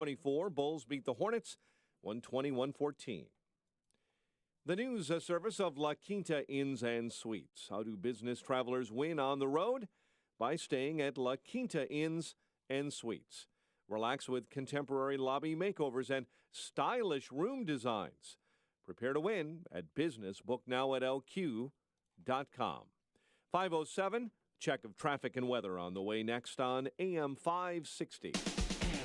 24, Bulls beat the Hornets 120-114. The news service of La Quinta Inns and Suites. How do business travelers win on the road? By staying at La Quinta Inns and Suites. Relax with contemporary lobby makeovers and stylish room designs. Prepare to win at business. Book now at lq.com. 5:07, check of traffic and weather on the way next on AM 560.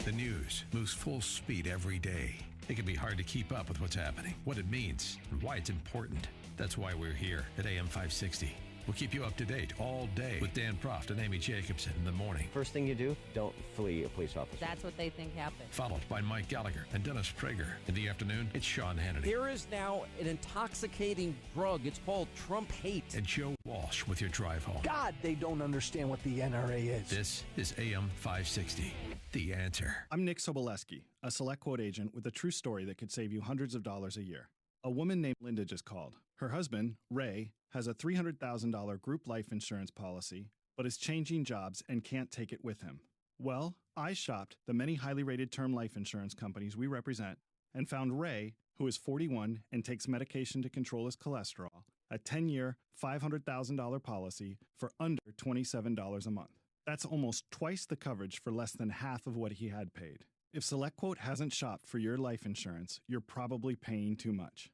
The news moves full speed every day. It can be hard to keep up with what's happening, what it means, and why it's important. That's why we're here at AM 560. We'll keep you up to date all day with Dan Proft and Amy Jacobson in the morning. First thing you do, don't flee a police officer. That's what they think happened. Followed by Mike Gallagher and Dennis Prager. In the afternoon, it's Sean Hannity. There is now an intoxicating drug. It's called Trump hate. And Joe Walsh with your drive home. God, they don't understand what the NRA is. This is AM 560, The Answer. I'm Nick Soboleski, a Select Quote agent with a true story that could save you hundreds of dollars a year. A woman named Linda just called. Her husband, Ray, has a $300,000 group life insurance policy, but is changing jobs and can't take it with him. Well, I shopped the many highly rated term life insurance companies we represent and found Ray, who is 41 and takes medication to control his cholesterol, a 10-year, $500,000 policy for under $27 a month. That's almost twice the coverage for less than half of what he had paid. If SelectQuote hasn't shopped for your life insurance, you're probably paying too much.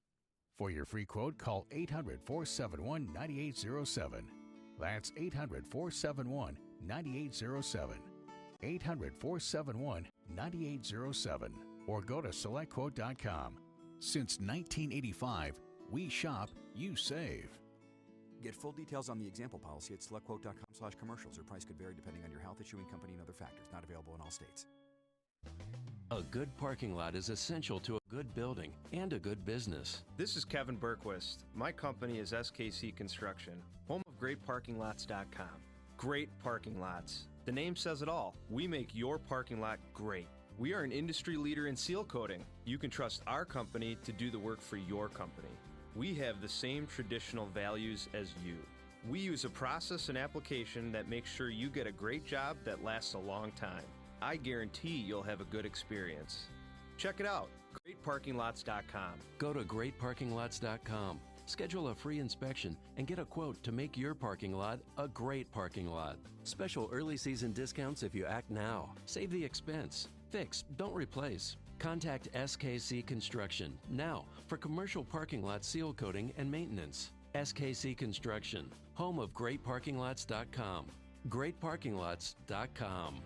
For your free quote, call 800-471-9807. That's 800-471-9807. 800-471-9807. Or go to SelectQuote.com. Since 1985, we shop, you save. Get full details on the example policy at SelectQuote.com/commercials. Your price could vary depending on your health, issuing company, and other factors. Not available in all states. A good parking lot is essential to a good building and a good business. This is Kevin Berquist. My company is SKC Construction, home of GreatParkingLots.com. Great parking lots. The name says it all. We make your parking lot great. We are an industry leader in seal coating. You can trust our company to do the work for your company. We have the same traditional values as you. We use a process and application that makes sure you get a great job that lasts a long time. I guarantee you'll have a good experience. Check it out, GreatParkingLots.com. Go to GreatParkingLots.com. Schedule a free inspection and get a quote to make your parking lot a great parking lot. Special early season discounts if you act now. Save the expense. Fix, don't replace. Contact SKC Construction now for commercial parking lot seal coating and maintenance. SKC Construction, home of GreatParkingLots.com. GreatParkingLots.com.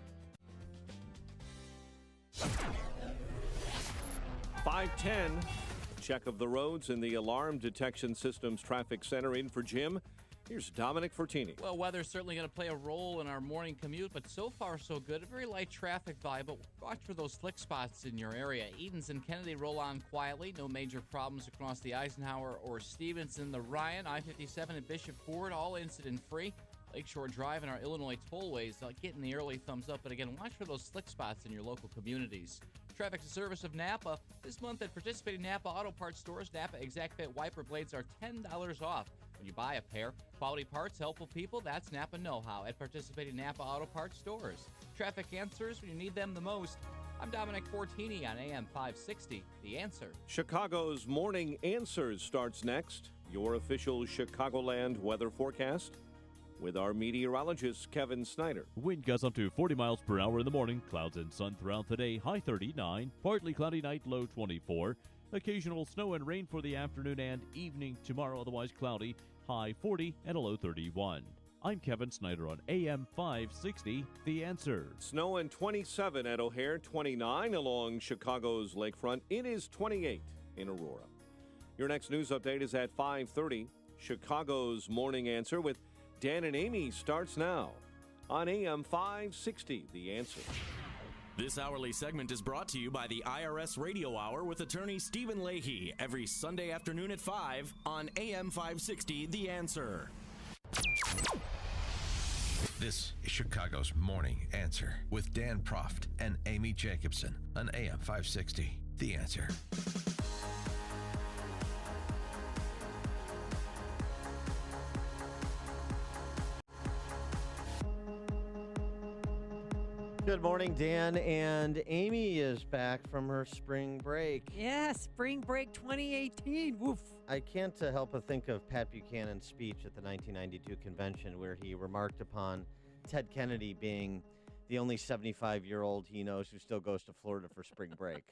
5:10, check of the roads in the Alarm Detection Systems Traffic Center. In for Jim, here's Dominic Fortini. Well, weather's certainly going to play a role in our morning commute, but so far so good. A very light traffic volume, but watch for those slick spots in your area. Edens and Kennedy roll on quietly. No major problems across the Eisenhower or Stevenson. The Ryan, I-57 and Bishop Ford, all incident-free. Lakeshore Drive and our Illinois tollways getting the early thumbs up. But again, watch for those slick spots in your local communities. Traffic and service of Napa. This month at participating Napa Auto Parts stores, Napa Exact Fit wiper blades are $10 off when you buy a pair. Quality parts, helpful people, that's Napa know-how at participating Napa Auto Parts stores. Traffic answers when you need them the most. I'm Dominic Fortini on AM 560, The Answer. Chicago's Morning Answers starts next. Your official Chicagoland weather forecast with our meteorologist, Kevin Snyder. Wind gusts up to 40 miles per hour in the morning. Clouds and sun throughout the day. High 39. Partly cloudy night, low 24. Occasional snow and rain for the afternoon and evening tomorrow. Otherwise cloudy. High 40 and a low 31. I'm Kevin Snyder on AM 560, The Answer. Snow and 27 at O'Hare, 29 along Chicago's lakefront. It is 28 in Aurora. Your next news update is at 5:30. Chicago's Morning Answer with Dan and Amy starts now on AM 560, The Answer. This hourly segment is brought to you by the IRS Radio Hour with attorney Stephen Leahy every Sunday afternoon at 5 on AM 560, The Answer. This is Chicago's Morning Answer with Dan Proft and Amy Jacobson on AM 560, The Answer. Good morning, Dan. And Amy is back from her spring break. Yeah, spring break 2018. Woof. I can't help but think of Pat Buchanan's speech at the 1992 convention where he remarked upon Ted Kennedy being the only 75-year-old he knows who still goes to Florida for spring break.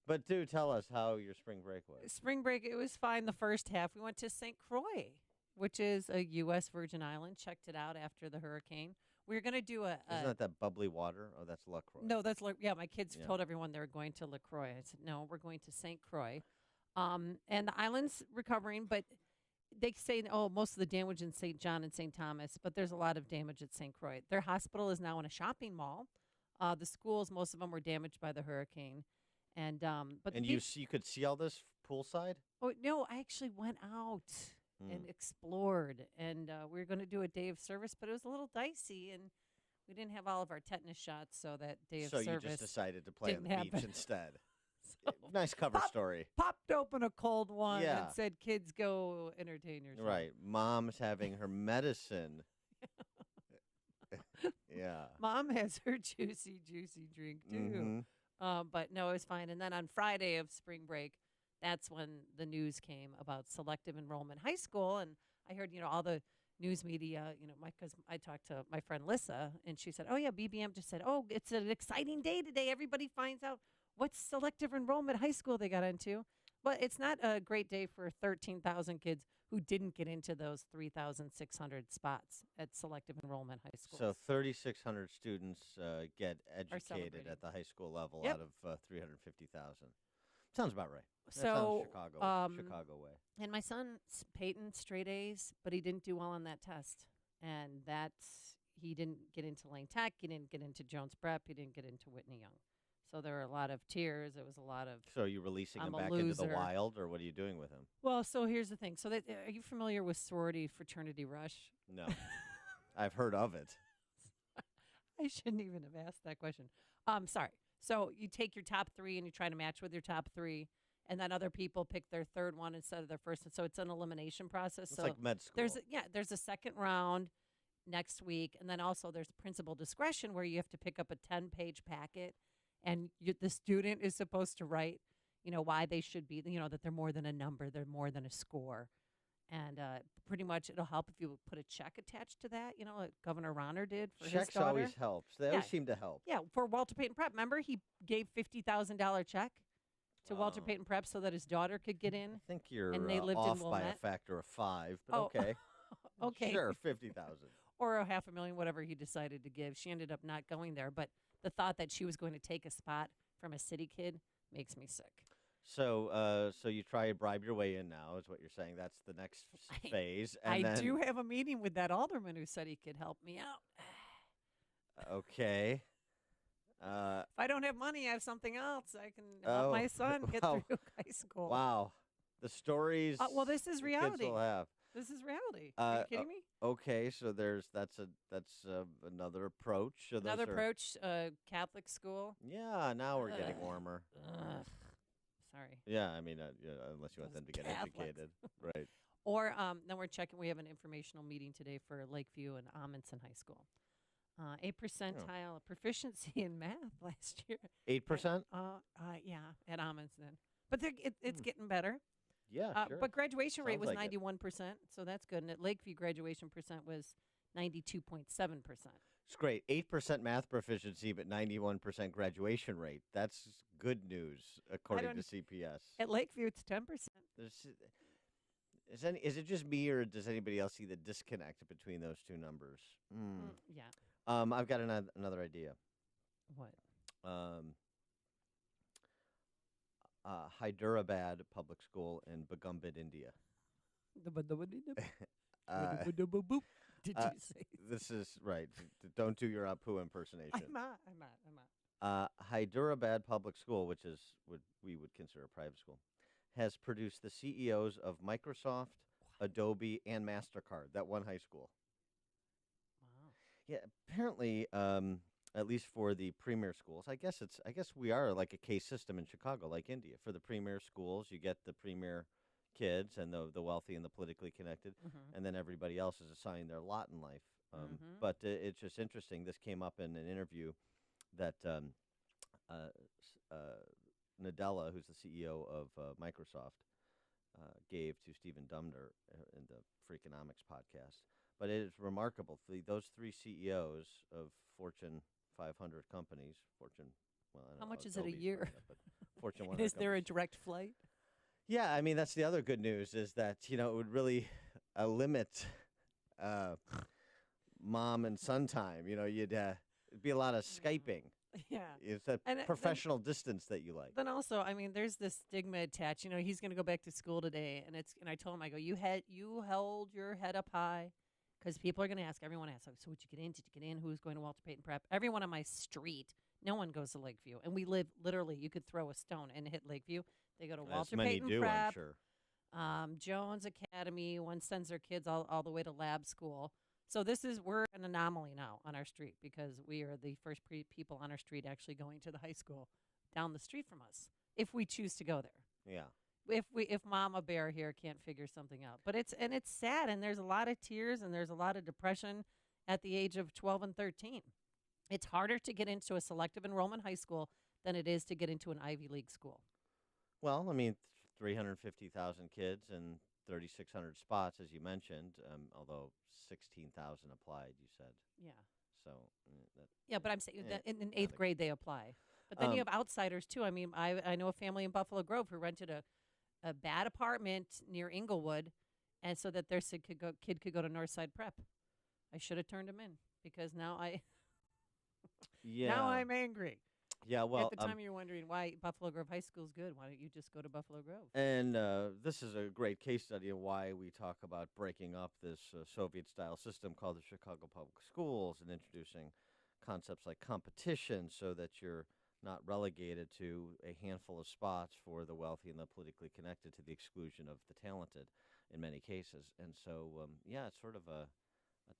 But do tell us how your spring break was. Spring break, it was fine the first half. We went to St. Croix, which is a U.S. Virgin Island. Checked it out after the hurricane. We were going to do Isn't that bubbly water? Oh, that's LaCroix. No, that's yeah. My kids told everyone they were going to LaCroix. I said no, we're going to St. Croix, and the island's recovering. But they say most of the damage in St. John and St. Thomas, but there's a lot of damage at St. Croix. Their hospital is now in a shopping mall. The schools, most of them were damaged by the hurricane, and you could see all this poolside. Oh no, I actually went out and explored, and we were going to do a day of service, but it was a little dicey, and we didn't have all of our tetanus shots, so that day of service. So you just decided to play on the beach instead. So nice cover story. Popped open a cold one and said, "Kids, go entertain yourself." Right. Mom's having her medicine. Yeah. Mom has her juicy drink too. But no, it was fine. And then on Friday of spring break, that's when the news came about selective enrollment high school. And I heard, all the news media, because I talked to my friend Lissa, and she said, oh, yeah, BBM just said, oh, it's an exciting day today. Everybody finds out what selective enrollment high school they got into. But it's not a great day for 13,000 kids who didn't get into those 3,600 spots at selective enrollment high school. So 3,600 students get educated at the high school level out of 350,000. Sounds about right. That sounds Chicago way. And my son, Peyton, straight A's, but he didn't do well on that test. And he didn't get into Lane Tech. He didn't get into Jones Prep. He didn't get into Whitney Young. So there were a lot of tears. It was a lot of. So are you releasing him back into the wild, or what are you doing with him? Well, so here's the thing. So are you familiar with sorority fraternity rush? No. I've heard of it. I shouldn't even have asked that question. Sorry. So you take your top three and you try to match with your top three, and then other people pick their third one instead of their first. So it's an elimination process. It's like med school. There's a second round next week, and then also there's principal discretion where you have to pick up a 10-page packet. And the student is supposed to write, why they should be, that they're more than a number, they're more than a score. And pretty much it'll help if you put a check attached to that, like Governor Ronner did for his daughter. Checks always helps. They always seem to help. Yeah, for Walter Payton Prep. Remember, he gave $50,000 check to Walter Payton Prep so that his daughter could get in? I think you're and they lived off in by a factor of 5, but okay. Okay. Sure, $50,000. Or $500,000, whatever he decided to give. She ended up not going there, but the thought that she was going to take a spot from a city kid makes me sick. So you try to bribe your way in now, is what you're saying. That's the next phase. And I do have a meeting with that alderman who said he could help me out. Okay. If I don't have money, I have something else. I can help my son get through high school. Wow. The stories. Well, this is reality. Kids will have. This is reality. Are you kidding me? Okay, so that's another approach. So another approach, Catholic school. Yeah, now we're getting warmer. Sorry. Yeah, I mean, unless you want them to get educated, right? Or then we're checking. We have an informational meeting today for Lakeview and Amundsen High School. 8 percentile proficiency in math last year. 8%? Yeah, at Amundsen. But it's getting better. Yeah, sure. But graduation rate was like 91%, so that's good. And at Lakeview, graduation percent was 92.7%. It's great. 8% math proficiency, but 91% graduation rate. That's good news, according to CPS. At Lakeview, it's 10%. Is it just me, or does anybody else see the disconnect between those two numbers? Yeah. I've got another idea. What? Hyderabad Public School in Bagumbit, India. Did you say? This is right. Don't do your Apu impersonation. I'm not. Hyderabad Public School, which is what we would consider a private school, has produced the CEOs of Microsoft, Adobe, and MasterCard. That one high school. Wow. Yeah. Apparently, at least for the premier schools, I guess we are like a case system in Chicago, like India. For the premier schools, you get the premier kids and the wealthy and the politically connected, and then everybody else is assigned their lot in life. But it's just interesting. This came up in an interview that Nadella, who's the CEO of Microsoft, gave to Stephen Dumner in the Freakonomics podcast. But it is remarkable. Those three CEOs of Fortune 500 companies, Fortune, well, I don't How know, much is it a Adobe's year? bringing up, but Fortune 100 Is there a companies. direct flight? Yeah, I mean, that's the other good news is that, it would really limit mom and son time. You'd it'd be a lot of Skyping. Yeah. It's a And professional distance that you like. Then also, I mean, there's this stigma attached. He's going to go back to school today, and I told him, I go, you held your head up high, because people are going to ask. Everyone asks, so what'd you get in? Did you get in? Who's going to Walter Payton Prep? Everyone on my street, no one goes to Lakeview, and we live literally. You could throw a stone and hit Lakeview. They go to Walter many Payton do, Prep, I'm sure. Jones Academy. One sends their kids all the way to lab school. So we're an anomaly now on our street because we are the first people on our street actually going to the high school down the street from us, if we choose to go there. Yeah. If Mama Bear here can't figure something out. But it's sad, and there's a lot of tears and there's a lot of depression at the age of 12 and 13. It's harder to get into a selective enrollment high school than it is to get into an Ivy League school. Well, I mean, 350,000 kids and 3,600 spots, as you mentioned, although 16,000 applied, you said. Yeah. So, Yeah, but I'm saying that in eighth grade they apply. But then you have outsiders, too. I mean, I know a family in Buffalo Grove who rented a bad apartment near Inglewood, and so that their kid could go to Northside Prep. I should have turned him in because now now I'm angry. Yeah, well, at the time you're wondering why Buffalo Grove High School is good. Why don't you just go to Buffalo Grove? And this is a great case study of why we talk about breaking up this Soviet-style system called the Chicago Public Schools and introducing concepts like competition so that you're not relegated to a handful of spots for the wealthy and the politically connected to the exclusion of the talented in many cases. And so, it's sort of a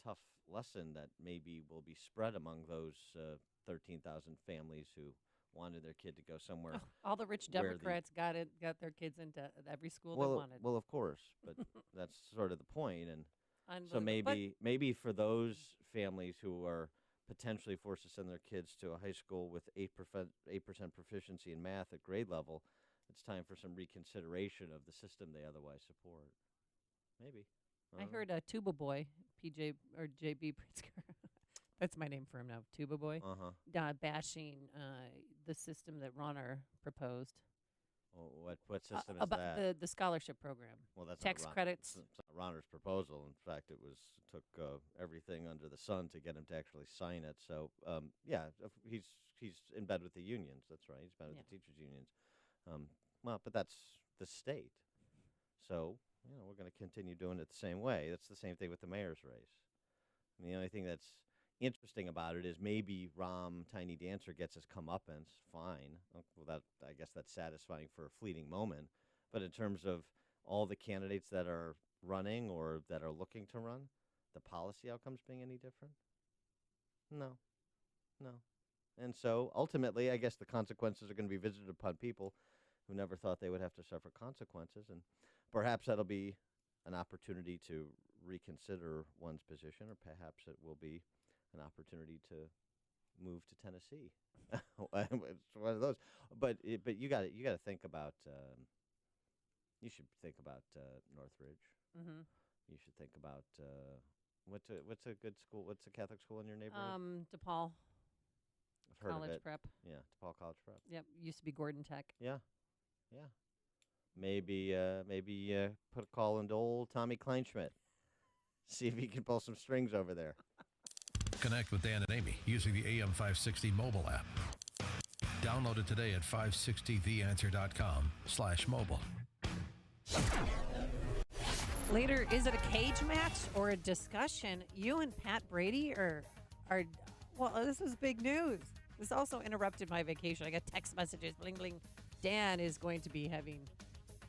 tough lesson that maybe will be spread among those 13,000 families who wanted their kid to go somewhere. All the rich Democrats got their kids into every school they wanted. Well, of course, but that's sort of the point. And so Unbelievable. maybe for those families who are potentially forced to send their kids to a high school with 8% proficiency in math at grade level, it's time for some reconsideration of the system they otherwise support. Maybe. I heard Tuba Boy, PJ or JB Pritzker. That's my name for him now, Tuba Boy. Bashing the system that Ronner proposed. Well, what system is about that? The scholarship program. Well, that's tax not credits. It's not Ronner's proposal. In fact, it took everything under the sun to get him to actually sign it. So, he's in bed with the unions. That's right. He's in bed with the teachers' unions. But that's the state. So, we're going to continue doing it the same way. That's the same thing with the mayor's race. And the only thing that's interesting about it is maybe Rahm Tiny Dancer gets his comeuppance. Fine. Well, I guess that's satisfying for a fleeting moment. But in terms of all the candidates that are running or that are looking to run, the policy outcomes being any different? No. And so ultimately, I guess the consequences are going to be visited upon people who never thought they would have to suffer consequences. And perhaps that'll be an opportunity to reconsider one's position, or perhaps it will be an opportunity to move to Tennessee. It's one of those. But you got to think about. You should think about Northridge. Mm-hmm. You should think about what's a good school? What's a Catholic school in your neighborhood? DePaul. I've heard College of it. Prep. Yeah, DePaul College Prep. Yep, used to be Gordon Tech. Yeah. Maybe put a call into old Tommy Kleinschmidt. See if he can pull some strings over there. Connect with Dan and Amy using the AM560 mobile app. Download it today at 560theanswer.com/mobile. Later, is it a cage match or a discussion? You and Pat Brady are well, this is big news. This also interrupted my vacation. I got text messages, bling, bling. Dan is going to be having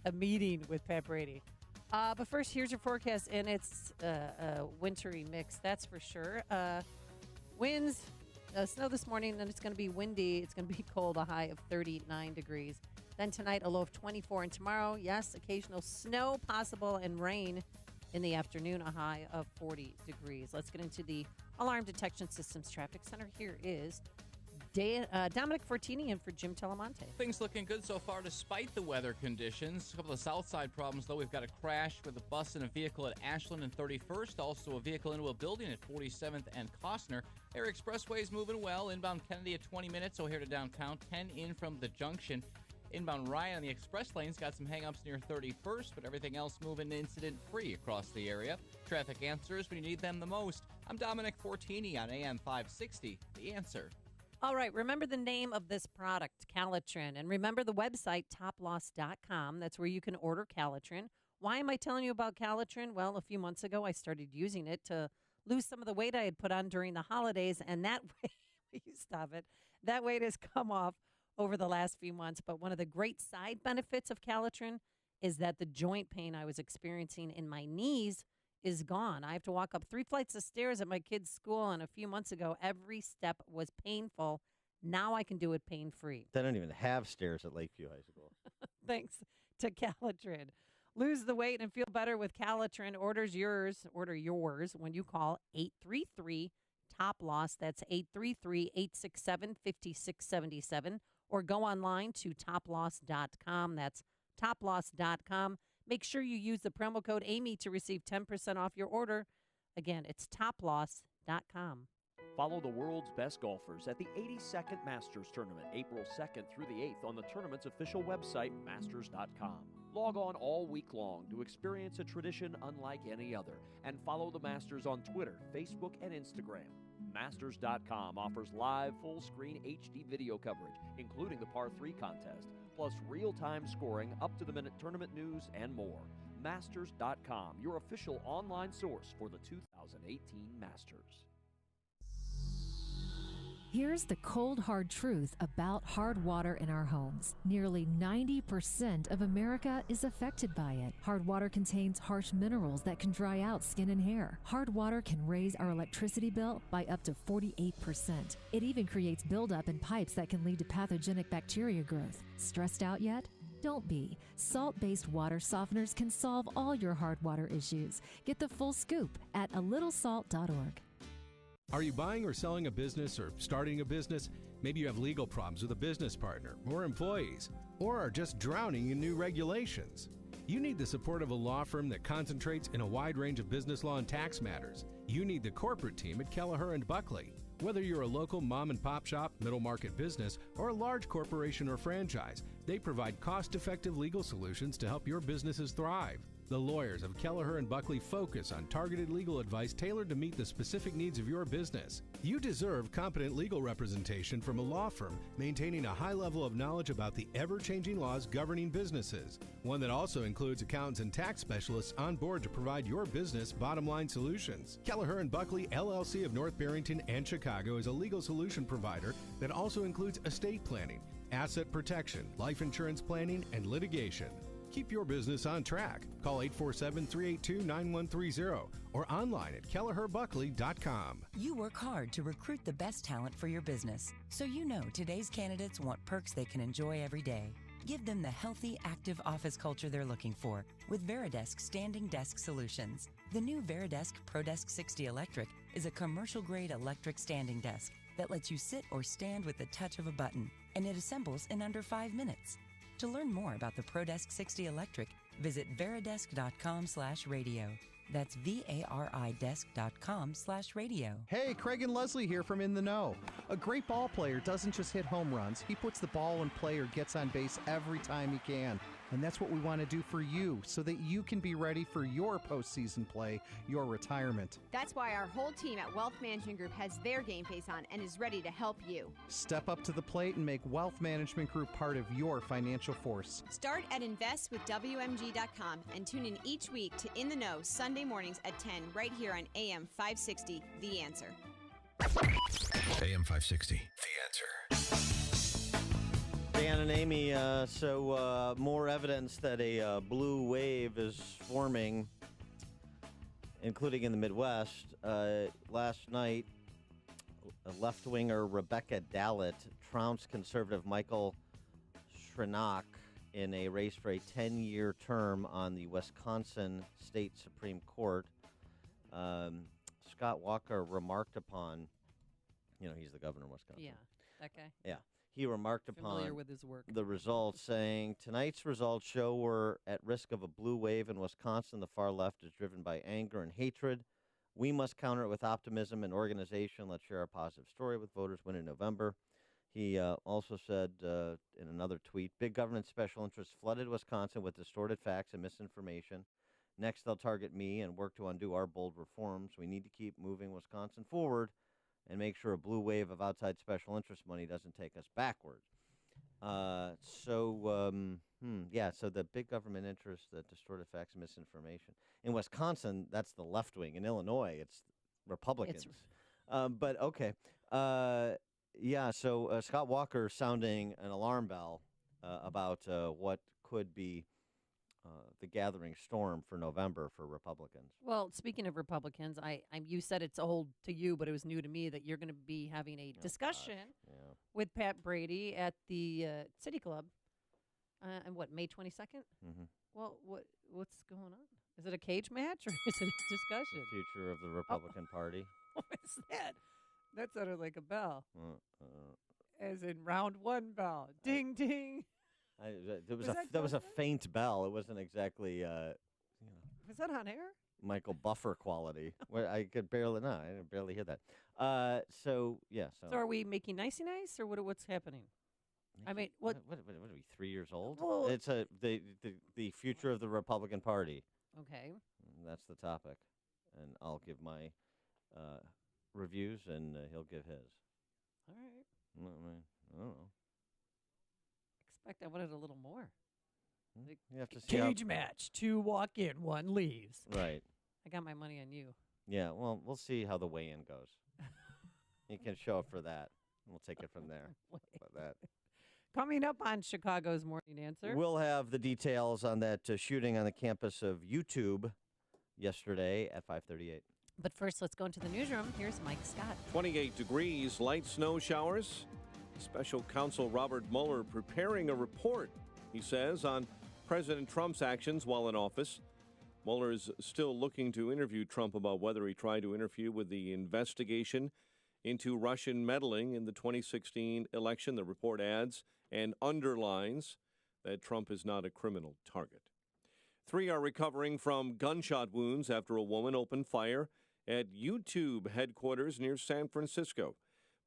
a meeting with Pat Brady. But first, here's your forecast, and it's a wintry mix, that's for sure. Winds, snow this morning, then it's going to be windy. It's going to be cold, a high of 39 degrees. Then tonight, a low of 24. And tomorrow, yes, occasional snow possible and rain in the afternoon, a high of 40 degrees. Let's get into the Alarm Detection Systems Traffic Center. Here is Dominic Fortini in for Jim Telemonte. Things looking good so far despite the weather conditions. A couple of south side problems, though. We've got a crash with a bus and a vehicle at Ashland and 31st. Also a vehicle into a building at 47th and Costner. Area Expressway is moving well. Inbound Kennedy at 20 minutes, O'Hare to downtown. 10 in from the junction. Inbound Ryan on the express lanes got some hang-ups near 31st, but everything else moving incident-free across the area. Traffic answers when you need them the most. I'm Dominic Fortini on AM 560, The Answer. All right, remember the name of this product, Calitrin, and remember the website, toploss.com. That's where you can order Calitrin. Why am I telling you about Calitrin? Well, a few months ago, I started using it to lose some of the weight I had put on during the holidays, and that weight, stop it, that weight has come off over the last few months. But one of the great side benefits of Calitrin is that the joint pain I was experiencing in my knees is gone. I have to walk up 3 flights of stairs at my kid's school, and a few months ago, every step was painful. Now I can do it pain-free. They don't even have stairs at Lakeview High School. Thanks to Calitrin. Lose the weight and feel better with Calitrin. Order yours when you call 833-TOP-LOSS. That's 833-867-5677. Or go online to toploss.com. That's toploss.com. Make sure you use the promo code Amy to receive 10% off your order. Again, it's toploss.com. Follow the world's best golfers at the 82nd Masters Tournament, April 2nd through the 8th on the tournament's official website, masters.com. Log on all week long to experience a tradition unlike any other, and follow the Masters on Twitter, Facebook, and Instagram. Masters.com offers live full-screen HD video coverage, including the Par 3 contest, plus real-time scoring, up-to-the-minute tournament news, and more. Masters.com, your official online source for the 2018 Masters. Here's the cold, hard truth about hard water in our homes. Nearly 90% of America is affected by it. Hard water contains harsh minerals that can dry out skin and hair. Hard water can raise our electricity bill by up to 48%. It even creates buildup in pipes that can lead to pathogenic bacteria growth. Stressed out yet? Don't be. Salt-based water softeners can solve all your hard water issues. Get the full scoop at alittlesalt.org. Are you buying or selling a business or starting a business? Maybe you have legal problems with a business partner or employees, or are just drowning in new regulations. You need the support of a law firm that concentrates in a wide range of business law and tax matters. You need the corporate team at Kelleher & Buckley. Whether you're a local mom and pop shop, middle market business, or a large corporation or franchise, they provide cost-effective legal solutions to help your businesses thrive. The lawyers of Kelleher & Buckley focus on targeted legal advice tailored to meet the specific needs of your business. You deserve competent legal representation from a law firm maintaining a high level of knowledge about the ever-changing laws governing businesses. One that also includes accountants and tax specialists on board to provide your business bottom-line solutions. Kelleher & Buckley, LLC of North Barrington and Chicago is a legal solution provider that also includes estate planning, asset protection, life insurance planning, and litigation. Keep your business on track. Call 847-382-9130 or online at kelleherbuckley.com. You work hard to recruit the best talent for your business, so you know today's candidates want perks they can enjoy every day. Give them the healthy, active office culture they're looking for with Veridesk Standing Desk Solutions. The new Veridesk ProDesk 60 Electric is a commercial-grade electric standing desk that lets you sit or stand with the touch of a button, and it assembles in under 5 minutes. To learn more about the ProDesk 60 Electric, visit veridesk.com/radio. That's VARIdesk.com/radio. Hey, Craig and Leslie here from In the Know. A great ball player doesn't just hit home runs. He puts the ball when player gets on base every time he can. And that's what we want to do for you, so that you can be ready for your postseason play, your retirement. That's why our whole team at Wealth Management Group has their game face on and is ready to help you. Step up to the plate and make Wealth Management Group part of your financial force. Start at investwithwmg.com and tune in each week to In the Know Sunday mornings at 10 right here on AM 560, The Answer. AM 560, The Answer. Dan and Amy, so more evidence that a blue wave is forming, including in the Midwest. Last night, left-winger Rebecca Dallett trounced conservative Michael Shrenach in a race for a 10-year term on the Wisconsin State Supreme Court. Scott Walker remarked upon, he's the governor of Wisconsin. Yeah. That guy? Yeah. He remarked Familiar upon with his work. the results, saying, tonight's results show we're at risk of a blue wave in Wisconsin. The far left is driven by anger and hatred. We must counter it with optimism and organization. Let's share a positive story with voters win in November. He also said in another tweet, big government special interests flooded Wisconsin with distorted facts and misinformation. Next, they'll target me and work to undo our bold reforms. We need to keep moving Wisconsin forward and make sure a blue wave of outside special interest money doesn't take us backward. So the big government interests, the distorted facts and misinformation. In Wisconsin, that's the left wing. In Illinois, it's Republicans. But okay. So Scott Walker sounding an alarm bell about what could be the gathering storm for November for Republicans. Well, speaking of Republicans, you said it's old to you, but it was new to me that you're going to be having a discussion with Pat Brady at the City Club. And May 22nd? Mm-hmm. Well, what's going on? Is it a cage match or is it a discussion? The future of the Republican Party. What is that? That sounded like a bell. As in round one bell. Ding, ding. That was a faint bell. It wasn't exactly, Was that on air? Michael Buffer quality. I could barely hear that. So are we making nicey nice or what's happening? I mean, what are we, 3 years old? Well, it's the future of the Republican Party. Okay. That's the topic. And I'll give my reviews, and he'll give his. All right. I don't know. I wanted a little more. You have to see cage match. 2 walk in, 1 leaves. Right. I got my money on you. Yeah, well, we'll see how the weigh-in goes. You can show up for that. We'll take it from there. About that. Coming up on Chicago's Morning Answer. We'll have the details on that shooting on the campus of YouTube yesterday at 5:38. But first, let's go into the newsroom. Here's Mike Scott. 28 degrees, light snow showers. Special counsel Robert Mueller preparing a report, he says, on President Trump's actions while in office. Mueller is still looking to interview Trump about whether he tried to interfere with the investigation into Russian meddling in the 2016 election. The report adds and underlines that Trump is not a criminal target. 3 are recovering from gunshot wounds after a woman opened fire at YouTube headquarters near San Francisco.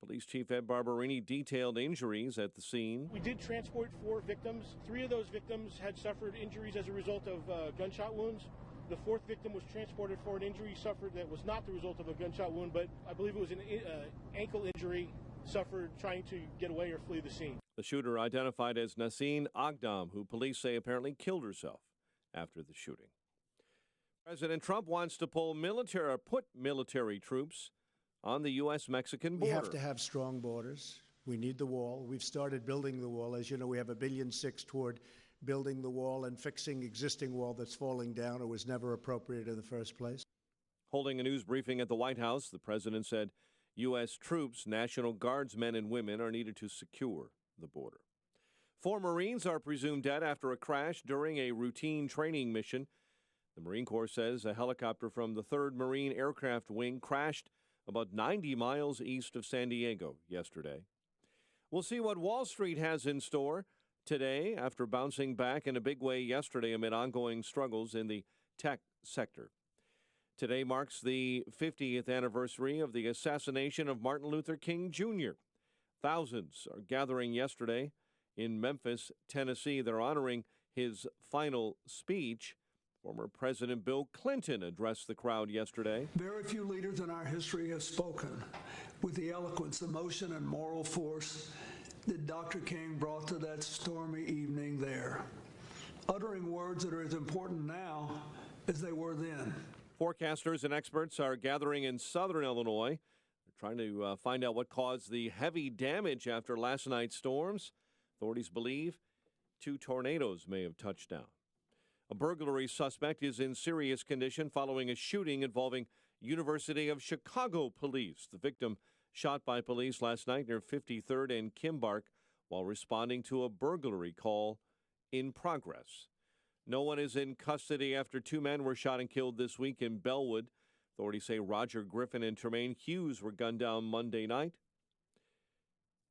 Police Chief Ed Barberini detailed injuries at the scene. We did transport 4 victims. 3 of those victims had suffered injuries as a result of gunshot wounds. The 4th victim was transported for an injury suffered that was not the result of a gunshot wound, but I believe it was an ankle injury suffered trying to get away or flee the scene. The shooter identified as Nasim Aghdam, who police say apparently killed herself after the shooting. President Trump wants to put military troops on the U.S.-Mexican border. We have to have strong borders. We need the wall. We've started building the wall. As you know, we have $1.6 billion toward building the wall and fixing existing wall that's falling down or was never appropriate in the first place. Holding a news briefing at the White House, the president said U.S. troops, National Guardsmen and women, are needed to secure the border. 4 Marines are presumed dead after a crash during a routine training mission. The Marine Corps says a helicopter from the 3rd Marine Aircraft Wing crashed about 90 miles east of San Diego yesterday. We'll see what Wall Street has in store today after bouncing back in a big way yesterday amid ongoing struggles in the tech sector. Today marks the 50th anniversary of the assassination of Martin Luther King Jr. Thousands are gathering yesterday in Memphis, Tennessee. They're honoring his final speech. Former President Bill Clinton addressed the crowd yesterday. Very few leaders in our history have spoken with the eloquence, emotion, and moral force that Dr. King brought to that stormy evening there, uttering words that are as important now as they were then. Forecasters and experts are gathering in southern Illinois. They're trying to find out what caused the heavy damage after last night's storms. Authorities believe 2 tornadoes may have touched down. A burglary suspect is in serious condition following a shooting involving University of Chicago police. The victim shot by police last night near 53rd and Kimbark while responding to a burglary call in progress. No one is in custody after 2 men were shot and killed this week in Bellwood. Authorities say Roger Griffin and Tremaine Hughes were gunned down Monday night.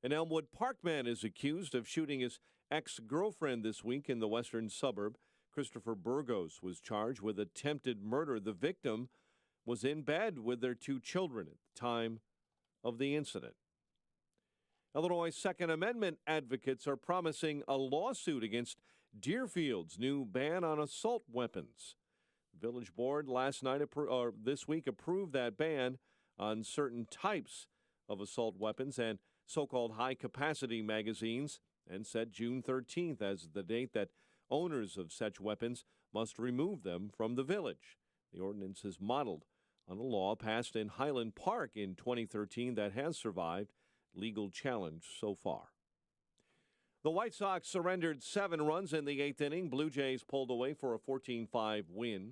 An Elmwood Park man is accused of shooting his ex-girlfriend this week in the western suburb. Christopher Burgos was charged with attempted murder. The victim was in bed with their 2 children at the time of the incident. Illinois Second Amendment advocates are promising a lawsuit against Deerfield's new ban on assault weapons. The village board this week approved that ban on certain types of assault weapons and so-called high-capacity magazines and set June 13th as the date that owners of such weapons must remove them from the village. The ordinance is modeled on a law passed in Highland Park in 2013 that has survived legal challenge so far. The White Sox surrendered 7 runs in the 8th inning. Blue Jays pulled away for a 14-5 win.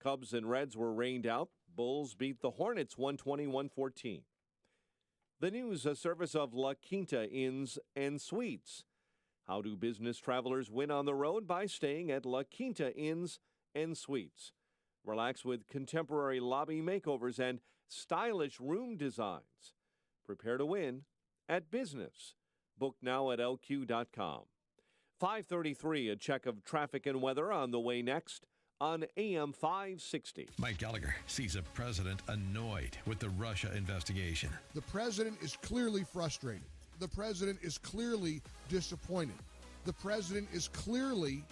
Cubs and Reds were rained out. Bulls beat the Hornets 120-114. The news, a service of La Quinta Inns and Suites. How do business travelers win on the road? By staying at La Quinta Inns and Suites. Relax with contemporary lobby makeovers and stylish room designs. Prepare to win at business. Book now at lq.com. 5:33, a check of traffic and weather on the way next on AM 560. Mike Gallagher sees a president annoyed with the Russia investigation. The president is clearly frustrated. The president is clearly disappointed. The president is clearly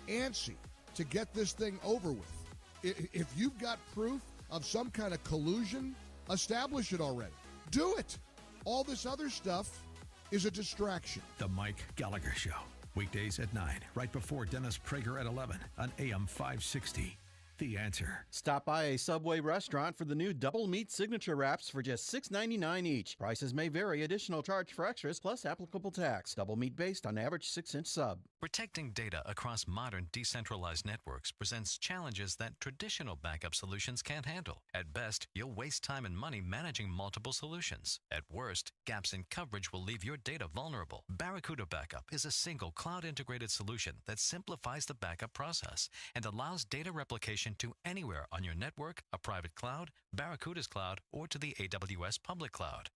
antsy to get this thing over with. If you've got proof of some kind of collusion, establish it already. Do it. All this other stuff is a distraction. The Mike Gallagher Show. Weekdays at 9, right before Dennis Prager at 11 on AM 560. The Answer. Stop by a Subway restaurant for the new double meat signature wraps for just $6.99 each. Prices may vary. Additional charge for extras plus applicable tax. Double meat based on average 6-inch sub. Protecting data across modern decentralized networks presents challenges that traditional backup solutions can't handle. At best, you'll waste time and money managing multiple solutions. At worst, gaps in coverage will leave your data vulnerable. Barracuda Backup is a single cloud-integrated solution that simplifies the backup process and allows data replication to anywhere on your network, a private cloud, Barracuda's cloud, or to the AWS public cloud.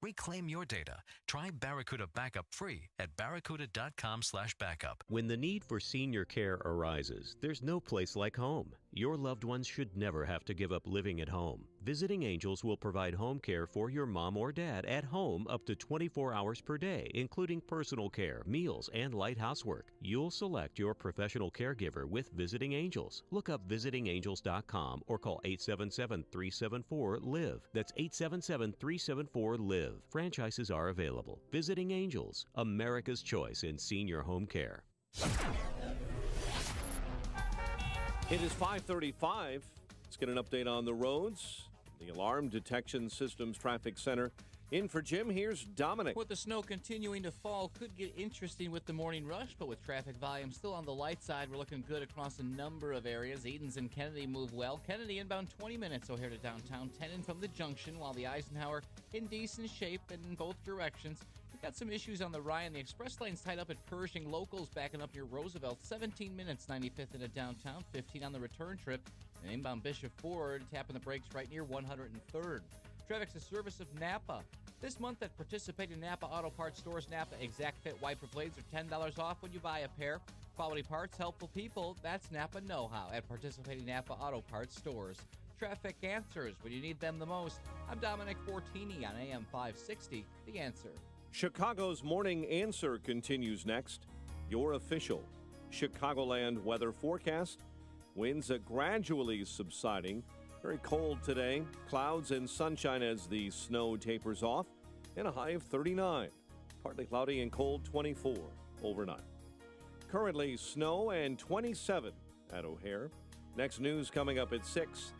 Reclaim your data. Try Barracuda Backup free at barracuda.com/backup. When the need for senior care arises, there's no place like home. Your loved ones should never have to give up living at home. Visiting Angels will provide home care for your mom or dad at home up to 24 hours per day, including personal care, meals, and light housework. You'll select your professional caregiver with Visiting Angels. Look up visitingangels.com or call 877-374-LIVE. That's 877-374-LIVE. Franchises are available. Visiting Angels, America's choice in senior home care. It is 5:35. Let's get an update on the roads. The Alarm Detection Systems Traffic Center. In for Jim, here's Dominic. With the snow continuing to fall, could get interesting with the morning rush, but with traffic volume still on the light side, we're looking good across a number of areas. Edens and Kennedy move well. Kennedy inbound 20 minutes O'Hare to downtown, 10 in from the junction, while the Eisenhower in decent shape and in both directions. We've got some issues on the Ryan. The express lane's tied up at Pershing. Locals backing up near Roosevelt. 17 minutes, 95th into downtown, 15 on the return trip. And inbound Bishop Ford tapping the brakes right near 103rd. Traffic's a service of Napa. This month at participating Napa Auto Parts stores, Napa Exact Fit wiper blades are $10 off when you buy a pair. Quality parts, helpful people, that's Napa know-how at participating Napa Auto Parts stores. Traffic answers when you need them the most. I'm Dominic Fortini on AM 560, The Answer. Chicago's Morning Answer continues next. Your official Chicagoland weather forecast. Winds are gradually subsiding. Very cold today. Clouds and sunshine as the snow tapers off. And a high of 39. Partly cloudy and cold 24 overnight. Currently snow and 27 at O'Hare. Next news coming up at 6.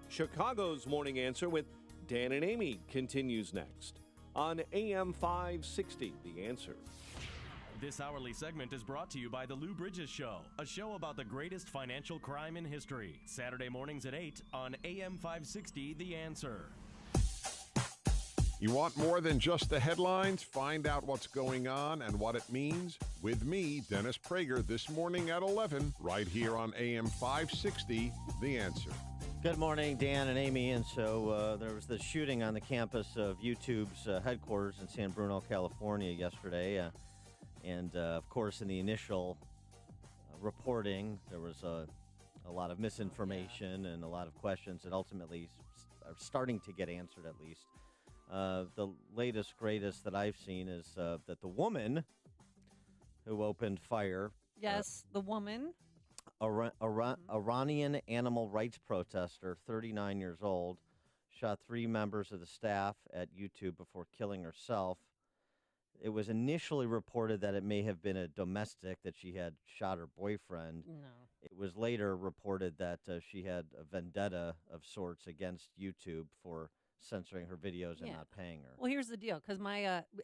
Chicago's Morning Answer with Dan and Amy continues next on AM 560, The Answer. This hourly segment is brought to you by The Lou Bridges Show, a show about the greatest financial crime in history. Saturday mornings at 8 on AM 560, The Answer. You want more than just the headlines? Find out what's going on and what it means with me, Dennis Prager, this morning at 11, right here on AM 560, The Answer. Good morning, Dan and Amy. And so there was the shooting on the campus of YouTube's headquarters in San Bruno, California yesterday. Of course, in the initial reporting, there was a lot of misinformation and a lot of questions that ultimately are starting to get answered, at least. The latest, greatest that I've seen is that the woman who opened fire. Yes, the woman. Iranian animal rights protester, 39 years old, shot 3 members of the staff at YouTube before killing herself. It was initially reported that it may have been a domestic, that she had shot her boyfriend. No. It was later reported that she had a vendetta of sorts against YouTube for censoring her videos and not paying her. Well, here's the deal. Because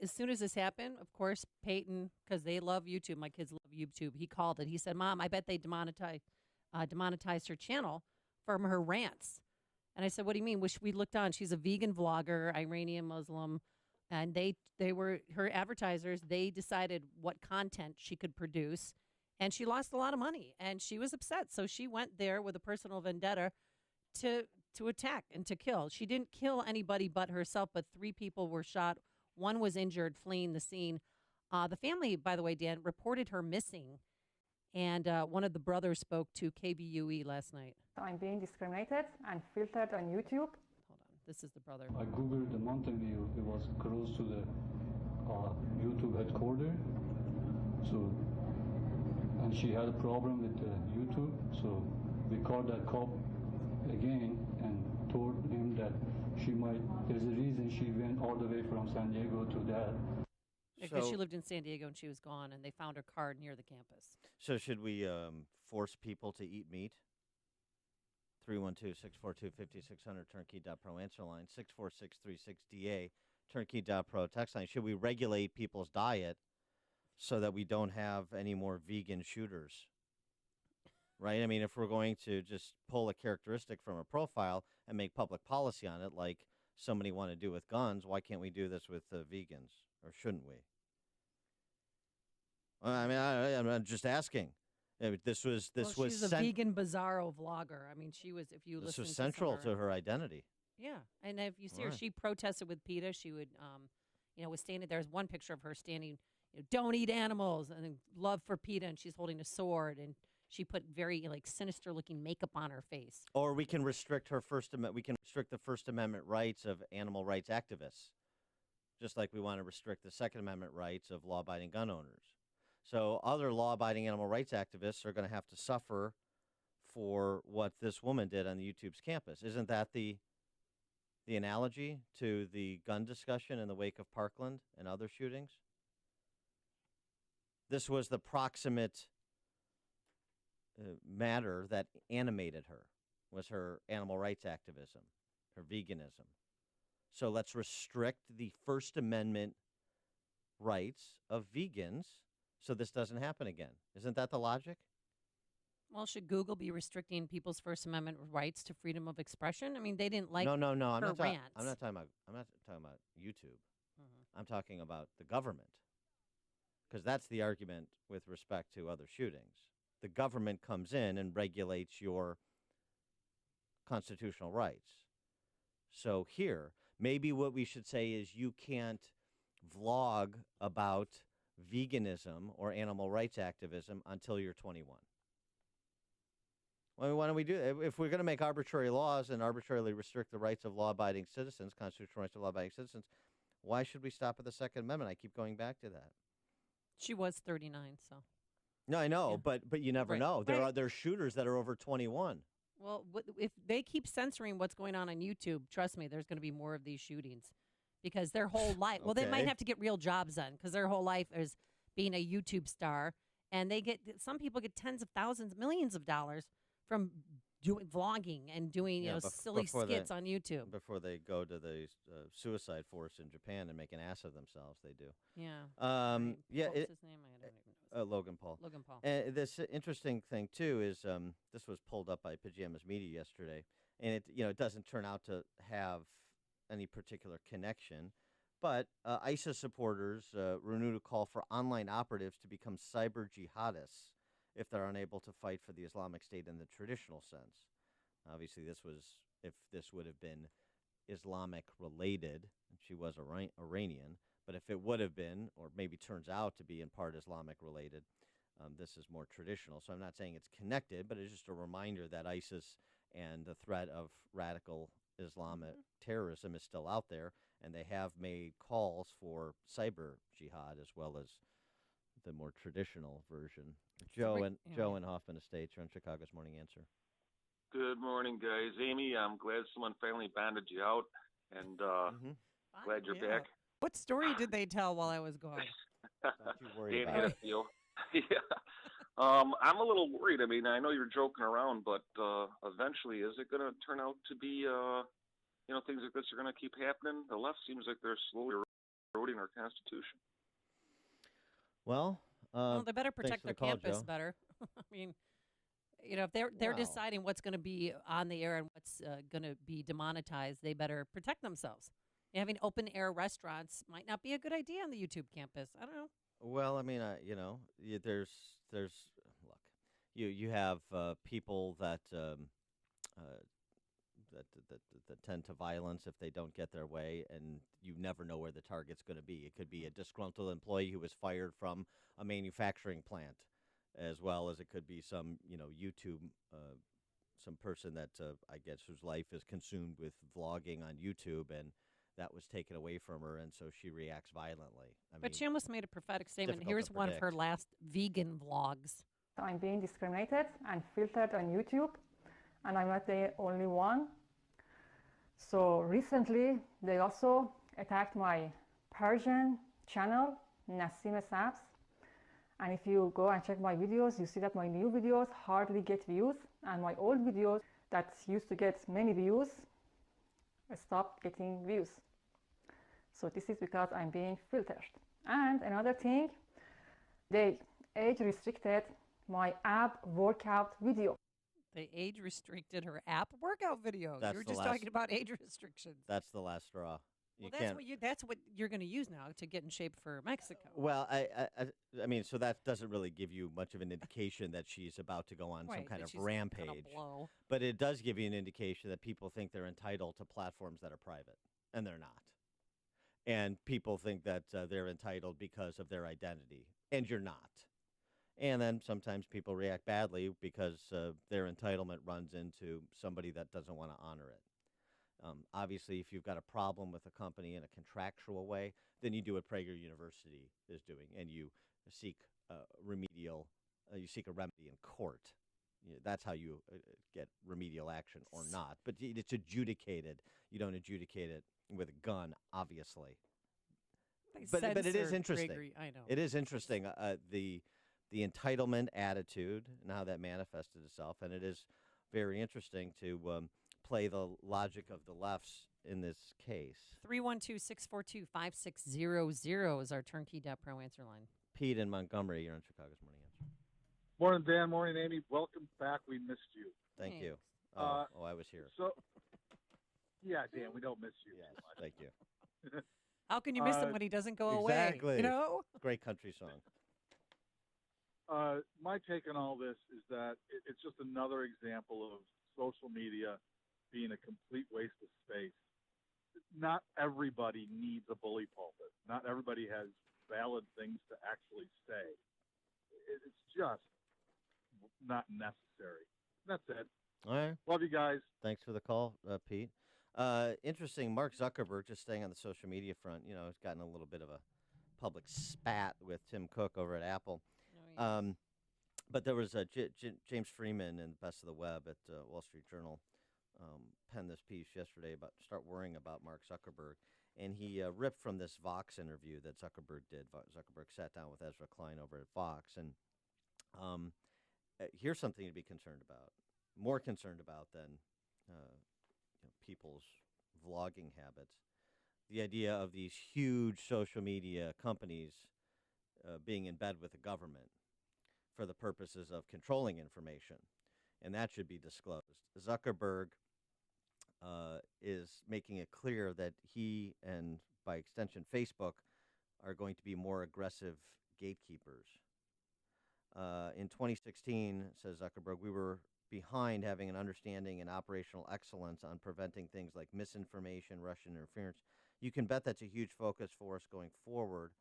as soon as this happened, of course, Peyton, because they love YouTube, my kids love YouTube, he called it. He said, Mom, I bet they demonetized her channel from her rants. And I said, what do you mean? We looked on. She's a vegan vlogger, Iranian Muslim. And they were her advertisers. They decided what content she could produce. And she lost a lot of money. And she was upset. So she went there with a personal vendetta to attack and to kill. She didn't kill anybody but herself, but 3 people were shot. 1 was injured, fleeing the scene. The family, by the way, Dan, reported her missing. And one of the brothers spoke to KBUE last night. I'm being discriminated and filtered on YouTube. Hold on. This is the brother. I Googled the Mountain View. It was close to the YouTube headquarters. And she had a problem with YouTube. So we called that cop again and told him that there's a reason she went all the way from San Diego to that. Because she lived in San Diego and she was gone, and they found her car near the campus. So should we force people to eat meat? 312-642-5600, turnkey.pro answer line, 64636DA, turnkey.pro text line. Should we regulate people's diet so that we don't have any more vegan shooters? Right? I mean, if we're going to just pull a characteristic from a profile and make public policy on it, like so many want to do with guns, why can't we do this with vegans? Or shouldn't we? I mean, I'm just asking. This was she's a vegan bizarro vlogger. I mean, she was. If you this listen, was central to her identity. Yeah, and if you see her, she protested with PETA. She would, was standing. There's one picture of her standing. Don't eat animals, and love for PETA, and she's holding a sword, and she put very sinister-looking makeup on her face. Or we can restrict her We can restrict the First Amendment rights of animal rights activists, just like we want to restrict the Second Amendment rights of law-abiding gun owners. So other law-abiding animal rights activists are going to have to suffer for what this woman did on the YouTube's campus. Isn't that the analogy to the gun discussion in the wake of Parkland and other shootings? This was the proximate matter that animated her, was her animal rights activism, her veganism. So let's restrict the First Amendment rights of vegans so this doesn't happen again. Isn't that the logic? Well, should Google be restricting people's First Amendment rights to freedom of expression? I mean, they didn't like No. her I'm not rants. I'm not talking about YouTube. I'm talking about the government, because that's the argument with respect to other shootings. The government comes in and regulates your constitutional rights. So here, maybe what we should say is you can't vlog about veganism or animal rights activism until you're 21. Well, why don't we do that? If we're going to make arbitrary laws and arbitrarily restrict the rights of law-abiding citizens, constitutional rights of law-abiding citizens, why should we stop at the Second Amendment? I keep going back to that. She was 39, so. No, I know, but you never know. There are shooters that are over 21. Well, if they keep censoring what's going on YouTube, trust me, there's going to be more of these shootings because their whole life. Well, they might have to get real jobs done because their whole life is being a YouTube star, and some people get tens of thousands, millions of dollars from doing vlogging and doing silly skits on YouTube before they go to the suicide force in Japan and make an ass of themselves. They do. Yeah. Yeah. What was his name? I don't even know. Logan Paul. Logan Paul. And this interesting thing too is this was pulled up by Pajamas Media yesterday, and it doesn't turn out to have any particular connection, but ISIS supporters renewed a call for online operatives to become cyber jihadists if they're unable to fight for the Islamic State in the traditional sense. Obviously, if this would have been Islamic related, she was Iranian, but if it would have been, or maybe turns out to be in part Islamic related, this is more traditional. So I'm not saying it's connected, but it's just a reminder that ISIS and the threat of radical Islamic terrorism is still out there, and they have made calls for cyber jihad as well as the more traditional version. Joe and Hoffman Estates are on Chicago's Morning Answer. Good morning, guys. Amy, I'm glad someone finally banded you out, and glad you're back. What story did they tell while I was gone? Don't you worry Danny about had it. a deal. Yeah. I'm a little worried. I mean, I know you're joking around, but eventually, is it going to turn out to be, things like this are going to keep happening? The left seems like they're slowly eroding our Constitution. Well, they better protect their campus Joe. better. I mean, if they're deciding what's going to be on the air and what's going to be demonetized, they better protect themselves. Having open air restaurants might not be a good idea on the YouTube campus. I don't know. Well, I mean, there's look, you have people that tend to violence if they don't get their way, and you never know where the target's going to be. It could be a disgruntled employee who was fired from a manufacturing plant, as well as it could be some YouTube some person that I guess whose life is consumed with vlogging on YouTube, and that was taken away from her, and so she reacts violently. But she almost made a prophetic statement. difficult Here's to one of her predict. last vegan vlogs. I'm being discriminated and filtered on YouTube, and I'm not the only one. So recently, they also attacked my Persian channel, Nasim Sabs. And if you go and check my videos, you see that my new videos hardly get views, and my old videos that used to get many views stopped getting views. So this is because I'm being filtered. And another thing, they age restricted my ab workout video. They age restricted her app workout video. That's You were the just last- talking about age restrictions. That's the last straw. You Well, can't. that's what you're going to use now to get in shape for Mexico. Well, I mean, so that doesn't really give you much of an indication that she's about to go on some Right, kind that of she's gonna rampage. blow. But it does give you an indication that people think they're entitled to platforms that are private, and they're not. And people think that they're entitled because of their identity, and you're not. And then sometimes people react badly because their entitlement runs into somebody that doesn't want to honor it. Obviously, if you've got a problem with a company in a contractual way, then you do what Prager University is doing, and you seek you seek a remedy in court. That's how you get remedial action or not. But it's adjudicated. You don't adjudicate it with a gun, obviously. But it is censored interesting. Gregory, I know. It is interesting, the entitlement attitude and how that manifested itself, and it is very interesting to play the logic of the lefts in this case. 312-642-5600 is our turnkey.pro answer line. Pete in Montgomery, you're on Chicago's Morning Answer. Morning, Dan. Morning, Amy. Welcome back. We missed you. Thank you. I was here. So, yeah, Dan, we don't miss you. Yes, thank you. How can you miss him when he doesn't go away? Exactly. You know? Great country song. My take on all this is that it's just another example of social media being a complete waste of space. Not everybody needs a bully pulpit. Not everybody has valid things to actually say. It's just not necessary. That's it. All right. Love you guys. Thanks for the call, Pete. Interesting, Mark Zuckerberg, just staying on the social media front, has gotten a little bit of a public spat with Tim Cook over at Apple. But there was James Freeman in Best of the Web at Wall Street Journal penned this piece yesterday about start worrying about Mark Zuckerberg. And he ripped from this Vox interview that Zuckerberg did. Zuckerberg sat down with Ezra Klein over at Vox. And here's something to be concerned about, more concerned about than people's vlogging habits. The idea of these huge social media companies being in bed with the government for the purposes of controlling information, and that should be disclosed. Zuckerberg is making it clear that he and, by extension, Facebook are going to be more aggressive gatekeepers. In 2016, says Zuckerberg, we were behind having an understanding and operational excellence on preventing things like misinformation, Russian interference. You can bet that's a huge focus for us going forward.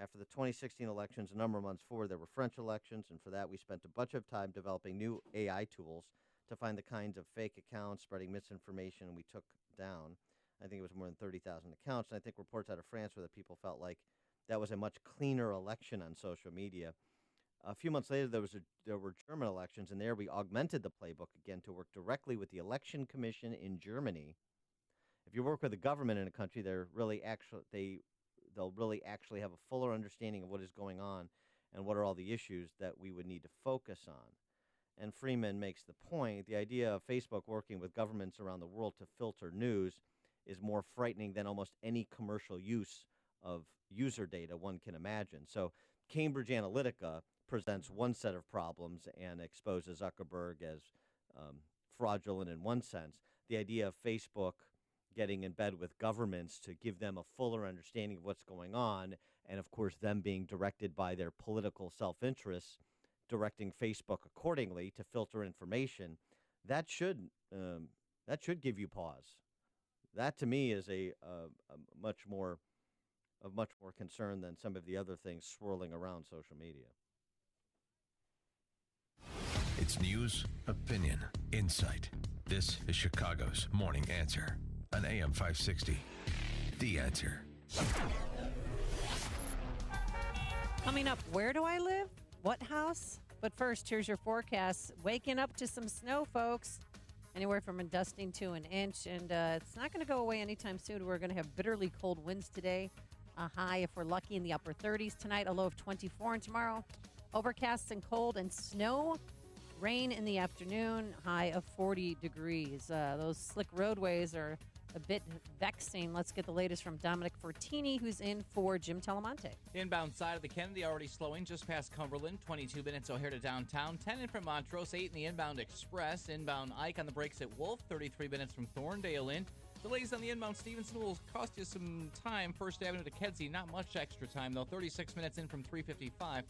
After the 2016 elections, a number of months forward, there were French elections, and for that we spent a bunch of time developing new AI tools to find the kinds of fake accounts spreading misinformation we took down. I think it was more than 30,000 accounts, and I think reports out of France where the people felt like that was a much cleaner election on social media. A few months later, there were German elections, and there we augmented the playbook again to work directly with the Election Commission in Germany. If you work with a government in a country, they'll really actually have a fuller understanding of what is going on and what are all the issues that we would need to focus on. And Freeman makes the point, the idea of Facebook working with governments around the world to filter news is more frightening than almost any commercial use of user data one can imagine. So Cambridge Analytica presents one set of problems and exposes Zuckerberg as fraudulent in one sense. The idea of Facebook getting in bed with governments to give them a fuller understanding of what's going on, and of course them being directed by their political self-interests, directing Facebook accordingly to filter information, that should give you pause. That to me is a much more concern than some of the other things swirling around social media. It's news, opinion, insight. This is Chicago's Morning Answer on AM 560. The Answer. Coming up, where do I live? What house? But first, here's your forecast. Waking up to some snow, folks. Anywhere from a dusting to an inch. And it's not going to go away anytime soon. We're going to have bitterly cold winds today. A high, if we're lucky, in the upper 30s tonight. A low of 24. And tomorrow, overcast and cold and snow. Rain in the afternoon. High of 40 degrees. Those slick roadways are a bit vexing. Let's get the latest from Dominic Fortini, who's in for Jim Telemonte. Inbound side of the Kennedy already slowing just past Cumberland. 22 minutes O'Hare to downtown. 10 in from Montrose. 8 in the inbound Express. Inbound Ike on the brakes at Wolf. 33 minutes from Thorndale in. Delays on the inbound Stevenson will cost you some time. First Avenue to Kedzie. Not much extra time, though. 36 minutes in from 355.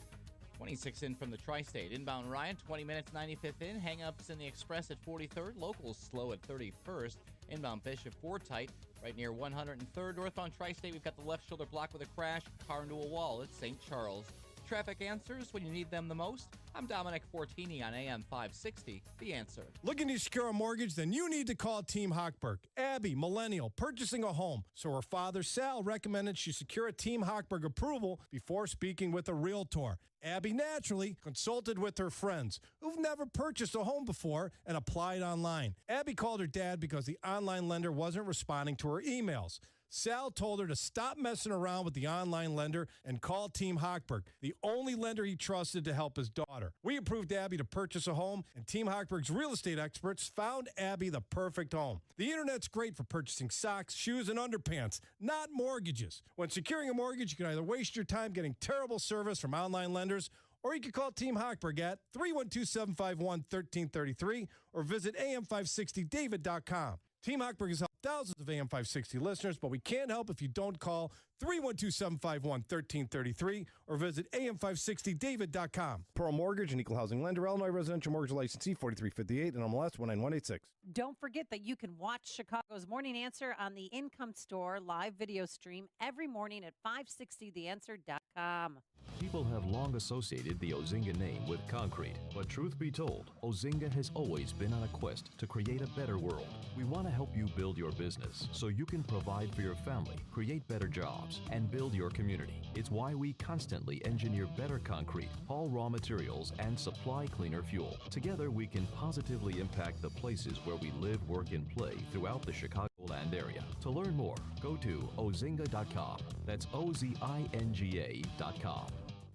26 in from the Tri-State. Inbound Ryan, 20 minutes, 95th in. Hang-ups in the Express at 43rd. Locals slow at 31st. Inbound Bishop, 4 tight, right near 103rd. Northbound Tri-State, we've got the left shoulder block with a crash. Car into a wall at St. Charles. Traffic answers when you need them the most. I'm Dominic Fortini on AM 560, The Answer. Looking to secure a mortgage? Then you need to call Team Hochberg. Abby, millennial, purchasing a home. So her father, Sal, recommended she secure a Team Hochberg approval before speaking with a realtor. Abby naturally consulted with her friends who've never purchased a home before and applied online. Abby called her dad because the online lender wasn't responding to her emails. Sal told her to stop messing around with the online lender and call Team Hochberg, the only lender he trusted to help his daughter. We approved Abby to purchase a home, and Team Hochberg's real estate experts found Abby the perfect home. The internet's great for purchasing socks, shoes, and underpants, not mortgages. When securing a mortgage, you can either waste your time getting terrible service from online lenders, or you can call Team Hochberg at 312-751-1333 or visit am560david.com. Team Hochberg has helped thousands of AM 560 listeners, but we can't help if you don't call 312-751-1333 or visit am560david.com. Pearl Mortgage, an equal housing lender, Illinois residential mortgage licensee 4358 and MLS 19186. Don't forget that you can watch Chicago's Morning Answer on the Income Store live video stream every morning at 560theanswer.com. People have long associated the Ozinga name with concrete, but truth be told, Ozinga has always been on a quest to create a better world. We want to help you build your business so you can provide for your family, create better jobs, and build your community. It's why we constantly engineer better concrete, haul raw materials, and supply cleaner fuel. Together, we can positively impact the places where we live, work, and play throughout the Chicagoland area. To learn more, go to ozinga.com. That's OZINGA.com.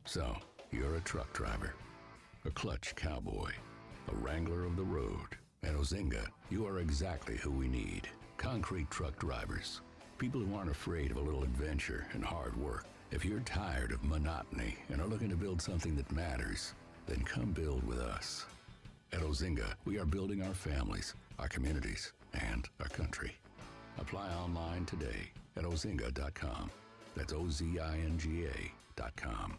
So, you're a truck driver, a clutch cowboy, a wrangler of the road. At Ozinga, you are exactly who we need. Concrete truck drivers. People who aren't afraid of a little adventure and hard work. If you're tired of monotony and are looking to build something that matters, then come build with us. At Ozinga, we are building our families, our communities, and our country. Apply online today at ozinga.com. That's OZINGA.com.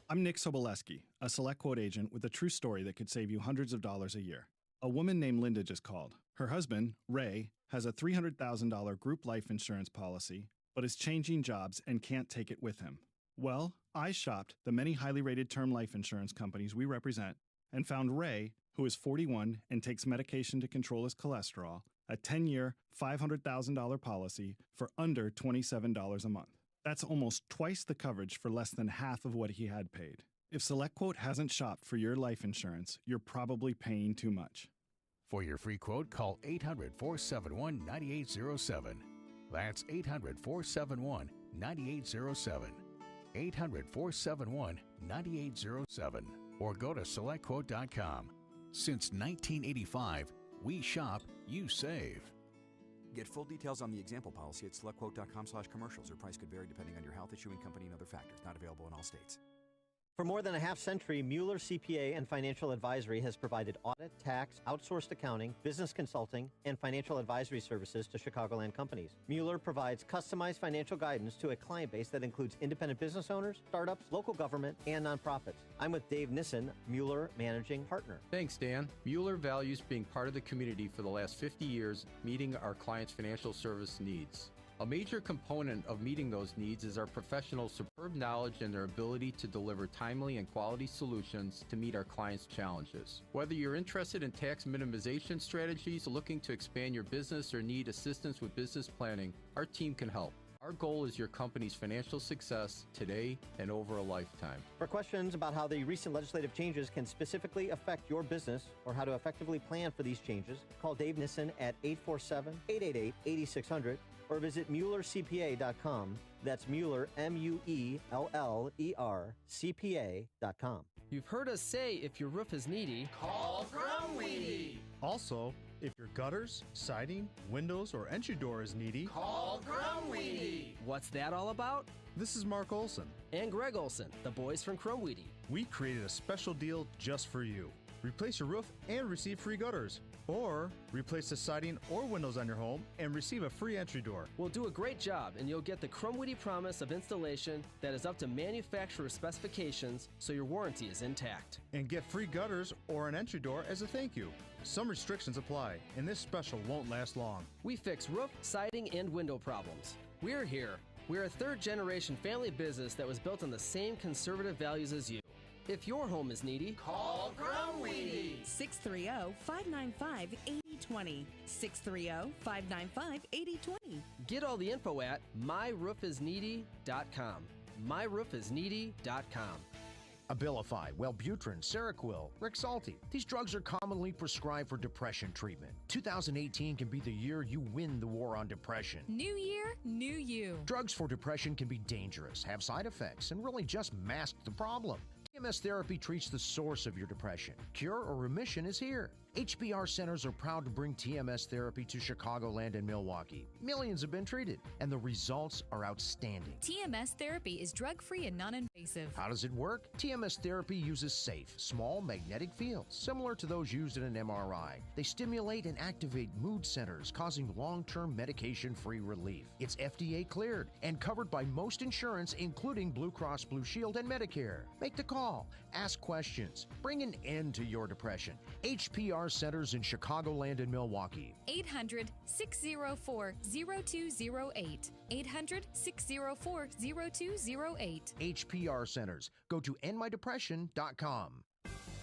I'm Nick Soboleski, a Select Quote agent with a true story that could save you hundreds of dollars a year. A woman named Linda just called. Her husband, Ray, has a $300,000 group life insurance policy, but is changing jobs and can't take it with him. Well, I shopped the many highly rated term life insurance companies we represent and found Ray, who is 41 and takes medication to control his cholesterol, a 10-year, $500,000 policy for under $27 a month. That's almost twice the coverage for less than half of what he had paid. If SelectQuote hasn't shopped for your life insurance, you're probably paying too much. For your free quote, call 800-471-9807. That's 800-471-9807. 800-471-9807. Or go to SelectQuote.com. Since 1985, we shop, you save. Get full details on the example policy at SelectQuote.com/commercials. Or price could vary depending on your health, issuing company, and other factors. Not available in all states. For more than a half century, Mueller CPA and Financial Advisory has provided audit, tax, outsourced accounting, business consulting, and financial advisory services to Chicagoland companies. Mueller provides customized financial guidance to a client base that includes independent business owners, startups, local government, and nonprofits. I'm with Dave Nissen, Mueller Managing Partner. Thanks, Dan. Mueller values being part of the community for the last 50 years, meeting our clients' financial service needs. A major component of meeting those needs is our professionals' superb knowledge and their ability to deliver timely and quality solutions to meet our clients' challenges. Whether you're interested in tax minimization strategies, looking to expand your business, or need assistance with business planning, our team can help. Our goal is your company's financial success today and over a lifetime. For questions about how the recent legislative changes can specifically affect your business or how to effectively plan for these changes, call Dave Nissen at 847-888-8600 or visit MuellerCPA.com. That's Mueller, MUELLER, CPA.com. You've heard us say if your roof is needy, call Crumweedy. Also, if your gutters, siding, windows, or entry door is needy, call Crumweedy. What's that all about? This is Mark Olson. And Greg Olson, the boys from Crumweedy. We created a special deal just for you. Replace your roof and receive free gutters. Or replace the siding or windows on your home and receive a free entry door. We'll do a great job, and you'll get the Crumweedy promise of installation that is up to manufacturer specifications, so your warranty is intact. And get free gutters or an entry door as a thank you. Some restrictions apply, and this special won't last long. We fix roof, siding, and window problems. We're here. We're a third-generation family business that was built on the same conservative values as you. If your home is needy, call Crumweedy. 630-595-8020. 630-595-8020. Get all the info at myroofisneedy.com. myroofisneedy.com. Abilify, Wellbutrin, Seroquel, Rexulti. These drugs are commonly prescribed for depression treatment. 2018 can be the year you win the war on depression. New year, new you. Drugs for depression can be dangerous, have side effects, and really just mask the problem. TMS therapy treats the source of your depression. Cure or remission is here. HBR centers are proud to bring TMS therapy to Chicagoland and Milwaukee. Millions have been treated, and the results are outstanding. TMS therapy is drug-free and non-invasive. How does it work? TMS therapy uses safe, small magnetic fields, similar to those used in an MRI. They stimulate and activate mood centers, causing long-term medication-free relief. It's FDA cleared and covered by most insurance, including Blue Cross Blue Shield and Medicare. Make the call. Ask questions. Bring an end to your depression. HPR centers in Chicagoland and Milwaukee. 800-604-0208. 800-604-0208. HPR centers. Go to endmydepression.com.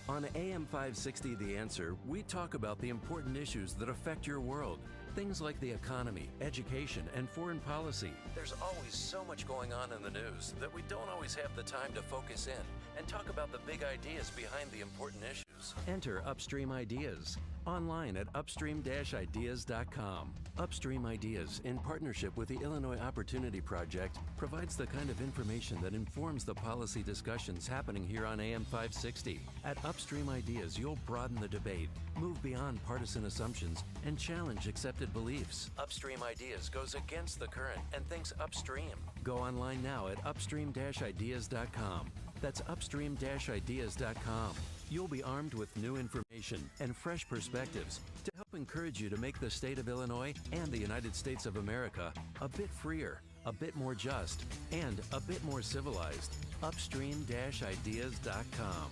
On AM 560 The Answer, we talk about the important issues that affect your world. Things like the economy, education, and foreign policy. There's always so much going on in the news that we don't always have the time to focus in and talk about the big ideas behind the important issues. Enter Upstream Ideas online at upstream-ideas.com. Upstream Ideas, in partnership with the Illinois Opportunity Project, provides the kind of information that informs the policy discussions happening here on AM 560. At Upstream Ideas, you'll broaden the debate, move beyond partisan assumptions, and challenge accepted beliefs. Upstream Ideas goes against the current and thinks upstream. Go online now at upstream-ideas.com. That's upstream-ideas.com. You'll be armed with new information and fresh perspectives to help encourage you to make the state of Illinois and the United States of America a bit freer, a bit more just, and a bit more civilized. Upstream-ideas.com.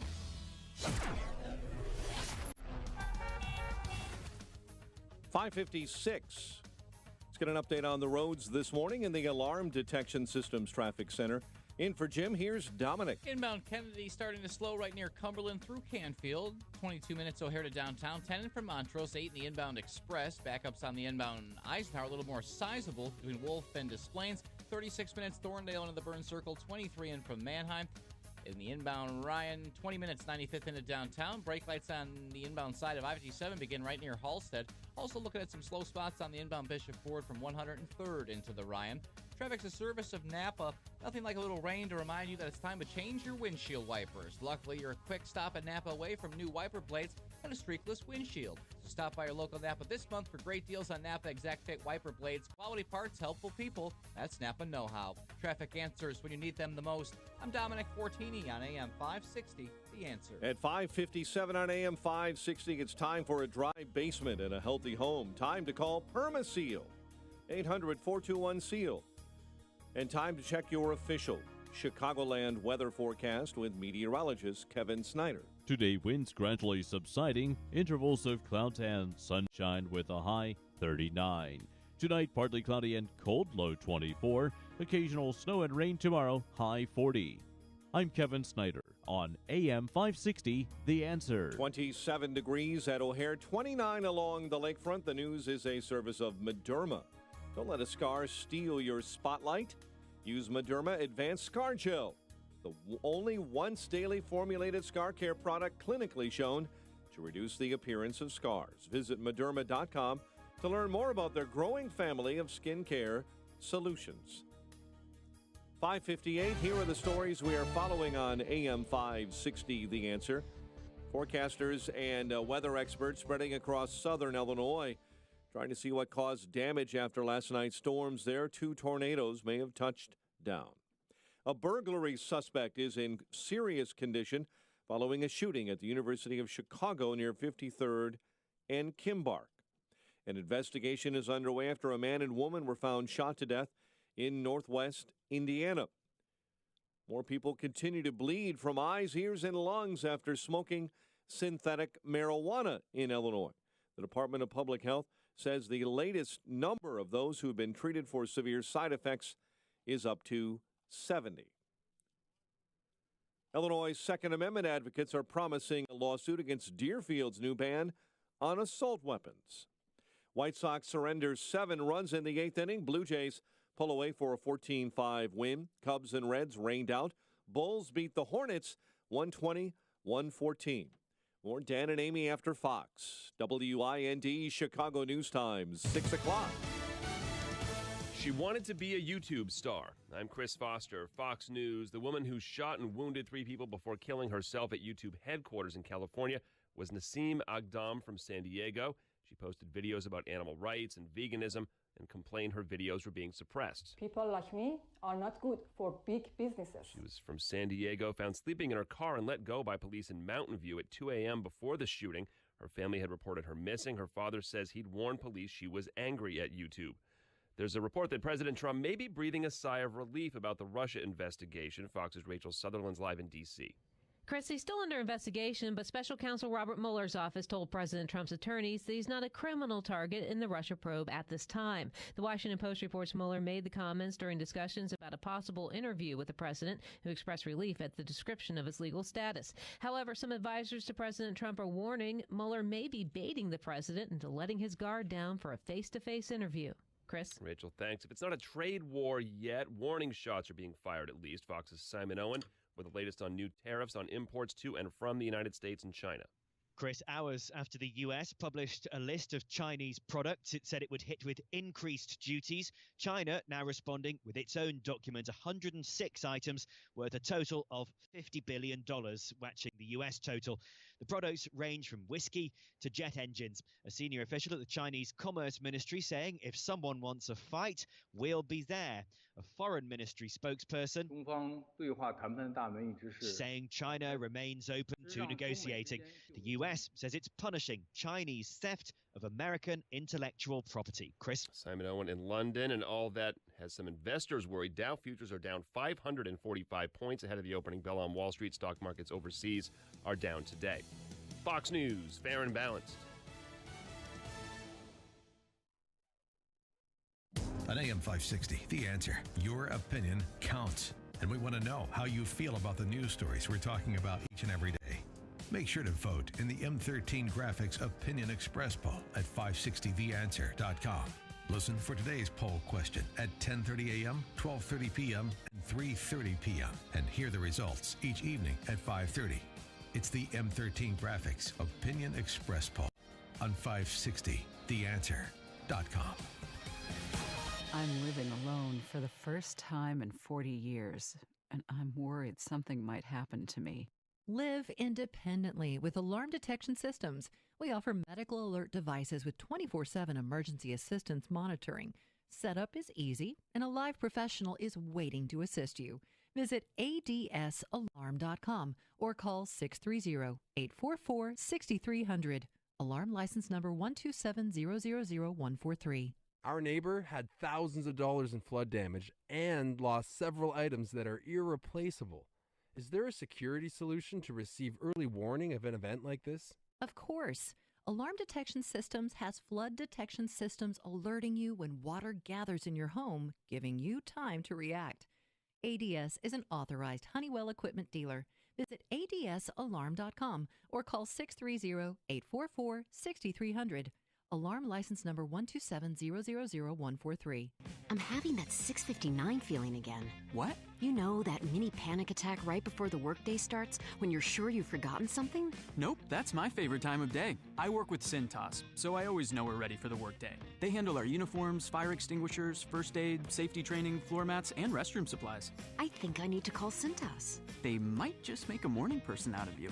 5:56. Let's get an update on the roads this morning in the Alarm Detection Systems Traffic Center. In for Jim, here's Dominic. Inbound Kennedy starting to slow right near Cumberland through Canfield. 22 minutes O'Hare to downtown. 10 in from Montrose. 8 in the inbound Express. Backups on the inbound Eisenhower, a little more sizable between Wolf and Des Plaines. 36 minutes Thorndale into the Burn Circle. 23 in from Manheim. In the inbound Ryan, 20 minutes 95th into downtown. Brake lights on the inbound side of I-57 begin right near Halstead. Also looking at some slow spots on the inbound Bishop Ford from 103rd into the Ryan. Traffic's a service of Napa. Nothing like a little rain to remind you that it's time to change your windshield wipers. Luckily, you're a quick stop at Napa away from new wiper blades and a streakless windshield. So stop by your local Napa this month for great deals on Napa Exact Fit wiper blades. Quality parts, helpful people. That's Napa know-how. Traffic answers when you need them the most. I'm Dominic Fortini on AM 560, The Answer. At 5:57 on AM 560, it's time for a dry basement and a healthy home. Time to call PermaSeal. 800-421-SEAL. And time to check your official Chicagoland weather forecast with meteorologist Kevin Snyder. Today, winds gradually subsiding, intervals of clouds and sunshine with a high 39. Tonight, partly cloudy and cold, low 24. Occasional snow and rain tomorrow, high 40. I'm Kevin Snyder on AM 560, The Answer. 27 degrees at O'Hare, 29 along the lakefront. The news is a service of Mederma. Don't let a scar steal your spotlight. Use Mederma Advanced Scar Gel, the only once daily formulated scar care product clinically shown to reduce the appearance of scars. Visit Mederma.com to learn more about their growing family of skincare solutions. 5:58, here are the stories we are following on AM 560, The Answer. Forecasters and weather experts spreading across southern Illinois trying to see what caused damage after last night's storms there. 2 tornadoes may have touched down. A burglary suspect is in serious condition following a shooting at the University of Chicago near 53rd and Kimbark. An investigation is underway after a man and woman were found shot to death in northwest Indiana. More people continue to bleed from eyes, ears, and lungs after smoking synthetic marijuana in Illinois. The Department of Public Health says the latest number of those who have been treated for severe side effects is up to 70. Illinois' Second Amendment advocates are promising a lawsuit against Deerfield's new ban on assault weapons. White Sox surrender 7 runs in the 8th inning. Blue Jays pull away for a 14-5 win. Cubs and Reds rained out. Bulls beat the Hornets 120-114. More Dan and Amy after Fox. WIND Chicago News Times, 6 o'clock. She wanted to be a YouTube star. I'm Chris Foster, Fox News. The woman who shot and wounded 3 people before killing herself at YouTube headquarters in California was Nasim Agdam from San Diego. She posted videos about animal rights and veganism and complained her videos were being suppressed. People like me are not good for big businesses. She was from San Diego, found sleeping in her car and let go by police in Mountain View at 2 a.m. before the shooting. Her family had reported her missing. Her father says he'd warned police she was angry at YouTube. There's a report that President Trump may be breathing a sigh of relief about the Russia investigation. Fox's Rachel Sutherland's live in D.C. Chris, he's still under investigation, but special counsel Robert Mueller's office told President Trump's attorneys that he's not a criminal target in the Russia probe at this time. The Washington Post reports Mueller made the comments during discussions about a possible interview with the president, who expressed relief at the description of his legal status. However, some advisors to President Trump are warning Mueller may be baiting the president into letting his guard down for a face-to-face interview. Chris? Rachel, thanks. If it's not a trade war yet, warning shots are being fired at least. Fox's Simon Owen with the latest on new tariffs on imports to and from the United States and China. Chris, hours after the US published a list of Chinese products it said it would hit with increased duties, China now responding with its own document, 106 items worth a total of $50 billion, matching the US total. The products range from whiskey to jet engines. A senior official at the Chinese Commerce Ministry saying if someone wants a fight, we'll be there. A foreign ministry spokesperson saying China remains open to negotiating. The US says it's punishing Chinese theft of American intellectual property. Chris? Simon Owen in London, and all that has some investors worried. Dow futures are down 545 points ahead of the opening bell on Wall Street. Stock markets overseas are down today. Fox News, fair and balanced. On AM 560, The Answer, your opinion counts. And we want to know how you feel about the news stories we're talking about each and every day. Make sure to vote in the M13 Graphics Opinion Express poll at 560theanswer.com. Listen for today's poll question at 10:30 a.m., 12:30 p.m., and 3:30 p.m. and hear the results each evening at 5:30. It's the M13 Graphics Opinion Express poll on 560theanswer.com. I'm living alone for the first time in 40 years, and I'm worried something might happen to me. Live independently with Alarm Detection Systems. We offer medical alert devices with 24/7 emergency assistance monitoring. Setup is easy, and a live professional is waiting to assist you. Visit adsalarm.com or call 630-844-6300. Alarm license number 127000143. Our neighbor had thousands of dollars in flood damage and lost several items that are irreplaceable. Is there a security solution to receive early warning of an event like this? Of course. Alarm Detection Systems has flood detection systems alerting you when water gathers in your home, giving you time to react. ADS is an authorized Honeywell equipment dealer. Visit adsalarm.com or call 630-844-6300. Alarm license number 127000143. I'm having that 6:59 feeling again. What? You know, that mini panic attack right before the workday starts when you're sure you've forgotten something? Nope, that's my favorite time of day. I work with Cintas, so I always know we're ready for the workday. They handle our uniforms, fire extinguishers, first aid, safety training, floor mats, and restroom supplies. I think I need to call Cintas. They might just make a morning person out of you.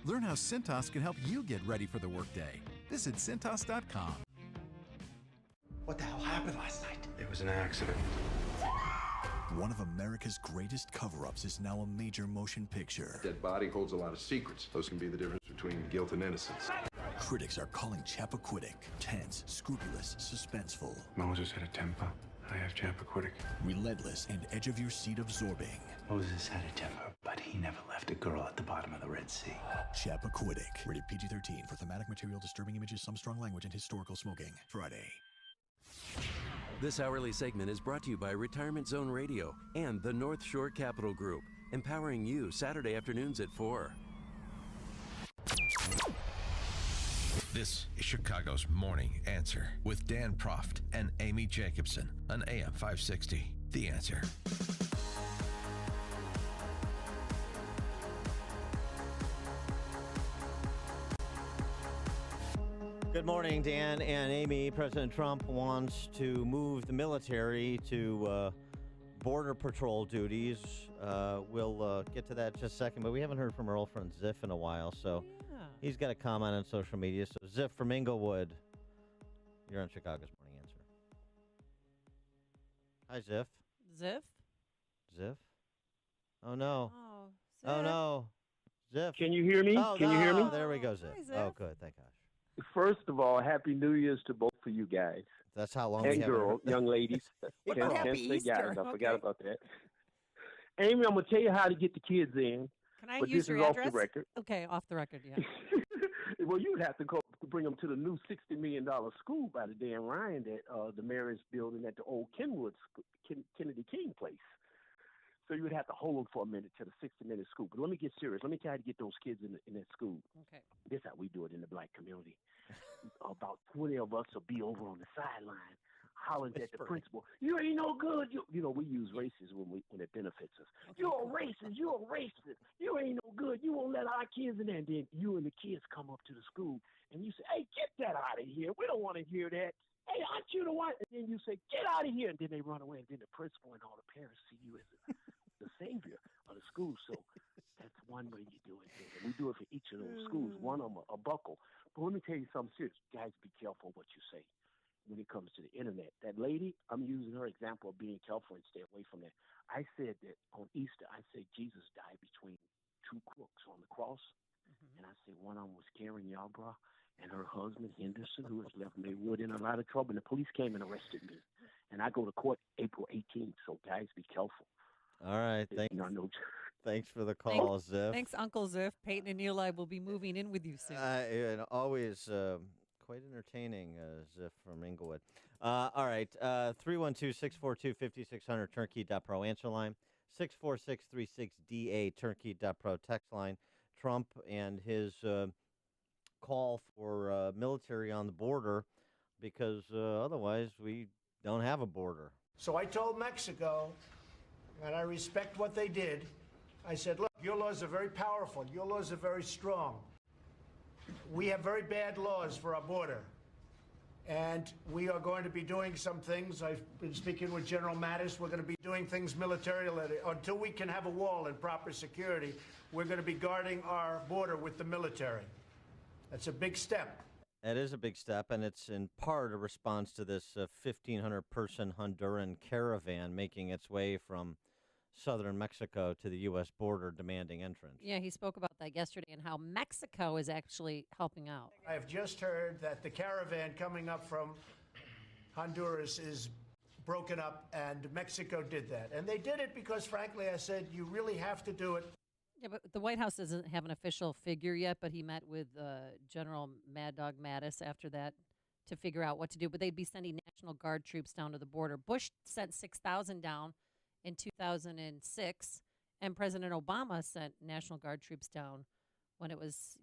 Learn how Cintas can help you get ready for the workday. Visit Cintas.com. What the hell happened last night? It was an accident. One of America's greatest cover-ups is now a major motion picture. Dead body holds a lot of secrets. Those can be the difference between guilt and innocence. Critics are calling Chappaquiddick tense, scrupulous, suspenseful. Moses had a temper. I have Chappaquiddick. Relentless and edge-of-your-seat absorbing. Moses had a temper, but he never left a girl at the bottom of the Red Sea. Chappaquiddick. Rated PG-13 for thematic material, disturbing images, some strong language, and historical smoking. Friday. This hourly segment is brought to you by Retirement Zone Radio and the North Shore Capital Group, empowering you Saturday afternoons at 4. This is Chicago's Morning Answer with Dan Proft and Amy Jacobson on AM 560. The Answer. Good morning, Dan and Amy. President Trump wants to move the military to Border Patrol duties. We'll get to that in just a second, but we haven't heard from our old friend Ziff in a while, so he's got a comment on social media. So Ziff from Inglewood, you're on Chicago's Morning Answer. Hi, Ziff. Ziff? Ziff? Oh, no. Oh, Oh, Ziff. no. Ziff. Can you hear me? Oh, Can you hear me? Oh, there we go, Ziff. Hi, Ziff. Oh, good. Thank gosh. First of all, Happy New Year's to both of you guys. That's how long we And haven't girls, heard- young ladies. What Can't- about can't Happy say Easter? guys. I forgot Okay. about that. Amy, I'm going to tell you how to get the kids in. Can I but use this your is address? off the record. Okay, off the record, yeah. Well, you'd have to go to bring them to the new $60 million school by the Dan Ryan that the mayor is building at the old Kenwood Kennedy King place. So you would have to hold them for a minute to the 60-minute school. But let me get serious. Let me try to get those kids in that school. Okay. This is how we do it in the black community. About 20 of us will be over on the sideline hollering at the principal. You ain't no good. You know, we use races when it benefits us. You're a racist. You're a racist. You ain't no good. You won't let our kids in there. And then you and the kids come up to the school and you say, hey, get that out of here. We don't want to hear that. Hey, aren't you the one? And then you say, get out of here. And then they run away. And then the principal and all the parents see you as the savior of the school. So that's one way you do it. And we do it for each of those schools. One of them a buckle. But let me tell you something serious. Guys, be careful what you say when it comes to the internet. That lady, I'm using her example of being careful and stay away from that. I said that on Easter, I said Jesus died between two crooks on the cross. And I said one of them was Karen Yarbrough and her husband, Henderson, who has left Maywood in a lot of trouble. And the police came and arrested me. And I go to court April 18th. So, guys, be careful. All right. Thanks for the call, Ziff. Thanks, Uncle Ziff. Peyton and Eli will be moving in with you soon. And always quite entertaining, Ziff from Inglewood. All right. 312-642-5600, turnkey.pro answer line. 64636DA, turnkey.pro text line. Trump and his call for military on the border because otherwise we don't have a border. So I told Mexico, and I respect what they did, I said, look, your laws are very powerful. Your laws are very strong. We have very bad laws for our border. And we are going to be doing some things. I've been speaking with General Mattis. We're going to be doing things militarily. Until we can have a wall and proper security, we're going to be guarding our border with the military. That's a big step. It is a big step, and it's in part a response to this 1,500-person Honduran caravan making its way from southern Mexico to the U.S. border demanding entrance. Yeah, he spoke about that yesterday and how Mexico is actually helping out. I have just heard that the caravan coming up from Honduras is broken up, and Mexico did that. And they did it because, frankly, I said, you really have to do it. Yeah, but the White House doesn't have an official figure yet, but he met with General Mad Dog Mattis after that to figure out what to do. But they'd be sending National Guard troops down to the border. Bush sent 6,000 down in 2006, and President Obama sent National Guard troops down when it was,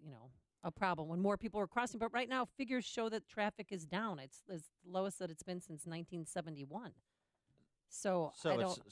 a problem, when more people were crossing. But right now, figures show that traffic is down. It's the lowest that it's been since 1971. So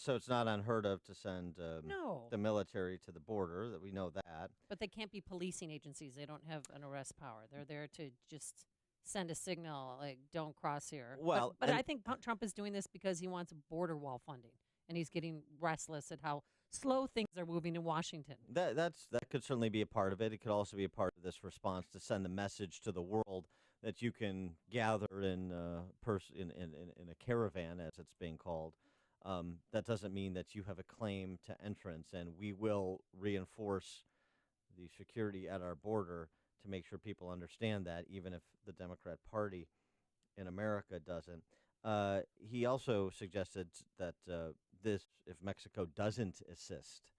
it's not unheard of to send No. the military to the border. That we know that. But they can't be policing agencies. They don't have an arrest power. They're there to just send a signal, like, don't cross here. Well, but I think Trump is doing this because he wants border wall funding. And he's getting restless at how slow things are moving in Washington. That could certainly be a part of it. It could also be a part of this response to send the message to the world that you can gather in a caravan, as it's being called. That doesn't mean that you have a claim to entrance, and we will reinforce the security at our border to make sure people understand that, even if the Democrat Party in America doesn't. He also suggested that if Mexico doesn't assist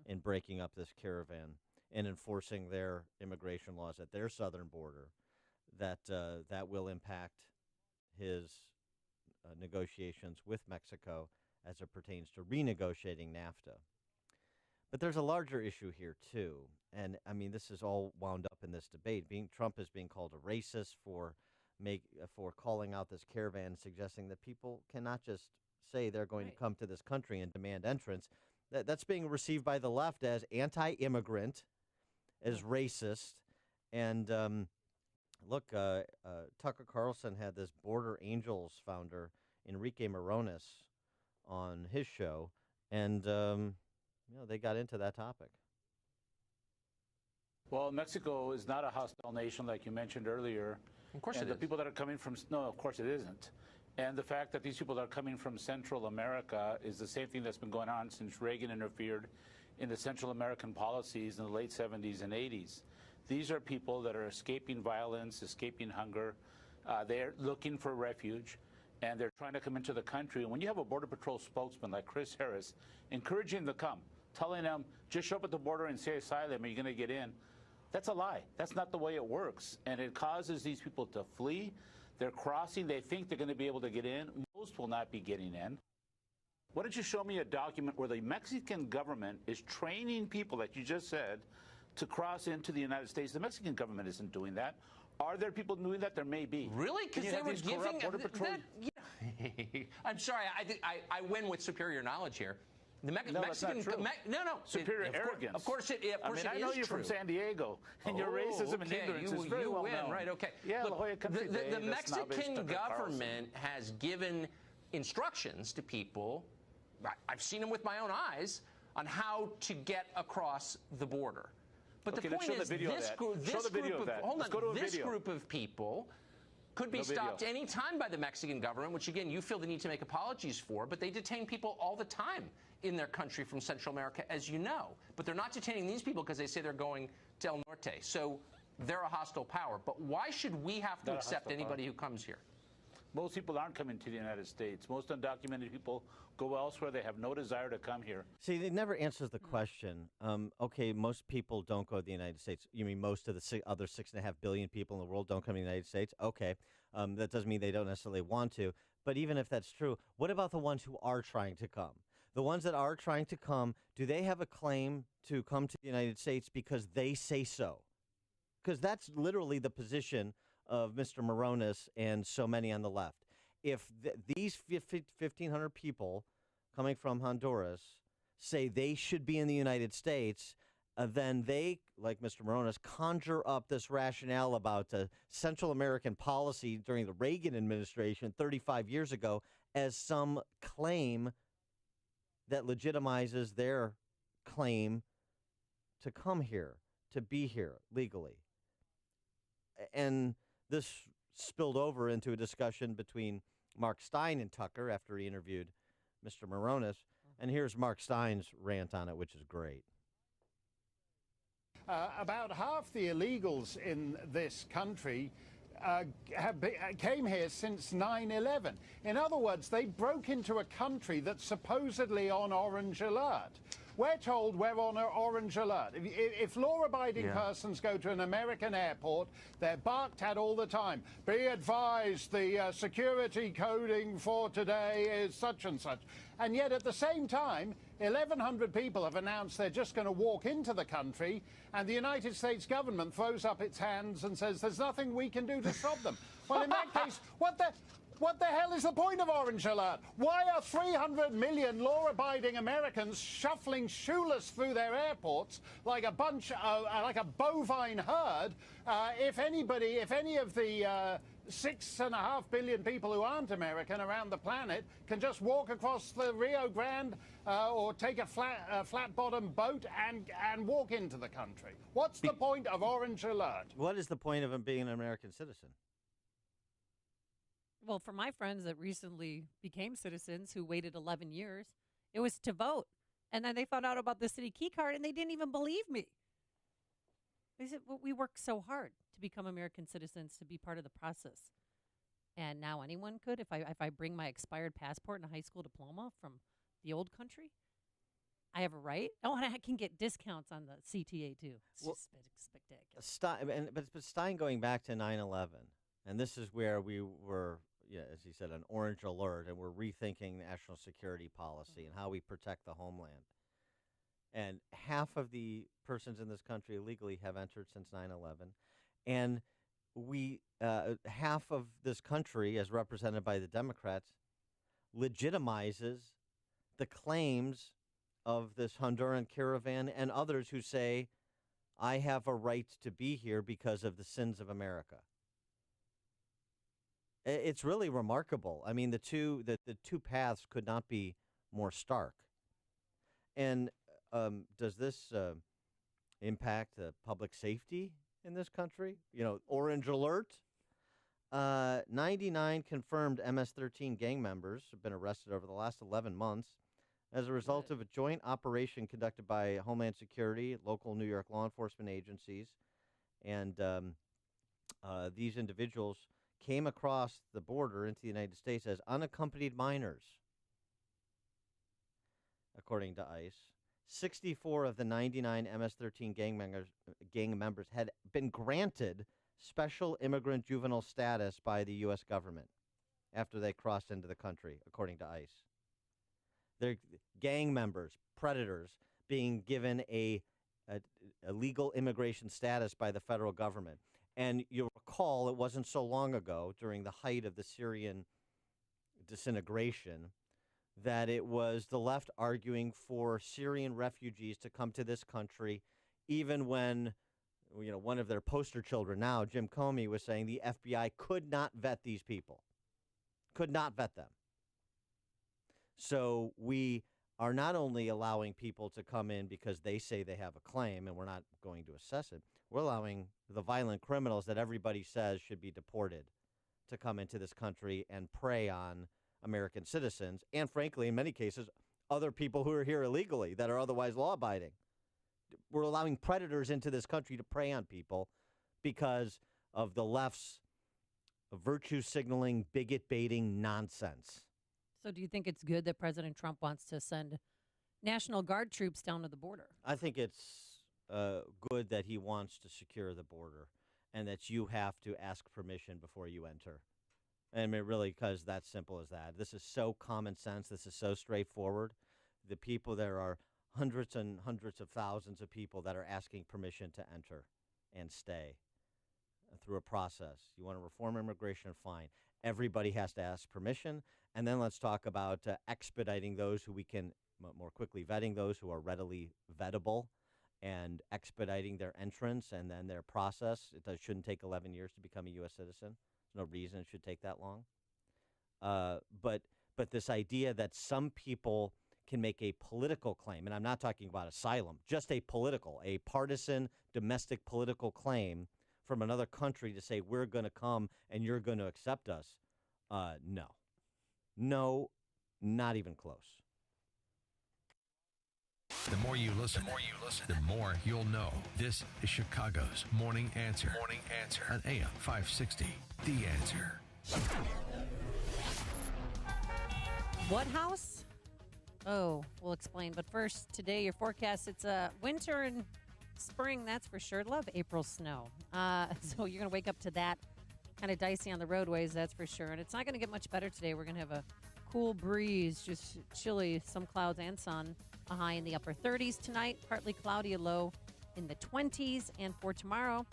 in breaking up this caravan and enforcing their immigration laws at their southern border, that will impact his negotiations with Mexico as it pertains to renegotiating NAFTA. But there's a larger issue here, too. And, I mean, this is all wound up in this debate. Trump is being called a racist for calling out this caravan, suggesting that people cannot just say they're going to come to this country and demand entrance. That's being received by the left as anti-immigrant, as racist. And look, Tucker Carlson had this Border Angels founder, Enrique Morones, on his show, and they got into that topic. Well, Mexico is not a hostile nation like you mentioned earlier. Of course and it the is. people that are coming from of course it isn't. And the fact that these people that are coming from Central America is the same thing that's been going on since Reagan interfered in the Central American policies in the late 70s and 80s. These are people that are escaping violence, escaping hunger. They're looking for refuge, and they're trying to come into the country. And when you have a Border Patrol spokesman like Chris Harris encouraging them to come, telling them, just show up at the border and say asylum and you're going to get in, that's a lie. That's not the way it works. And it causes these people to flee. They're crossing. They think they're going to be able to get in. Most will not be getting in. Why don't you show me a document where the Mexican government is training people, like you just said, to cross into the United States? The Mexican government isn't doing that. Are there people doing that? There may be. Really? Because they were giving. I'm sorry. I win with superior knowledge here. The Mexican. Superior arrogance. Of course it. Of course I know you're from San Diego, and your racism and ignorance is very well known. Right? Okay. Yeah. Look, La Jolla Country Day, the Mexican government has given instructions to people. I've seen them with my own eyes on how to get across the border. But the point is, this group of people could be stopped any time by the Mexican government, which, again, you feel the need to make apologies for, but they detain people all the time in their country from Central America, as you know. But they're not detaining these people because they say they're going to El Norte. So they're a hostile power. But why should we have to accept anybody who comes here? Most people aren't coming to the United States. Most undocumented people go elsewhere. They have no desire to come here. See, it never answers the question. Okay, most people don't go to the United States. You mean most of the other 6.5 billion people in the world don't come to the United States? Okay, that doesn't mean they don't necessarily want to. But even if that's true, what about the ones who are trying to come? The ones that are trying to come, do they have a claim to come to the United States because they say so? Because that's literally the position of Mr. Moronis and so many on the left. If these 1,500 people coming from Honduras say they should be in the United States, then they, like Mr. Moronis, conjure up this rationale about Central American policy during the Reagan administration 35 years ago as some claim that legitimizes their claim to come here, to be here legally. And this spilled over into a discussion between Mark Stein and Tucker after he interviewed Mr. Moronis. And here's Mark Stein's rant on it, which is great. About half the illegals in this country came here since 9/11. In other words, they broke into a country that's supposedly on orange alert. We're told we're on an orange alert. If law-abiding persons go to an American airport, they're barked at all the time. Be advised, the security coding for today is such and such. And yet at the same time, 1,100 people have announced they're just going to walk into the country, and the United States government throws up its hands and says there's nothing we can do to stop them. Well, in that case, what the hell is the point of Orange Alert? Why are 300 million law-abiding Americans shuffling shoeless through their airports like a bunch, like a bovine herd? If any of the 6.5 billion people who aren't American around the planet can just walk across the Rio Grande or take a flat-bottom boat and walk into the country. What's the point of Orange Alert? What is the point of him being an American citizen? Well, for my friends that recently became citizens who waited 11 years, it was to vote. And then they found out about the city key card and they didn't even believe me. They said, well, we worked so hard to become American citizens, to be part of the process. And now anyone could, if I bring my expired passport and a high school diploma from the old country, I have a right. Oh, and I can get discounts on the CTA too. It's just spectacular. But Stein going back to 9/11, and this is where we were, as he said, an orange alert, and we're rethinking national security policy and how we protect the homeland. And half of the persons in this country illegally have entered since 9/11. And we, half of this country, as represented by the Democrats, legitimizes the claims of this Honduran caravan and others who say, I have a right to be here because of the sins of America. It's really remarkable. I mean, the two paths could not be more stark. And does this impact public safety in this country? Orange alert. 99 confirmed MS-13 gang members have been arrested over the last 11 months as a result of a joint operation conducted by Homeland Security, local New York law enforcement agencies, and these individuals came across the border into the United States as unaccompanied minors, according to ICE. 64 of the 99 MS-13 gang members had been granted special immigrant juvenile status by the U.S. government after they crossed into the country, according to ICE. They're gang members, predators, being given a legal immigration status by the federal government. And you'll recall it wasn't so long ago, during the height of the Syrian disintegration, that it was the left arguing for Syrian refugees to come to this country, even when, one of their poster children now, Jim Comey, was saying the FBI could not vet these people, could not vet them. So we are not only allowing people to come in because they say they have a claim and we're not going to assess it, we're allowing the violent criminals that everybody says should be deported to come into this country and prey on American citizens and, frankly, in many cases, other people who are here illegally that are otherwise law-abiding. We're allowing predators into this country to prey on people because of the left's virtue-signaling, bigot-baiting nonsense. So do you think it's good that President Trump wants to send National Guard troops down to the border? I think it's good that he wants to secure the border and that you have to ask permission before you enter. I mean, really, because that's simple as that. This is so common sense. This is so straightforward. The people, there are hundreds and hundreds of thousands of people that are asking permission to enter and stay through a process. You want to reform immigration, fine. Everybody has to ask permission. And then let's talk about expediting those who we can more quickly, vetting those who are readily vettable, and expediting their entrance and then their process. Shouldn't take 11 years to become a U.S. citizen. There's no reason it should take that long. But this idea that some people can make a political claim, and I'm not talking about asylum, just a partisan, domestic political claim from another country to say we're going to come and you're going to accept us. No, not even close. The more you listen, the more you'll know. This is Chicago's Morning Answer. Morning Answer on AM 560. The Answer. What house? Oh, we'll explain. But first, today, your forecast, it's winter and spring, that's for sure. Love April snow. So you're going to wake up to that. Kind of dicey on the roadways, that's for sure. And it's not going to get much better today. We're going to have a cool breeze, just chilly, some clouds and sun. A high in the upper 30s tonight, partly cloudy, a low in the 20s. And for tomorrow,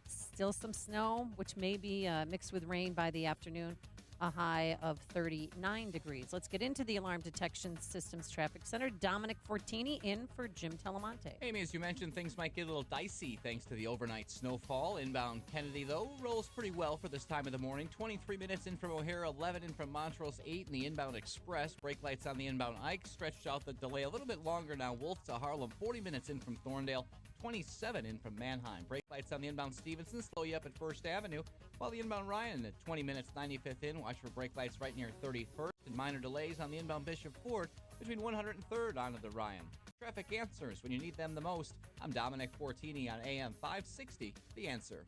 still some snow, which may be mixed with rain by the afternoon. A high of 39 degrees. Let's get into the Alarm Detection Systems Traffic Center. Dominic Fortini in for Jim Telemonte. Amy, as you mentioned, things might get a little dicey thanks to the overnight snowfall. Inbound Kennedy, though, rolls pretty well for this time of the morning. 23 minutes in from O'Hare, 11 in from Montrose, 8 in the inbound Express. Brake lights on the inbound Ike stretched out the delay a little bit longer now. Wolf to Harlem, 40 minutes in from Thorndale. 27 in from Manheim. Brake lights on the inbound Stevenson slow you up at 1st Avenue, while the inbound Ryan at 20 minutes, 95th in. Watch for brake lights right near 31st, and minor delays on the inbound Bishop Ford between 103rd onto the Ryan. Traffic answers when you need them the most. I'm Dominic Fortini on AM 560, The Answer.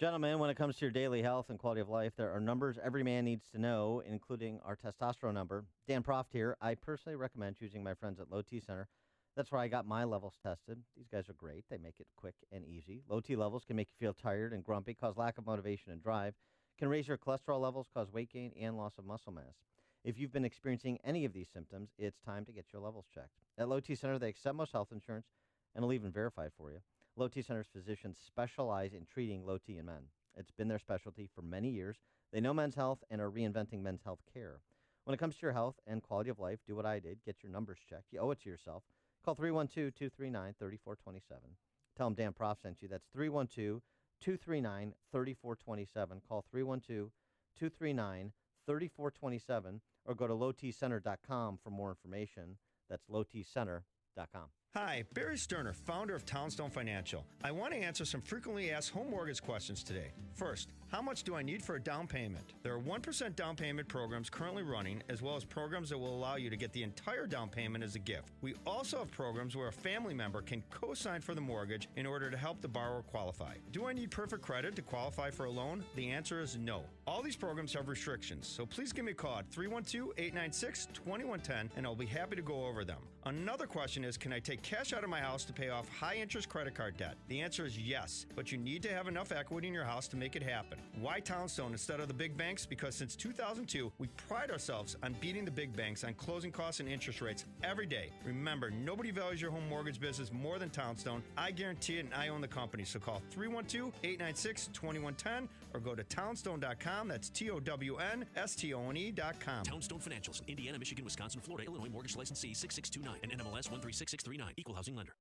Gentlemen, when it comes to your daily health and quality of life, there are numbers every man needs to know, including our testosterone number. Dan Proft here. I personally recommend choosing my friends at Low T Center. That's where I got my levels tested. These guys are great. They make it quick and easy. Low T levels can make you feel tired and grumpy, cause lack of motivation and drive, can raise your cholesterol levels, cause weight gain, and loss of muscle mass. If you've been experiencing any of these symptoms, it's time to get your levels checked. At Low T Center, they accept most health insurance and will even verify it for you. Low T Center's physicians specialize in treating low T in men. It's been their specialty for many years. They know men's health and are reinventing men's health care. When it comes to your health and quality of life, do what I did. Get your numbers checked. You owe it to yourself. Call 312-239-3427. Tell them Dan Proft sent you. That's 312-239-3427. Call 312-239-3427 or go to lowtcenter.com for more information. That's lowtcenter.com. Hi, Barry Sterner, founder of Townstone Financial. I want to answer some frequently asked home mortgage questions today. First, how much do I need for a down payment? There are 1% down payment programs currently running, as well as programs that will allow you to get the entire down payment as a gift. We also have programs where a family member can co-sign for the mortgage in order to help the borrower qualify. Do I need perfect credit to qualify for a loan? The answer is no. All these programs have restrictions, so please give me a call at 312-896-2110, and I'll be happy to go over them. Another question is, can I take cash out of my house to pay off high-interest credit card debt? The answer is yes, but you need to have enough equity in your house to make it happen. Why Townstone instead of the big banks? Because since 2002, we pride ourselves on beating the big banks on closing costs and interest rates every day. Remember, nobody values your home mortgage business more than Townstone. I guarantee it, and I own the company. So call 312-896-2110 or go to townstone.com. That's TOWNSTONE.com. Townstone Financials, Indiana, Michigan, Wisconsin, Florida, Illinois, mortgage license C 6629 and NMLS 136639, equal housing lender.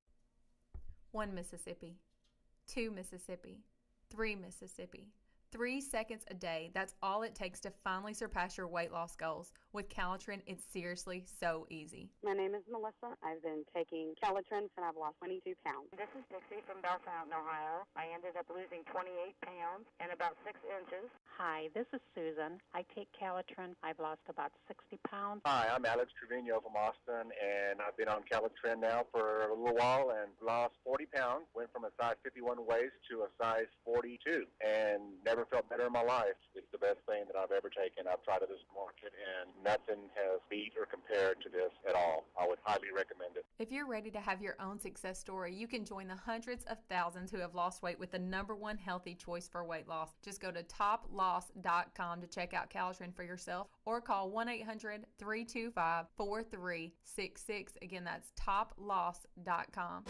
1 Mississippi, 2 Mississippi, 3 Mississippi. 3 seconds a day. That's all it takes to finally surpass your weight loss goals. With Calitrin, it's seriously so easy. My name is Melissa. I've been taking Calitrin and I've lost 22 pounds. This is Dixie from Bell Fountain, Ohio. I ended up losing 28 pounds and about 6 inches. Hi, this is Susan. I take Calitrin. I've lost about 60 pounds. Hi, I'm Alex Trevino from Austin, and I've been on Calitrin now for a little while and lost 40 pounds. Went from a size 51 waist to a size 42 and never felt better in my life. It's the best thing that I've ever taken. I've tried it this market, and nothing has beat or compared to this at all. I would highly recommend it. If you're ready to have your own success story, you can join the hundreds of thousands who have lost weight with the #1 healthy choice for weight loss. Just go to toploss.com to check out Calitrin for yourself, or call 1-800-325-4366. Again, that's toploss.com.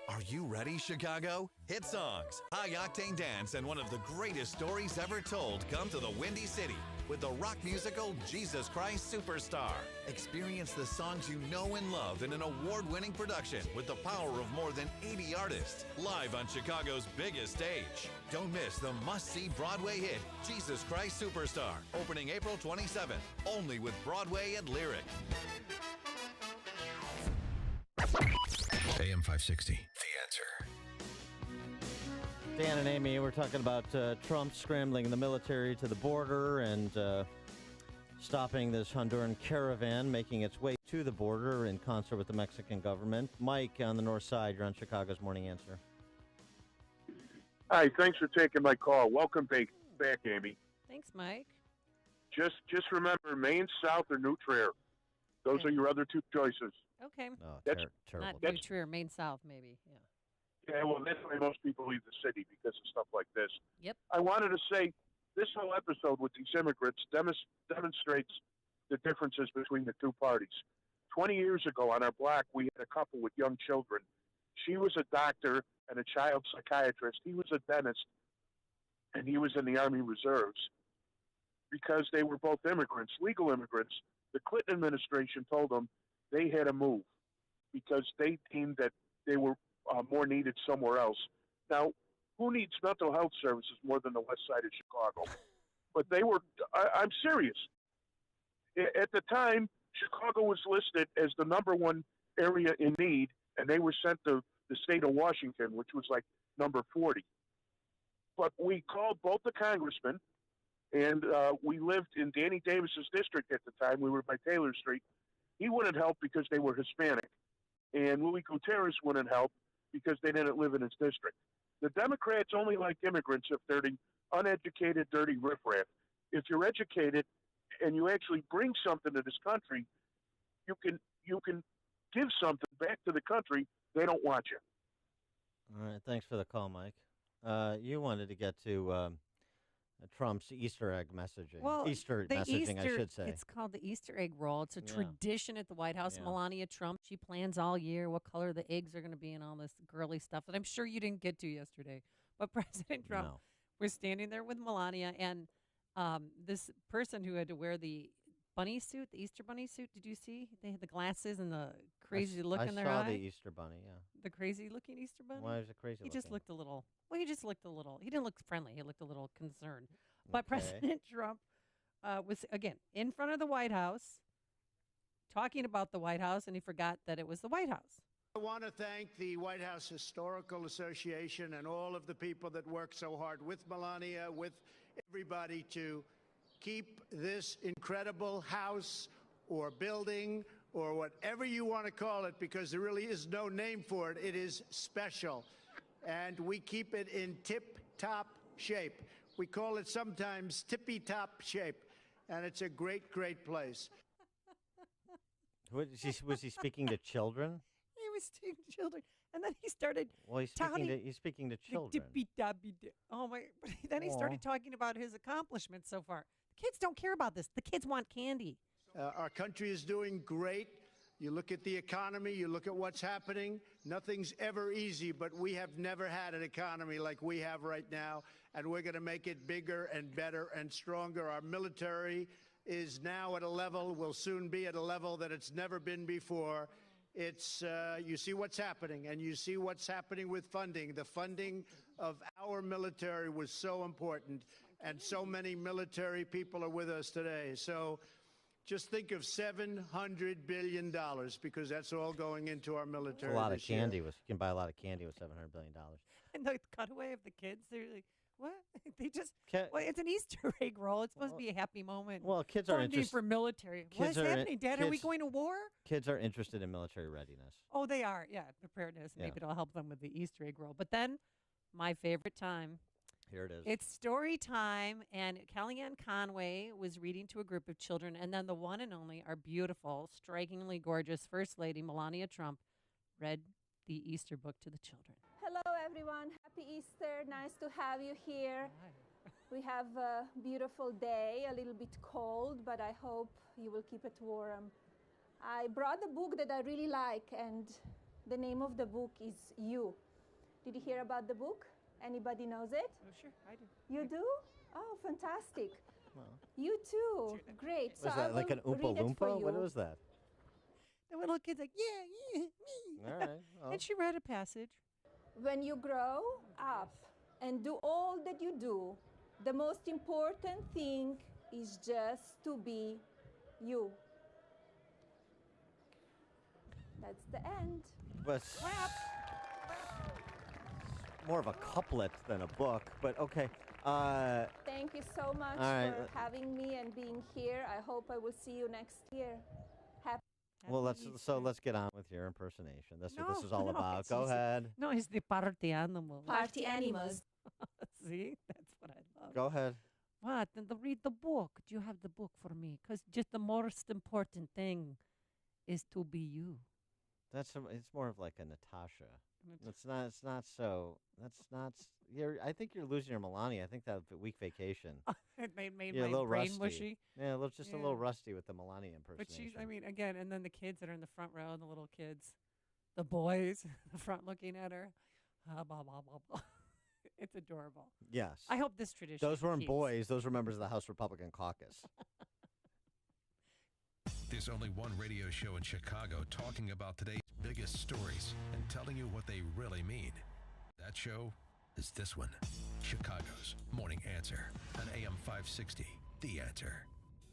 Are you ready, Chicago? Hit songs, high-octane dance, and one of the greatest stories ever told come to the Windy City with the rock musical Jesus Christ Superstar. Experience the songs you know and love in an award-winning production with the power of more than 80 artists, live on Chicago's biggest stage. Don't miss the must-see Broadway hit, Jesus Christ Superstar, opening April 27th, only with Broadway at Lyric. AM 560, The Answer. Dan and Amy, we're talking about Trump scrambling the military to the border and stopping this Honduran caravan making its way to the border in concert with the Mexican government. Mike on the north side, you're on Chicago's Morning Answer. Hi, thanks for taking my call. Welcome back, Amy. Thanks, Mike. Just remember, Maine, South, or New Trier. Those are your other two choices. Okay. Oh, That's- terrible. Not New Trier, Maine South, maybe. Yeah. Yeah, well, that's why most people leave the city, because of stuff like this. Yep. I wanted to say this whole episode with these immigrants demonstrates the differences between the two parties. 20 years ago on our block, we had a couple with young children. She was a doctor and a child psychiatrist. He was a dentist, and he was in the Army Reserves. Because they were both immigrants, legal immigrants, the Clinton administration told them they had to move because they deemed that they were more needed somewhere else. Now, who needs mental health services more than the west side of Chicago? But they were, I'm serious. At the time, Chicago was listed as the #1 area in need, and they were sent to the state of Washington, which was like number 40. But we called both the congressmen, and we lived in Danny Davis's district at the time. We were by Taylor Street. He wouldn't help because they were Hispanic. And Louis Gutierrez wouldn't help because they didn't live in his district. The Democrats only like immigrants if they're the uneducated, dirty riffraff. If you're educated and you actually bring something to this country, you can give something back to the country. They don't want you. All right, thanks for the call, Mike. You wanted to get to Trump's Easter egg messaging. Well, Easter the messaging, I should say. It's called the Easter egg roll. It's a tradition at the White House. Yeah. Melania Trump, she plans all year what color the eggs are going to be and all this girly stuff that I'm sure you didn't get to yesterday. But President Trump was standing there with Melania and this person who had to wear the bunny suit, the Easter bunny suit. Did you see? They had the glasses and the crazy look in their eye. I saw the Easter bunny, yeah. The crazy looking Easter bunny? Why is it crazy He just looked a little, he didn't look friendly. He looked a little concerned. But President Trump was, again, in front of the White House, talking about the White House, and he forgot that it was the White House. I want to thank the White House Historical Association and all of the people that work so hard with Melania, with everybody to keep this incredible house or building or whatever you want to call it, because there really is no name for it. It is special. And we keep it in tip-top shape. We call it sometimes tippy-top shape. And it's a great, great place. Was he speaking to children? He was speaking to children. And then he started Well, he's speaking to children. Oh, my. But then he started talking about his accomplishments so far. The kids don't care about this. The kids want candy. Our country is doing great. You look at the economy, you look at what's happening. Nothing's ever easy, but we have never had an economy like we have right now, and we're going to make it bigger and better and stronger. Our military is now at a level, will soon be at a level that it's never been before. It's you see what's happening, and you see what's happening with funding. The funding of our military was so important, and so many military people are with us today. So just think of $700 billion, because that's all going into our military. A lot of this year. candy. You can buy a lot of candy with $700 billion. And the cutaway of the kids, they're like, what? They just, well, it's an Easter egg roll. It's supposed to be a happy moment. Well, kids are Funding for military. What's happening, Dad? Are we going to war? Kids are interested in military readiness. Oh, they are. Yeah, preparedness. Yeah. Maybe it'll help them with the Easter egg roll. But then, my favorite time. Here it is. It's story time, and Kellyanne Conway was reading to a group of children, and then the one and only, our beautiful, strikingly gorgeous First Lady, Melania Trump, read the Easter book to the children. Hello, everyone. Happy Easter. Nice to have you here. We have a beautiful day, a little bit cold, but I hope you will keep it warm. I brought a book that I really like, and the name of the book is You. Did you hear about the book? Anybody knows it? Oh, sure, I do. You do? Oh, fantastic. You too. Great. Was that like an Oompa Loompa? What was that? The little kid's like, yeah, me. All right. Well. And she read a passage. When you grow up and do all that you do, the most important thing is just to be you. That's the end. But more of a couplet than a book, but okay. Thank you so much right. for having me and being here. I hope I will see you next year. Well, let's get on with your impersonation. That's what this is all about. it's Go easy. ahead. No, it's the party animal. Party animals. See, that's what I love. Go ahead. What? Then read the book. Do you have the book for me? Because just the most important thing is to be you. It's more of like a Natasha. It's not so. I think you're losing your Melania. I think that week vacation. It made You're my a little brain rusty. mushy. Yeah, a little rusty with the Melania But impersonation. again, and then the kids that are in the front row, and the little kids, the boys in the front looking at her. Blah, blah, blah, blah. It's adorable. Yes. I hope this tradition Those weren't keeps. boys. Those were members of the House Republican caucus. There's only one radio show in Chicago talking about today's biggest stories and telling you what they really mean. That show is this one, Chicago's Morning Answer on AM 560, The Answer.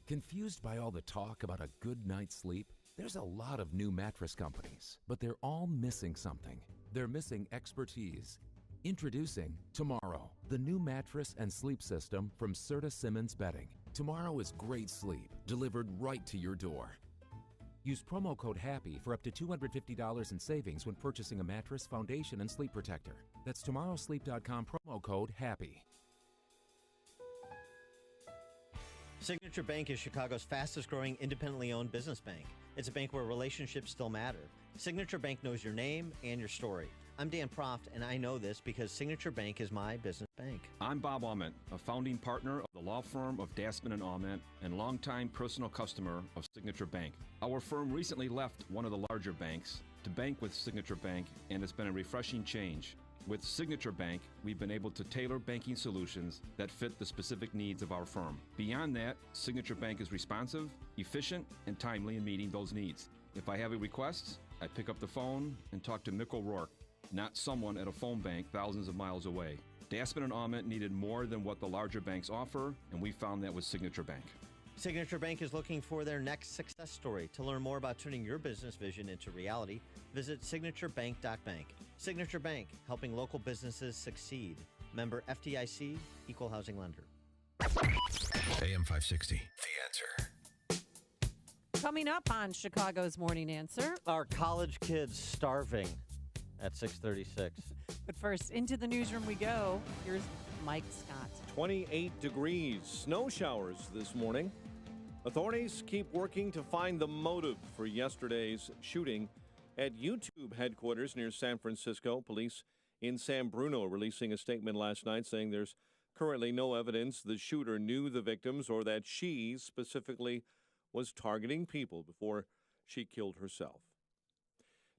Confused by all the talk about a good night's sleep? There's a lot of new mattress companies, but they're all missing something. They're missing expertise. Introducing Tomorrow, the new mattress and sleep system from Serta Simmons Bedding. Tomorrow is great sleep, delivered right to your door. Use promo code HAPPY for up to $250 in savings when purchasing a mattress, foundation, and sleep protector. That's tomorrowsleep.com promo code HAPPY. Signature Bank is Chicago's fastest growing independently owned business bank. It's a bank where relationships still matter. Signature Bank knows your name and your story. I'm Dan Proft, and I know this because Signature Bank is my business bank. I'm Bob Aument, a founding partner of the law firm of Daspin & Aument and longtime personal customer of Signature Bank. Our firm recently left one of the larger banks to bank with Signature Bank, and it's been a refreshing change. With Signature Bank, we've been able to tailor banking solutions that fit the specific needs of our firm. Beyond that, Signature Bank is responsive, efficient, and timely in meeting those needs. If I have a request, I pick up the phone and talk to Mick O'Rourke, not someone at a phone bank thousands of miles away. Daspin & Aument needed more than what the larger banks offer, and we found that with Signature Bank. Signature Bank is looking for their next success story. To learn more about turning your business vision into reality, visit signaturebank.bank. Signature Bank, helping local businesses succeed. Member FDIC, Equal Housing Lender. AM 560, The Answer. Coming up on Chicago's Morning Answer. Are college kids starving at 6:36? But first, into the newsroom we go. Here's Mike Scott. 28 degrees, snow showers this morning. Authorities keep working to find the motive for yesterday's shooting at YouTube headquarters near San Francisco. Police in San Bruno releasing a statement last night saying there's currently no evidence the shooter knew the victims or that she specifically was targeting people before she killed herself.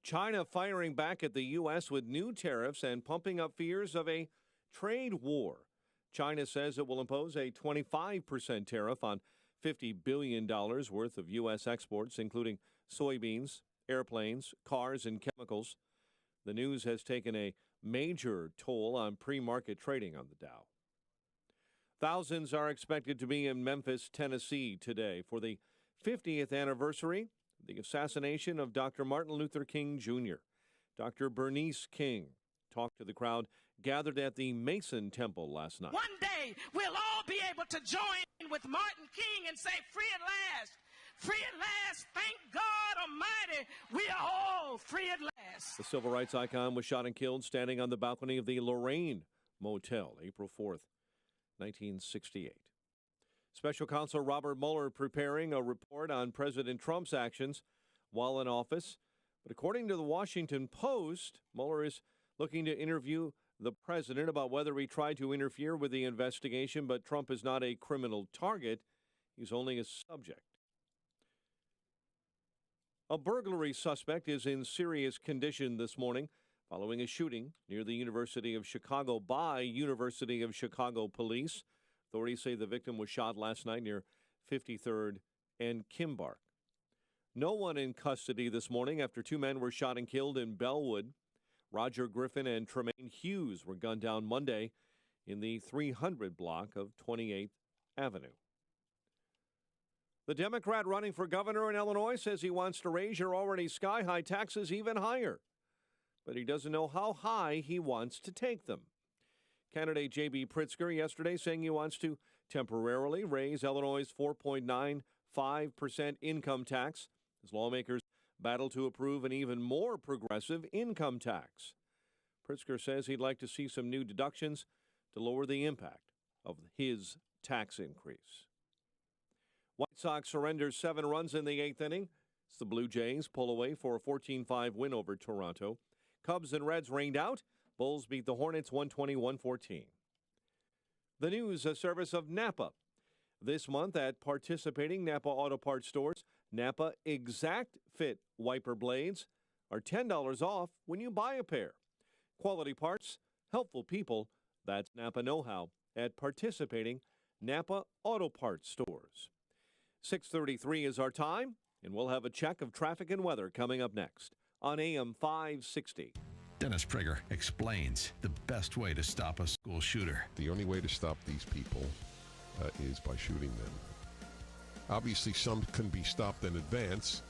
China firing back at the U.S. with new tariffs and pumping up fears of a trade war. China says it will impose a 25% tariff on $50 billion worth of U.S. exports, including soybeans, airplanes, cars, and chemicals. The news has taken a major toll on pre-market trading on the Dow. Thousands are expected to be in Memphis, Tennessee today for the 50th anniversary of the assassination of Dr. Martin Luther King Jr. Dr. Bernice King talked to the crowd gathered at the Mason Temple last night. One day, we'll all be able to join with Martin King and say, free at last. Free at last. Thank God Almighty. We are all free at last. The civil rights icon was shot and killed standing on the balcony of the Lorraine motel, April 4th, 1968. Special counsel Robert Mueller preparing a report on President Trump's actions while in office. But according to the Washington Post, Mueller is looking to interview the president about whether he tried to interfere with the investigation, but Trump is not a criminal target. He's only a subject. A burglary suspect is in serious condition this morning following a shooting near the University of Chicago by University of Chicago police. Authorities say the victim was shot last night near 53rd and Kimbark. No one in custody this morning after two men were shot and killed in Bellwood. Roger Griffin and Tremaine Hughes were gunned down Monday in the 300 block of 28th Avenue. The Democrat running for governor in Illinois says he wants to raise your already sky-high taxes even higher, but he doesn't know how high he wants to take them. Candidate J.B. Pritzker yesterday saying he wants to temporarily raise Illinois' 4.95% income tax as lawmakers battle to approve an even more progressive income tax. Pritzker says he'd like to see some new deductions to lower the impact of his tax increase. White Sox surrender 7 runs in the 8th inning. It's the Blue Jays pull away for a 14-5 win over Toronto. Cubs and Reds rained out. Bulls beat the Hornets 120-114. The news, a service of Napa. This month at participating Napa Auto Parts stores, Napa Exact Fit wiper blades are $10 off when you buy a pair. Quality parts, helpful people. That's Napa know-how at participating Napa Auto Parts stores. 6:33 is our time, and we'll have a check of traffic and weather coming up next on AM 560. Dennis Prager explains the best way to stop a school shooter. The only way to stop these people is by shooting them. Obviously, some can be stopped in advance.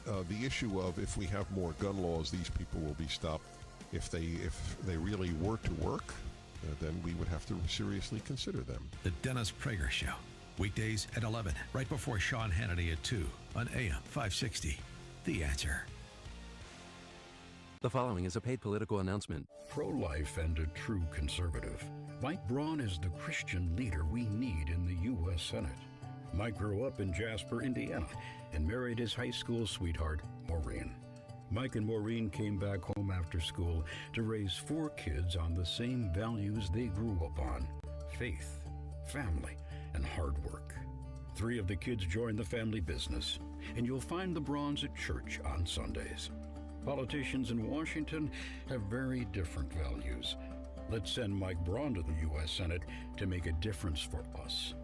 The issue of if we have more gun laws, these people will be stopped. If they really were to work, then we would have to seriously consider them. The Dennis Prager Show, weekdays at 11, right before Sean Hannity at 2 on AM 560. The Answer. The following is a paid political announcement. Pro-life and a true conservative, Mike Braun is the Christian leader we need in the U.S. Senate. Mike grew up in Jasper, Indiana, and married his high school sweetheart, Maureen. Mike and Maureen came back home after school to raise 4 kids on the same values they grew up on: faith, family, and hard work. 3 of the kids joined the family business, and you'll find the Brauns at church on Sundays. Politicians in Washington have very different values. Let's send Mike Braun to the U.S. Senate to make a difference for us.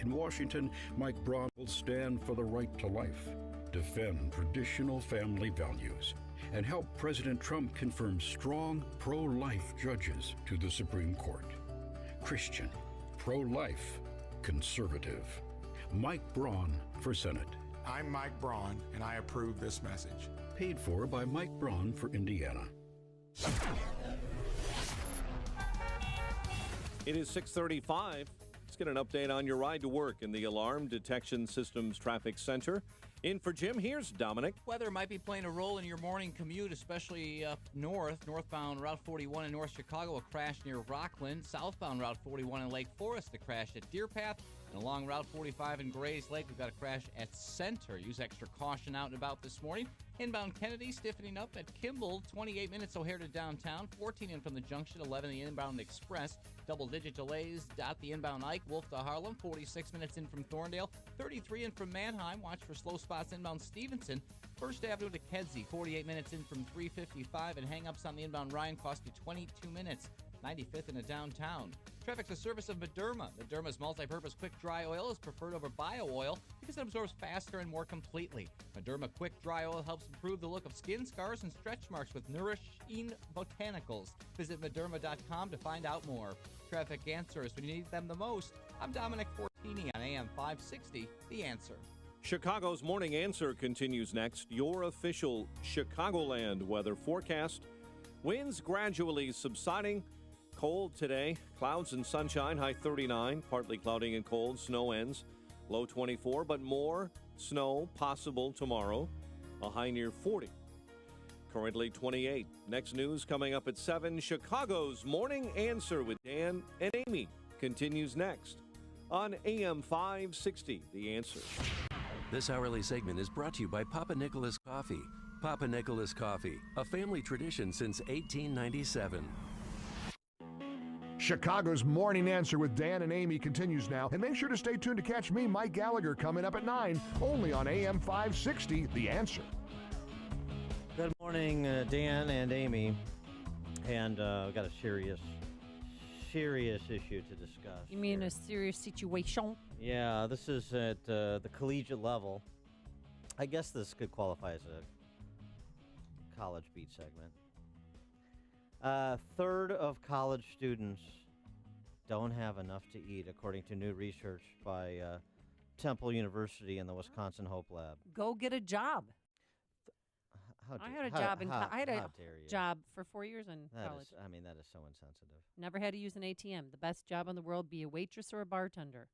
In Washington, Mike Braun will stand for the right to life, defend traditional family values, and help President Trump confirm strong pro-life judges to the Supreme Court. Christian, pro-life, conservative. Mike Braun for Senate. I'm Mike Braun, and I approve this message. Paid for by Mike Braun for Indiana. It is 6:35. Let's get an update on your ride to work in the Alarm Detection Systems Traffic Center. In for Jim, here's Dominic. Weather might be playing a role in your morning commute, especially up northbound Route 41 in North Chicago, a crash near Rockland. Southbound Route 41 in Lake Forest, a crash at Deer Path. And along Route 45 in Grays Lake, we've got a crash at Center. Use extra caution out and about this morning. Inbound Kennedy stiffening up at Kimball, 28 minutes O'Hare to downtown, 14 in from the junction, 11 the inbound Express. Double-digit delays dot the inbound Ike, Wolf to Harlem, 46 minutes in from Thorndale, 33 in from Manheim. Watch for slow spots inbound Stevenson. First Avenue to Kedzie, 48 minutes in from 355, and hang-ups on the inbound Ryan cost you 22 minutes. 95th in the downtown. Traffic's a service of Mederma. Mederma's multi-purpose quick dry oil is preferred over bio oil because it absorbs faster and more completely. Mederma quick dry oil helps improve the look of skin, scars, and stretch marks with nourishing botanicals. Visit Mederma.com to find out more. Traffic answers when you need them the most. I'm Dominic Fortini on AM 560, The Answer. Chicago's Morning Answer continues next. Your official Chicagoland weather forecast. Winds gradually subsiding. Cold today, clouds and sunshine, high 39, partly cloudy and cold, snow ends, low 24, but more snow possible tomorrow, a high near 40. Currently 28. Next news coming up at 7, Chicago's Morning Answer with Dan Dan and Amy continues next on AM 560, The Answer. This hourly segment is brought to you by Papa Nicholas Coffee. Papa Nicholas Coffee, a family tradition since 1897. Chicago's Morning Answer with Dan and Amy continues now. And make sure to stay tuned to catch me, Mike Gallagher, coming up at 9, only on AM 560, The Answer. Good morning, Dan and Amy. And we've got a serious issue to discuss. You mean a serious situation? Yeah, this is at the collegiate level. I guess this could qualify as a college beat segment. A third of college students don't have enough to eat, according to new research by Temple University and the Wisconsin Hope Lab. Go get a job. I had a job job for 4 years in college. That is so insensitive. Never had to use an ATM. The best job in the world, be a waitress or a bartender.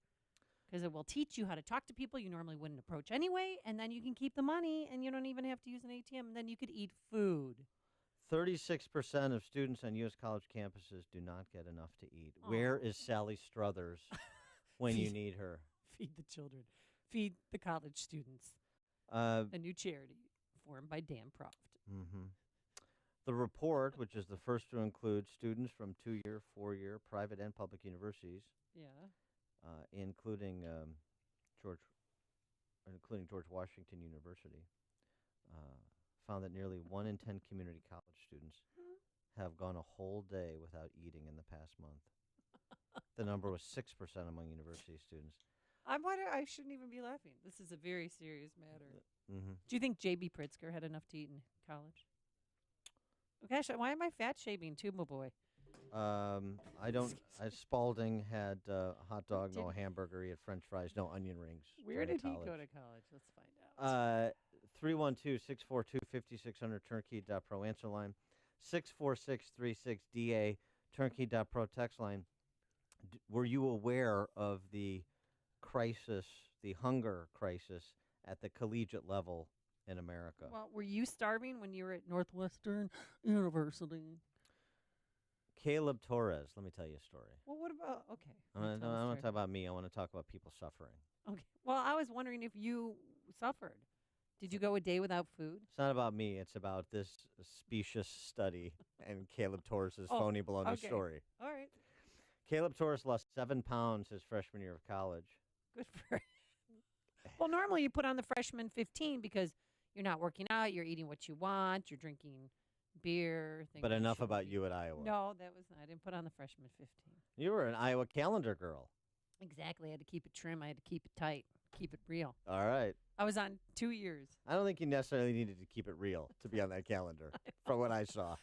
Because it will teach you how to talk to people you normally wouldn't approach anyway, and then you can keep the money, and you don't even have to use an ATM, and then you could eat food. 36% of students on U.S. college campuses do not get enough to eat. Aww. Where is Sally Struthers when you need her? Feed the children. Feed the college students. A new charity formed by Dan Proft. Mm-hmm. The report, which is the first to include students from 2-year, 4-year, private and public universities, including George Washington University, found that nearly 1 in 10 community college students have gone a whole day without eating in the past month. The number was 6% among university students. I shouldn't even be laughing. This is a very serious matter. Mm-hmm. Do you think J.B. Pritzker had enough to eat in college? Oh, gosh, why am I fat shaming too, my boy? I don't. Spalding had a hot dog, no hamburger. He had French fries, no onion rings. Where did he go to college? Let's find out. 312-642-5600 turnkey.pro answer line, 64636DA turnkey.pro text line. Were you aware of the crisis, the hunger crisis at the collegiate level in America? Well, were you starving when you were at Northwestern University? Caleb Torres, let me tell you a story. Well, what about, okay. I don't want to talk about me. I want to talk about people suffering. Okay. Well, I was wondering if you suffered. Did you go a day without food? It's not about me. It's about this specious study and Caleb Torres' phony baloney story. All right. Caleb Torres lost 7 pounds his freshman year of college. Good for him. Well, normally you put on the freshman 15 because you're not working out, you're eating what you want, you're drinking beer. But enough about you at Iowa. No, I didn't put on the freshman 15. You were an Iowa calendar girl. Exactly. I had to keep it trim. I had to keep it tight, keep it real. All right. I was on 2 years. I don't think you necessarily needed to keep it real to be on that calendar, from what I saw.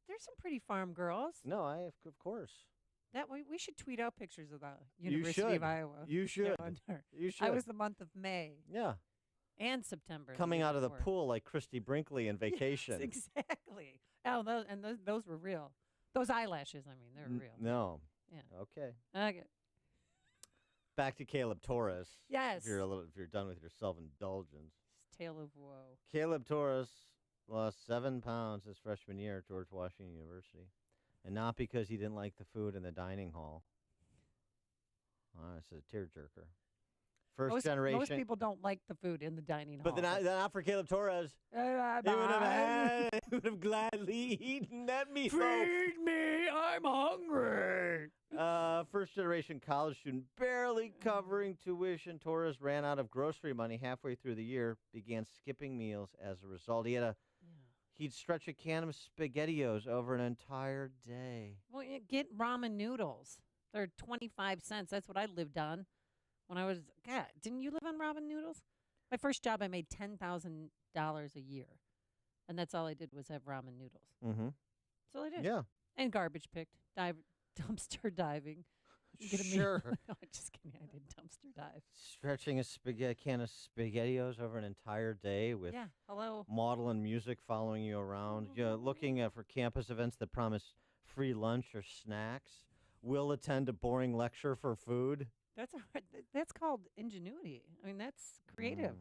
There's some pretty farm girls. No, of course. That way, we should tweet out pictures of the University of Iowa. You should. You should. I was the month of May. Yeah. And September. Coming out of the pool like Christy Brinkley in Vacation. Yes, exactly. Oh, those were real. Those eyelashes, they were real. No. Yeah. Okay. Back to Caleb Torres. Yes. If you're done with your self-indulgence. Tale of woe. Caleb Torres lost 7 pounds his freshman year at George Washington University. And not because he didn't like the food in the dining hall. It's a tearjerker. First generation. Most people don't like the food in the dining hall. But they're not for Caleb Torres. He would have gladly eaten that meatloaf. Feed me, I'm hungry. First generation college student, barely covering tuition. Torres ran out of grocery money halfway through the year, began skipping meals as a result. He'd stretch a can of SpaghettiOs over an entire day. Well, get ramen noodles. They're 25 cents. That's what I lived on when I was, God, didn't you live on ramen noodles? My first job, I made $10,000 a year. And that's all I did was have ramen noodles. Mm-hmm. That's all I did. Yeah. And garbage picked, dumpster diving. Sure. No, just kidding. I did dumpster dive. Stretching a can of SpaghettiOs over an entire day with model and music following you around. Looking for campus events that promise free lunch or snacks. Will attend a boring lecture for food. That's called ingenuity. That's creative.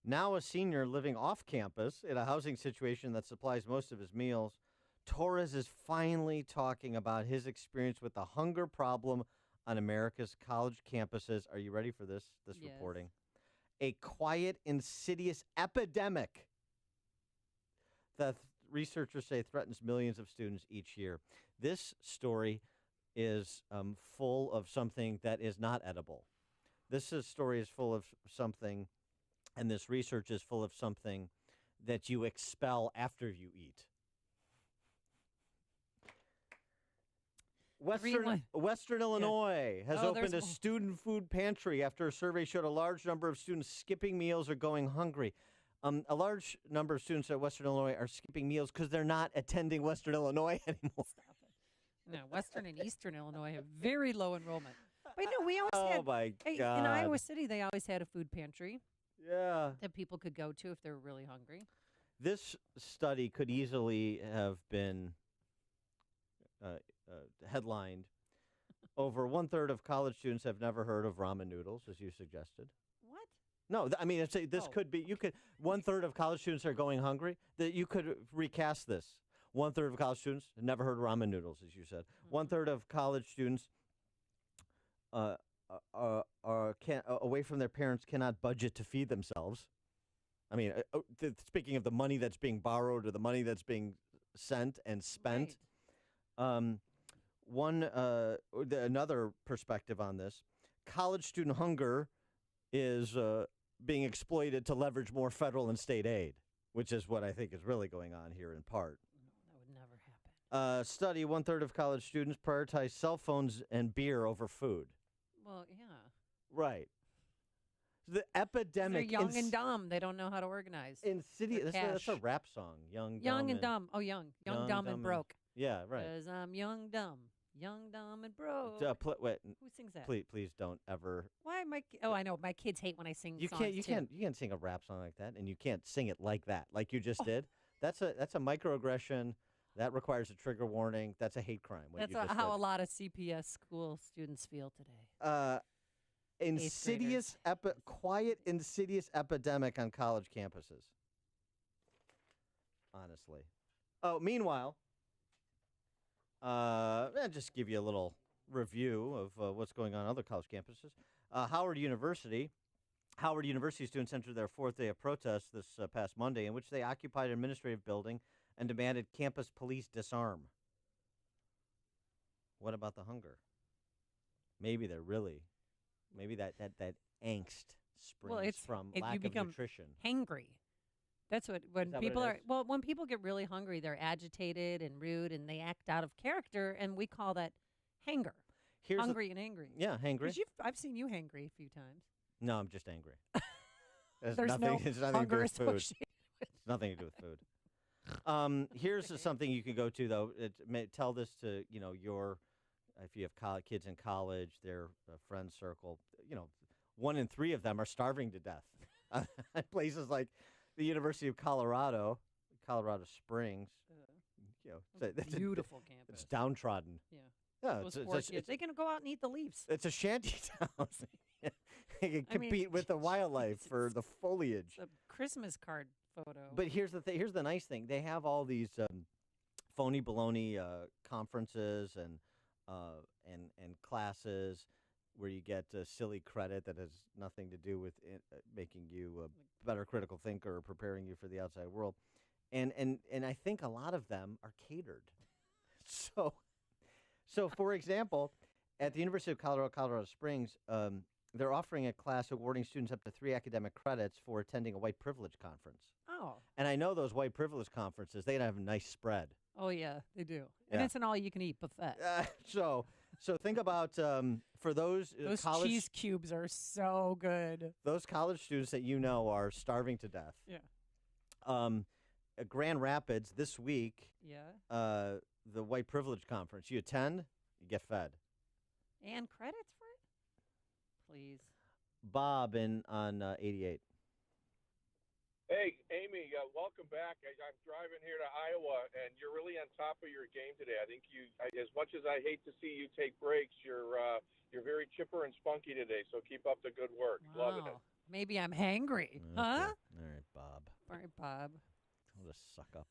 Now a senior living off campus in a housing situation that supplies most of his meals. Torres is finally talking about his experience with the hunger problem on America's college campuses. Are you ready for this Yes. reporting? A quiet, insidious epidemic that researchers say threatens millions of students each year. This story is full of something that is not edible. Story is full of something, and this research is full of something that you expel after you eat. Western Illinois has opened a student food pantry after a survey showed a large number of students skipping meals or going hungry. A large number of students at Western Illinois are skipping meals because they're not attending Western Illinois anymore. Stop it. No, Western and Eastern Illinois have very low enrollment. But no, we always had. My in God. Iowa City, they always had a food pantry. Yeah. That people could go to if they were really hungry. This study could easily have been headlined. Over 1/3 of college students have never heard of ramen noodles, as you suggested. What? No, I mean, this could be. You could 1/3 of college students are going hungry. That you could recast this. 1/3 of college students never heard of ramen noodles, as you said. 1/3 of college students away from their parents cannot budget to feed themselves. I mean, speaking of the money that's being borrowed or the money that's being sent and spent. Right. Another perspective on this, college student hunger is being exploited to leverage more federal and state aid, which is what I think is really going on here in part. That would never happen. Study, 1/3 of college students prioritize cell phones and beer over food. Well, yeah. Right. The epidemic. They're young and dumb. They don't know how to organize. Insidious. That's a rap song. Young and dumb. Oh, young, dumb, and broke. Yeah, right. Because I'm young, dumb, and broke. Who sings that? Please don't ever. Why am I? Oh, I know. My kids hate when I sing. You songs can't sing a rap song like that, and you can't sing it like that, like you just did. That's a microaggression. That requires a trigger warning. That's a hate crime. That's how a lot of CPS school students feel today. Insidious, quiet, insidious epidemic on college campuses. Honestly. Oh, meanwhile, I'll just give you a little review of what's going on other college campuses. Howard University students entered their 4th day of protest this past Monday, in which they occupied an administrative building and demanded campus police disarm. What about the hunger? Maybe that angst springs from lack of nutrition. Hangry. That's when people get really hungry, they're agitated and rude, and they act out of character, and we call that hanger. Hungry and angry. Yeah, hangry. I've seen you hangry a few times. No, I'm just angry. It's nothing to do with food. It's nothing to do with food. Here's something you can go to, though. Tell this to if you have kids in college, their friend circle. 1 in 3 of them are starving to death. At places like the University of Colorado Springs. It's a beautiful campus. It's downtrodden. Yeah. Those poor kids. They can go out and eat the leaves. It's a shanty town. They can compete with the wildlife for the foliage. It's a Christmas card photo. But here's the nice thing. They have all these phony baloney conferences and classes where you get silly credit that has nothing to do with making you a better critical thinker or preparing you for the outside world. And I think a lot of them are catered. So for example, at the University of Colorado Springs, they're offering a class awarding students up to 3 academic credits for attending a white privilege conference. Oh. And I know those white privilege conferences, they have a nice spread. Oh, yeah, they do. And it's an all-you-can-eat buffet. So think about for those college cheese cubes are so good. Those college students that are starving to death. Yeah. Grand Rapids this week. Yeah. The white privilege conference. You attend, you get fed. And credits for it? Please. Bob on 88. Hey, Amy, welcome back. I'm driving here to Iowa, and you're really on top of your game today. I think as much as I hate to see you take breaks, you're very chipper and spunky today. So keep up the good work. Wow. Loving it. Maybe I'm hangry, Okay. huh? All right, Bob. All right, Bob. I'll just suck up.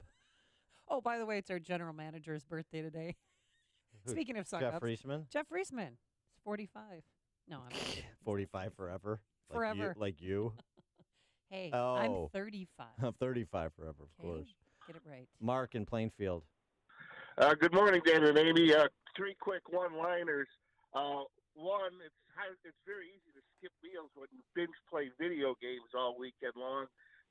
Oh, by the way, it's our general manager's birthday today. Who? Speaking of suck Jeff ups. Reisman? Jeff Reisman. He's 45. No, I'm not kidding. 45 forever? Forever. Like you? Hey, Oh. I'm 35. I'm 35 forever, of Okay, course. get it right. Mark in Plainfield. Good morning, Dan and Amy. 3 quick one-liners. One, it's very easy to skip meals when you binge play video games all weekend long.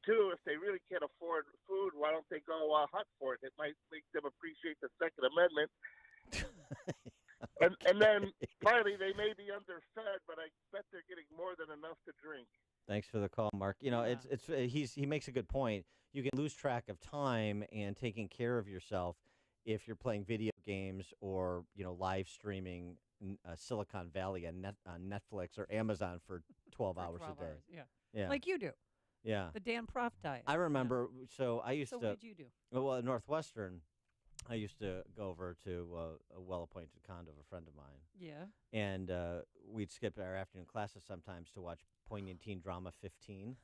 2, if they really can't afford food, why don't they go hunt for it? It might make them appreciate the Second Amendment. And then finally, they may be underfed, but I bet they're getting more than enough to drink. Thanks for the call, Mark. You know, he makes a good point. You can lose track of time and taking care of yourself if you're playing video games or, live streaming Silicon Valley on Netflix or Amazon for 12 hours a day. Yeah. Like you do. Yeah. The Dan Proft diet. I remember, so I used So to. what did you do? Well, at Northwestern, I used to go over to a well-appointed condo of a friend of mine. Yeah. And we'd skip our afternoon classes sometimes to watch Poignant Teen Drama 15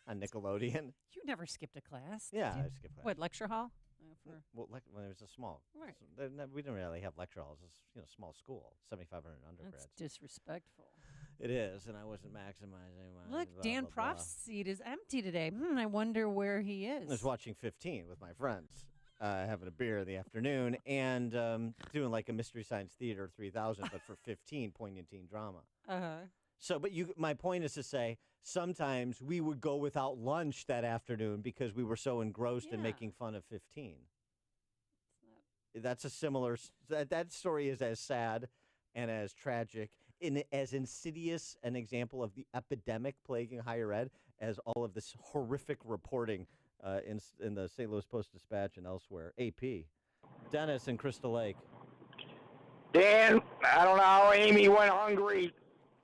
on Nickelodeon. You never skipped a class. did Yeah, you? I skipped class. What, lecture hall? Well, when it was a small. Right. We didn't really have lecture halls. It was small school, 7,500 undergrads. That's disrespectful. It is, and I wasn't maximizing my. Look, blah, Dan blah, Proft's seat is empty today. I wonder where he is. I was watching 15 with my friends, having a beer in the afternoon, and doing like a Mystery Science Theater 3000, but for 15 Poignant Teen Drama. Uh-huh. So, but my point is to say, sometimes we would go without lunch that afternoon because we were so engrossed in making fun of 15. That's a similar. That story is as sad and as tragic, as insidious an example of the epidemic plaguing higher ed as all of this horrific reporting in the St. Louis Post-Dispatch and elsewhere. AP. Dennis in Crystal Lake. Dan, I don't know how Amy went hungry.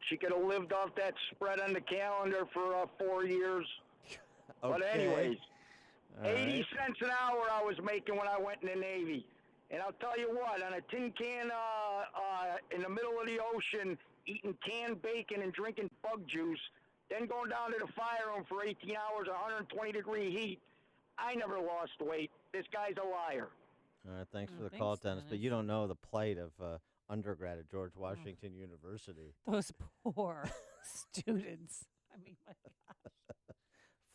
She could have lived off that spread on the calendar for 4 years. But anyways, All 80 right. cents an hour I was making when I went in the Navy. And I'll tell you what, on a tin can in the middle of the ocean, eating canned bacon and drinking bug juice, then going down to the fire room for 18 hours, 120-degree heat, I never lost weight. This guy's a liar. All right, thanks for the call, Dennis. But you don't know the plight of undergrad at George Washington University. Those poor students. I mean, my gosh.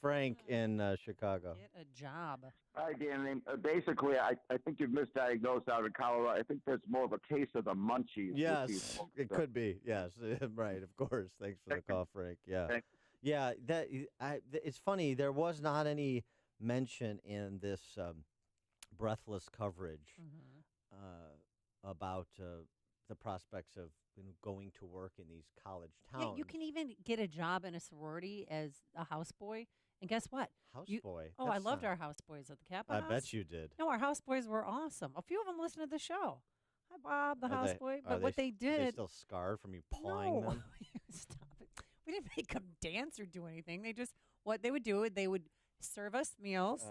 Frank in Chicago. Get a job. Hi, Dan. Basically, I think you've misdiagnosed out in Colorado. I think that's more of a case of the munchies. with Yes, these folks. it could be. Yes, right. Of course. Thanks for the call, Frank. Yeah, yeah. It's funny. There was not any mention in this breathless coverage about the prospects of going to work in these college towns. Yeah, you can even get a job in a sorority as a houseboy. And guess what? Houseboy. Oh, I loved our houseboys at the Kappa I House. bet you did. No, our houseboys were awesome. A few of them listen to the show. Hi, Bob, the Are they- houseboy. are But what they Are did. they still scarred from you pawing No. them? Stop it. We didn't make them dance or do anything. What they would do, they would serve us meals,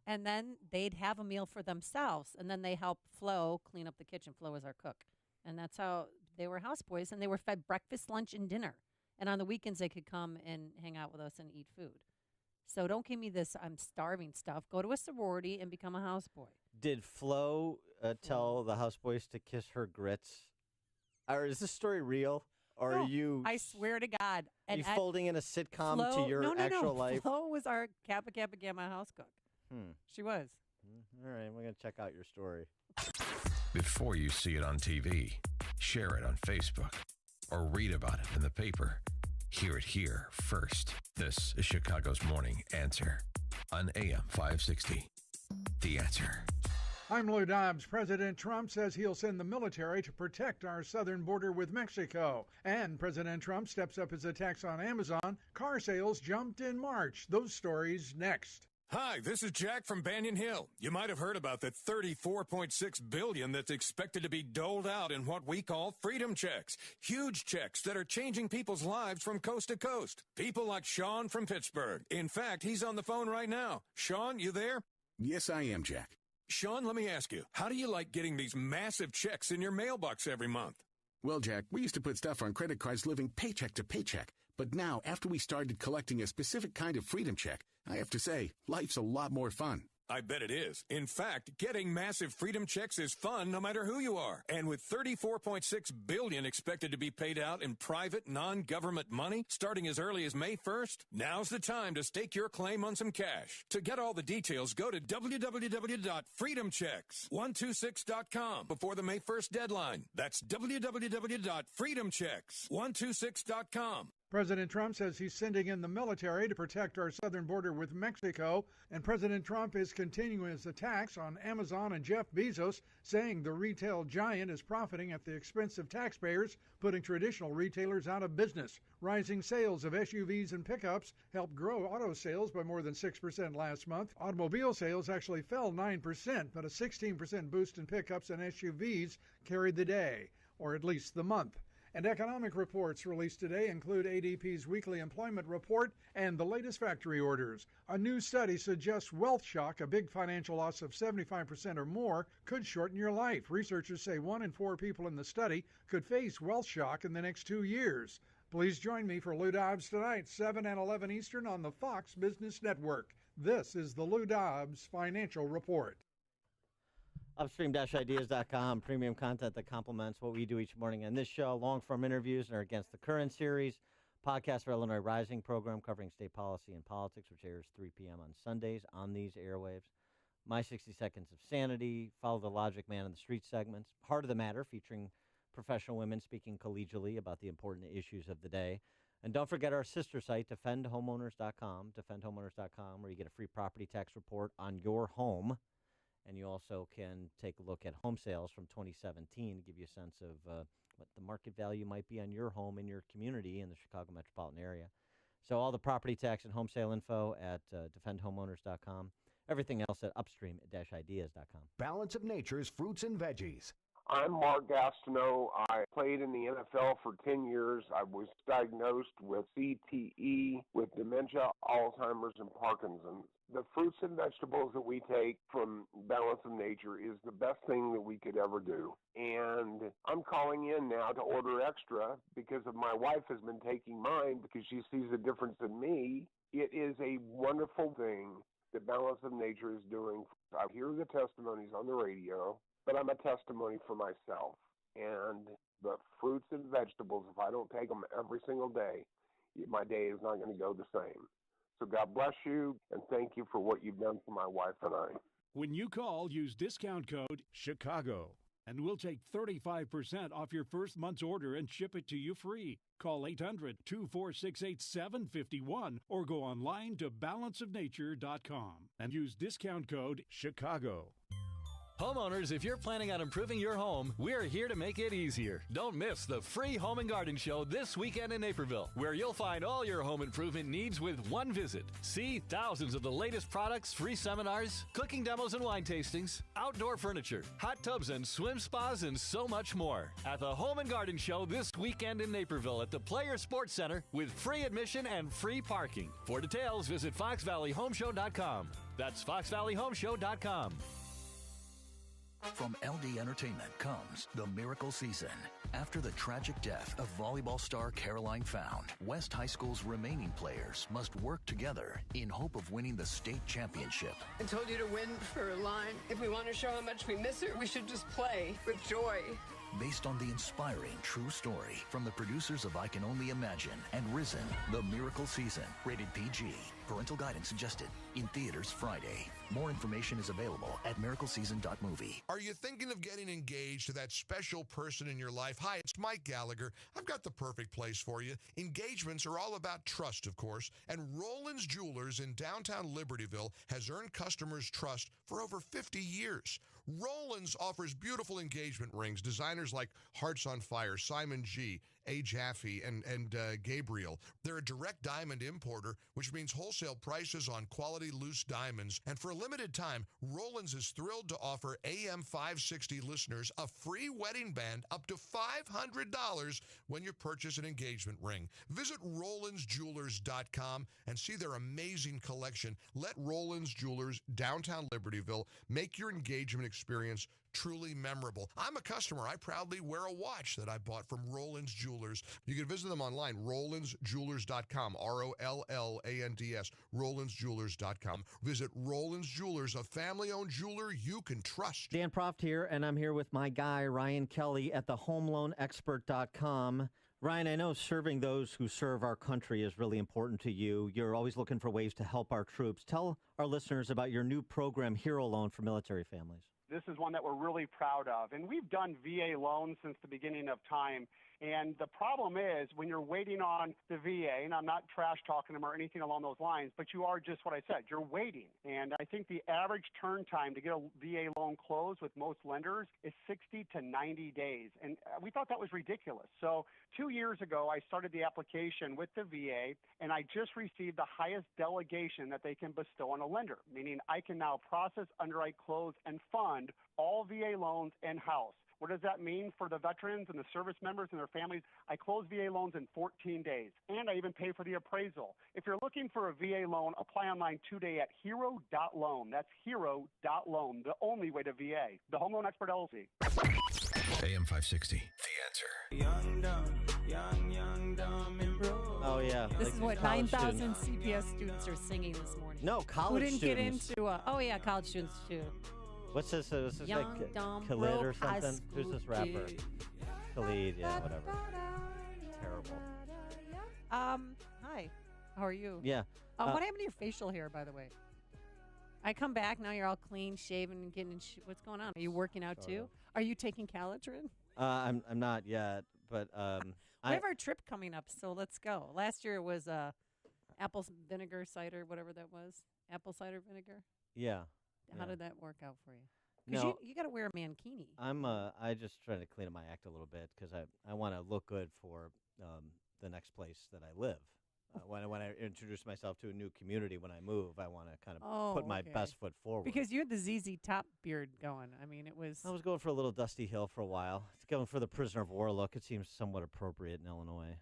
and then they'd have a meal for themselves, and then they help Flo clean up the kitchen. Flo was our cook. And that's how they were houseboys, and they were fed breakfast, lunch, and dinner. And on the weekends, they could come and hang out with us and eat food. So don't give me this I'm starving stuff. Go to a sorority and become a houseboy. Did Flo tell the houseboys to kiss her grits? Or is this story real? Or No, are you I swear to God. you folding in a sitcom to your actual life? Flo was our Kappa Kappa Gamma house cook. She was. All right, we're going to check out your story. Before you see it on TV, share it on Facebook, or read about it in the paper. Hear it here first. This is Chicago's Morning Answer on AM 560. The Answer. I'm Lou Dobbs. President Trump says he'll send the military to protect our southern border with Mexico. And President Trump steps up his attacks on Amazon. Car sales jumped in March. Those stories next. Hi, this is Jack from Banyan Hill. You might have heard about the $34.6 billion that's expected to be doled out in what we call freedom checks. Huge checks that are changing people's lives from coast to coast. People like Sean from Pittsburgh. In fact, he's on the phone right now. Sean, you there? Yes, I am, Jack. Sean, let me ask you, how do you like getting these massive checks in your mailbox every month? Well, Jack, we used to put stuff on credit cards living paycheck to paycheck. But now, after we started collecting a specific kind of freedom check, I have to say, life's a lot more fun. I bet it is. In fact, getting massive freedom checks is fun no matter who you are. And with $34.6 billion expected to be paid out in private, non-government money starting as early as May 1st, now's the time to stake your claim on some cash. To get all the details, go to www.freedomchecks126.com before the May 1st deadline. That's www.freedomchecks126.com. President Trump says he's sending in the military to protect our southern border with Mexico, and President Trump is continuing his attacks on Amazon and Jeff Bezos, saying the retail giant is profiting at the expense of taxpayers, putting traditional retailers out of business. Rising sales of SUVs and pickups helped grow auto sales by more than 6% last month. Automobile sales actually fell 9%, but a 16% boost in pickups and SUVs carried the day, or at least the month. And economic reports released today include ADP's weekly employment report and the latest factory orders. A new study suggests wealth shock, a big financial loss of 75% or more, could shorten your life. Researchers say 1 in 4 people in the study could face wealth shock in the next 2 years. Please join me for Lou Dobbs tonight, 7 and 11 Eastern on the Fox Business Network. This is the Lou Dobbs Financial Report. Upstream-ideas.com, premium content that complements what we do each morning on this show, long-form interviews and our Against the Current series, podcast for Illinois Rising program covering state policy and politics, which airs 3 p.m. on Sundays on these airwaves. My 60 Seconds of Sanity, Follow the Logic Man in the Street segments, Heart of the Matter, featuring professional women speaking collegially about the important issues of the day. And don't forget our sister site, defendhomeowners.com, defendhomeowners.com, where you get a free property tax report on your home. And you also can take a look at home sales from 2017 to give you a sense of what the market value might be on your home in your community in the Chicago metropolitan area. So all the property tax and home sale info at defendhomeowners.com. Everything else at upstream-ideas.com. Balance of Nature's fruits and veggies. I'm Mark Gastineau. I played in the NFL for 10 years. I was diagnosed with CTE, with dementia, Alzheimer's, and Parkinson's. The fruits and vegetables that we take from Balance of Nature is the best thing that we could ever do. And I'm calling in now to order extra because my wife has been taking mine because she sees a difference in me. It is a wonderful thing that Balance of Nature is doing. I hear the testimonies on the radio, but I'm a testimony for myself. And the fruits and vegetables, if I don't take them every single day, my day is not going to go the same. So God bless you, and thank you for what you've done for my wife and I. When you call, use discount code CHICAGO, and we'll take 35% off your first month's order and ship it to you free. Call 800-246-8751 or go online to balanceofnature.com and use discount code CHICAGO. Homeowners, if you're planning on improving your home, we're here to make it easier. Don't miss the free Home and Garden Show this weekend in Naperville, where you'll find all your home improvement needs with one visit. See thousands of the latest products, free seminars, cooking demos and wine tastings, outdoor furniture, hot tubs and swim spas, and so much more. At the Home and Garden Show this weekend in Naperville at the Players Sports Center with free admission and free parking. For details, visit FoxValleyHomeshow.com. That's FoxValleyHomeshow.com. From LD Entertainment comes The Miracle Season. After the tragic death of volleyball star Caroline Found, West High School's remaining players must work together in hope of winning the state championship. I told you to win for a line. If we want to show how much we miss her, we should just play with joy. Based on the inspiring true story from the producers of I Can Only Imagine and Risen, The Miracle Season, rated PG. Parental guidance suggested. In theaters Friday. More information is available at miracleseason.movie. Are you thinking of getting engaged to that special person in your life? Hi, it's Mike Gallagher. I've got the perfect place for you. Engagements are all about trust, of course, and Roland's Jewelers in downtown Libertyville has earned customers' trust for over 50 years. Roland's offers beautiful engagement rings, designers like Hearts on Fire, Simon G., A. Jaffe, and Gabriel. They're a direct diamond importer, which means wholesale prices on quality loose diamonds. And for a limited time, Roland's is thrilled to offer AM 560 listeners a free wedding band up to $500 when you purchase an engagement ring. Visit RolandsJewelers.com and see their amazing collection. Let Roland's Jewelers, downtown Libertyville, make your engagement experience truly memorable. I'm a customer. I proudly wear a watch that I bought from Rollins Jewelers. You can visit them online, RowlandsJewelers.com, ROLLANDS, RowlandsJewelers.com. Visit Rollins Jewelers, a family-owned jeweler you can trust. Dan Proft here, and I'm here with my guy, Ryan Kelly, at thehomeloanexpert.com. Ryan, I know serving those who serve our country is really important to you. You're always looking for ways to help our troops. Tell our listeners about your new program, Hero Loan for Military Families. This is one that we're really proud of. And we've done VA loans since the beginning of time. And the problem is when you're waiting on the VA, and I'm not trash talking them or anything along those lines, but you are just what I said, you're waiting. And I think the average turn time to get a VA loan closed with most lenders is 60 to 90 days. And we thought that was ridiculous. So 2 years ago, I started the application with the VA, and I just received the highest delegation that they can bestow on a lender, meaning I can now process, underwrite, close, and fund all VA loans in-house. What does that mean for the veterans and the service members and their families? I close VA loans in 14 days, and I even pay for the appraisal. If you're looking for a VA loan, apply online today at hero.loan. That's hero.loan, the only way to VA. The Home Loan Expert LLC. AM 560, The Answer. Young, dumb, and broke. Oh, yeah. This like is what college 9,000 students. CPS students are singing this morning. No, college Who didn't students. get into college students too. What's this? What's this Young, like dumb, Khalid broke or high something? Who's this school rapper? kid. Khalid, yeah, whatever. Terrible. Hi. How are you? Yeah. What happened to your facial hair, by the way? I come back, now you're all clean, shaven, and getting in what's going on? Are you working out too? Are you taking Calitrin? I'm not yet, but We have our trip coming up, so let's go. Last year it was apple vinegar cider, whatever that was. Apple cider vinegar. yeah. How yeah. did that work out for you? Because No, you got to wear a mankini. I just trying to clean up my act a little bit because I want to look good for the next place that I live. When I introduce myself to a new community, when I move, I want to kind of put my best foot forward. Because you had the ZZ Top beard going. I mean, it was. I was going for a little Dusty Hill for a while. It's going for the prisoner of war look. It seems somewhat appropriate in Illinois.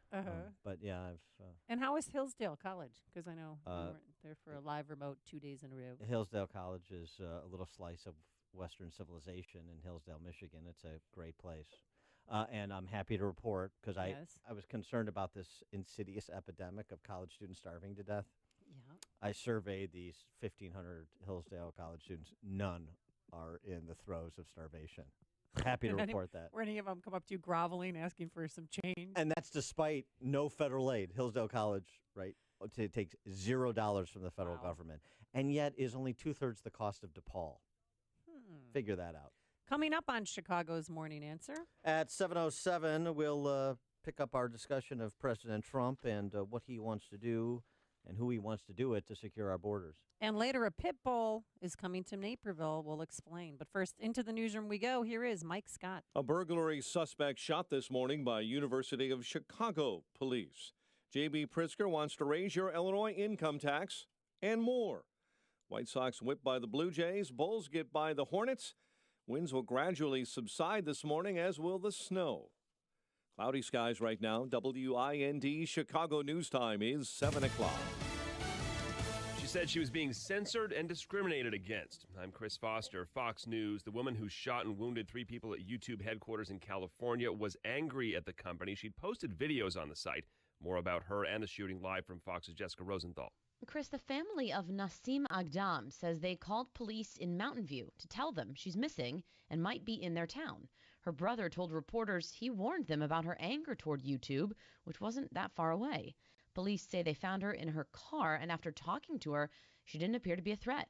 But yeah, I've. And how is Hillsdale College? Because I know you Uh, weren't there for a live remote 2 days in a row. Hillsdale College is a little slice of Western civilization in Hillsdale, Michigan. It's a great place. And I'm happy to report, because Yes. I was concerned about this insidious epidemic of college students starving to death. Yeah. I surveyed these 1,500 Hillsdale college students. None are in the throes of starvation. Happy to Did report that. Were any of them come up to you groveling, asking for some change? And that's despite no federal aid. Hillsdale College, right, takes $0 from the federal government, and yet is only 2/3 the cost of DePaul. Figure that out. Coming up on Chicago's Morning Answer. At 7:07, we'll pick up our discussion of President Trump and what he wants to do and who he wants to do it to secure our borders. And later, a pit bull is coming to Naperville. We'll explain. But first, into the newsroom we go. Here is Mike Scott. A burglary suspect shot this morning by University of Chicago police. J.B. Pritzker wants to raise your Illinois income tax and more. White Sox whipped by the Blue Jays. Bulls get by the Hornets. Winds will gradually subside this morning, as will the snow. Cloudy skies right now. WIND Chicago News Time is 7 o'clock. She said she was being censored and discriminated against. I'm Chris Foster, Fox News. The woman who shot and wounded 3 people at YouTube headquarters in California was angry at the company. She'd posted videos on the site. More about her and the shooting live from Fox's Jessica Rosenthal. Chris, the family of Nassim Agdam says they called police in Mountain View to tell them she's missing and might be in their town. Her brother told reporters he warned them about her anger toward YouTube, which wasn't that far away. Police say they found her in her car, and after talking to her, she didn't appear to be a threat.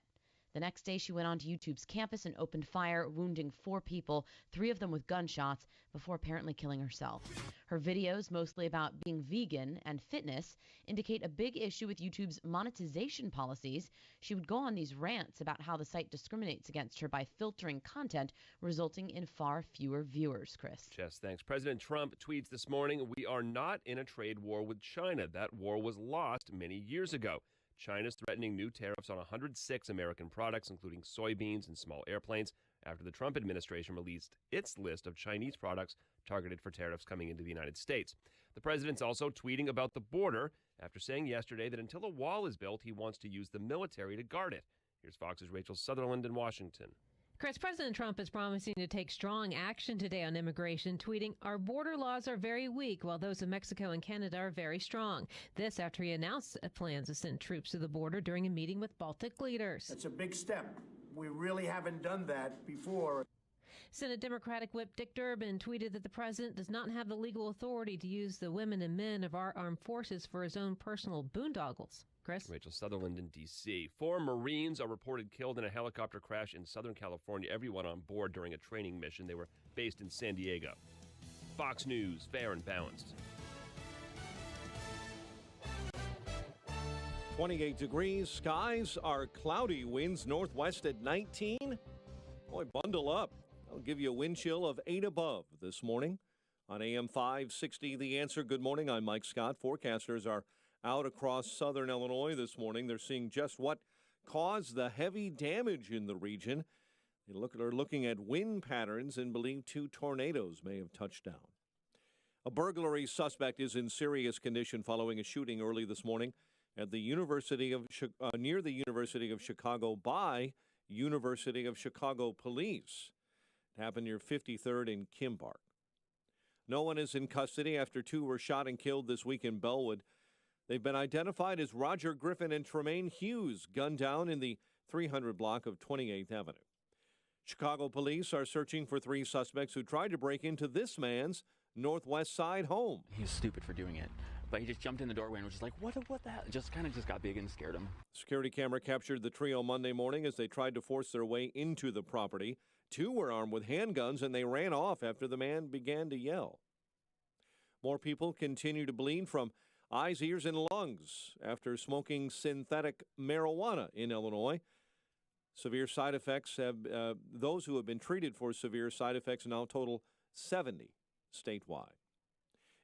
The next day, she went onto YouTube's campus and opened fire, wounding 4 people, 3 of them with gunshots, before apparently killing herself. Her videos, mostly about being vegan and fitness, indicate a big issue with YouTube's monetization policies. She would go on these rants about how the site discriminates against her by filtering content, resulting in far fewer viewers, Chris. Jess, thanks. President Trump tweets this morning, "We are not in a trade war with China. That war was lost many years ago." China's threatening new tariffs on 106 American products, including soybeans and small airplanes, after the Trump administration released its list of Chinese products targeted for tariffs coming into the United States. The president's also tweeting about the border after saying yesterday that until a wall is built, he wants to use the military to guard it. Here's Fox's Rachel Sutherland in Washington. Chris, President Trump is promising to take strong action today on immigration, tweeting, "Our border laws are very weak, while those of Mexico and Canada are very strong." This after he announced plans to send troops to the border during a meeting with Baltic leaders. That's a big step. We really haven't done that before. Senate Democratic Whip Dick Durbin tweeted that the president does not have the legal authority to use the women and men of our armed forces for his own personal boondoggles. Chris? Rachel Sutherland in D.C. 4 Marines are reported killed in a helicopter crash in Southern California. Everyone on board during a training mission. They were based in San Diego. Fox News, fair and balanced. 28 degrees. Skies are cloudy. Winds northwest at 19. Boy, bundle up. I'll give you a wind chill of 8 above this morning. On AM 560, The Answer. Good morning. I'm Mike Scott. Forecasters are out across southern Illinois this morning. They're seeing just what caused the heavy damage in the region. They're looking at wind patterns and believe 2 tornadoes may have touched down. A burglary suspect is in serious condition following a shooting early this morning at the University of near the University of Chicago by University of Chicago police. It happened near 53rd and Kim Park. No one is in custody after 2 were shot and killed this week in Bellwood. They've been identified as Roger Griffin and Tremaine Hughes, gunned down in the 300 block of 28th Avenue. Chicago police are searching for 3 suspects who tried to break into this man's Northwest Side home. He was stupid for doing it, but he just jumped in the doorway and was just like, what the hell? Just got big and scared him. Security camera captured the trio Monday morning as they tried to force their way into the property. 2 were armed with handguns and they ran off after the man began to yell. More people continue to bleed from eyes, ears, and lungs after smoking synthetic marijuana in Illinois. Severe side effects have, those who have been treated for severe side effects now total 70 statewide.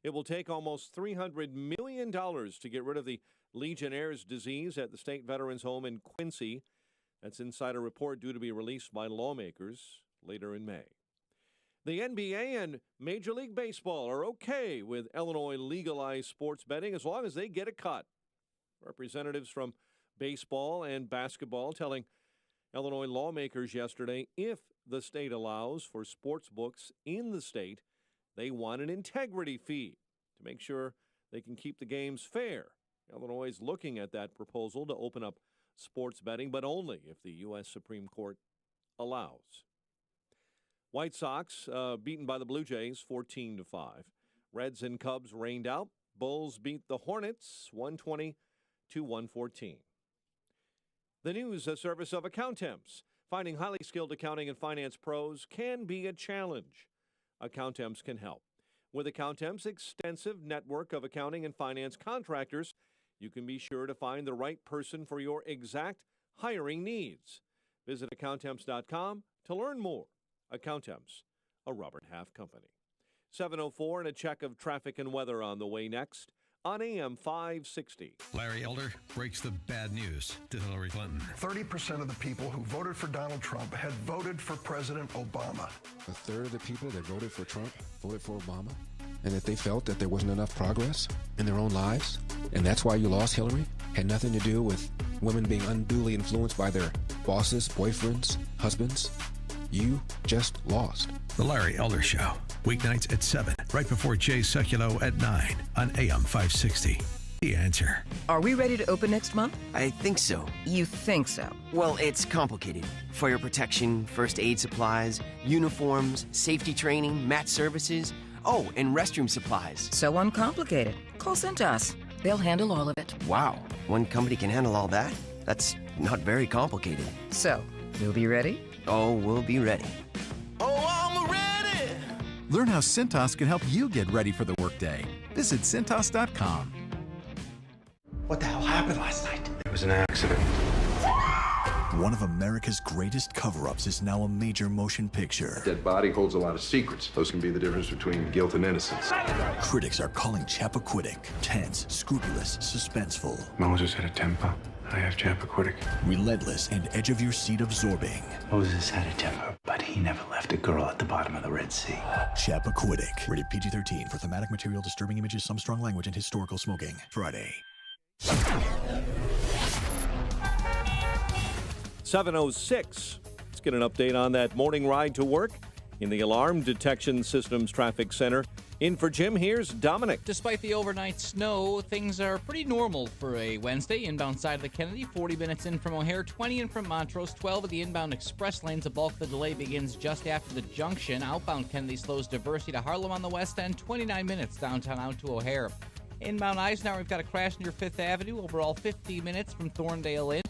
It will take almost $300 million to get rid of the Legionnaire's disease at the state veterans home in Quincy. That's inside a report due to be released by lawmakers later in May. The NBA and Major League Baseball are okay with Illinois legalized sports betting as long as they get a cut. Representatives from baseball and basketball telling Illinois lawmakers yesterday if the state allows for sports books in the state, they want an integrity fee to make sure they can keep the games fair. Illinois is looking at that proposal to open up sports betting, but only if the U.S. Supreme Court allows. White Sox beaten by the Blue Jays 14-5. Reds and Cubs rained out. Bulls beat the Hornets 120-114. The news, a service of Accountemps. Finding highly skilled accounting and finance pros can be a challenge. Accountemps can help. With Accountemps' extensive network of accounting and finance contractors, you can be sure to find the right person for your exact hiring needs. Visit Accountemps.com to learn more. Accountemps, a Robert Half company. 7:04 and a check of traffic and weather on the way next on AM 560. Larry Elder breaks the bad news to Hillary Clinton. 30% of the people who voted for Donald Trump had voted for President Obama. A third of the people that voted for Trump voted for Obama, and that they felt that there wasn't enough progress in their own lives, and that's why you lost Hillary? Had nothing to do with women being unduly influenced by their bosses, boyfriends, husbands. You just lost. The Larry Elder Show, weeknights at 7, right before Jay Sekulow at 9 on AM 560. The Answer. Are we ready to open next month? I think so. You think so? Well, it's complicated. Fire protection, first aid supplies, uniforms, safety training, mat services. Oh, and restroom supplies. So uncomplicated. Call Cintas. They'll handle all of it. Wow, one company can handle all that? That's not very complicated. So, you'll be ready? Oh, we'll be ready. Oh, I'm ready! Learn how Cintas can help you get ready for the workday. Visit Cintas.com. What the hell happened last night? It was an accident. One of America's greatest cover-ups is now a major motion picture. Dead body holds a lot of secrets. Those can be the difference between guilt and innocence. Critics are calling Chappaquiddick tense, scrupulous, suspenseful. Moses had a temper. I have Chappaquiddick. Relentless and edge-of-your-seat absorbing. Moses had a temper, but he never left a girl at the bottom of the Red Sea. Chappaquiddick. Rated PG-13 for thematic material, disturbing images, some strong language, and historical smoking. Friday. 7:06. It's get an update on that morning ride to work in the Alarm Detection Systems Traffic Center. In for Jim, here's Dominic. Despite the overnight snow, things are pretty normal for a Wednesday. Inbound side of the Kennedy, 40 minutes in from O'Hare, 20 in from Montrose, 12 of the inbound express lanes. The bulk of the delay begins just after the junction. Outbound Kennedy slows Diversey to Harlem on the west end, 29 minutes downtown out to O'Hare. Inbound Eisenhower, we've got a crash near 5th Avenue, overall 50 minutes from Thorndale in.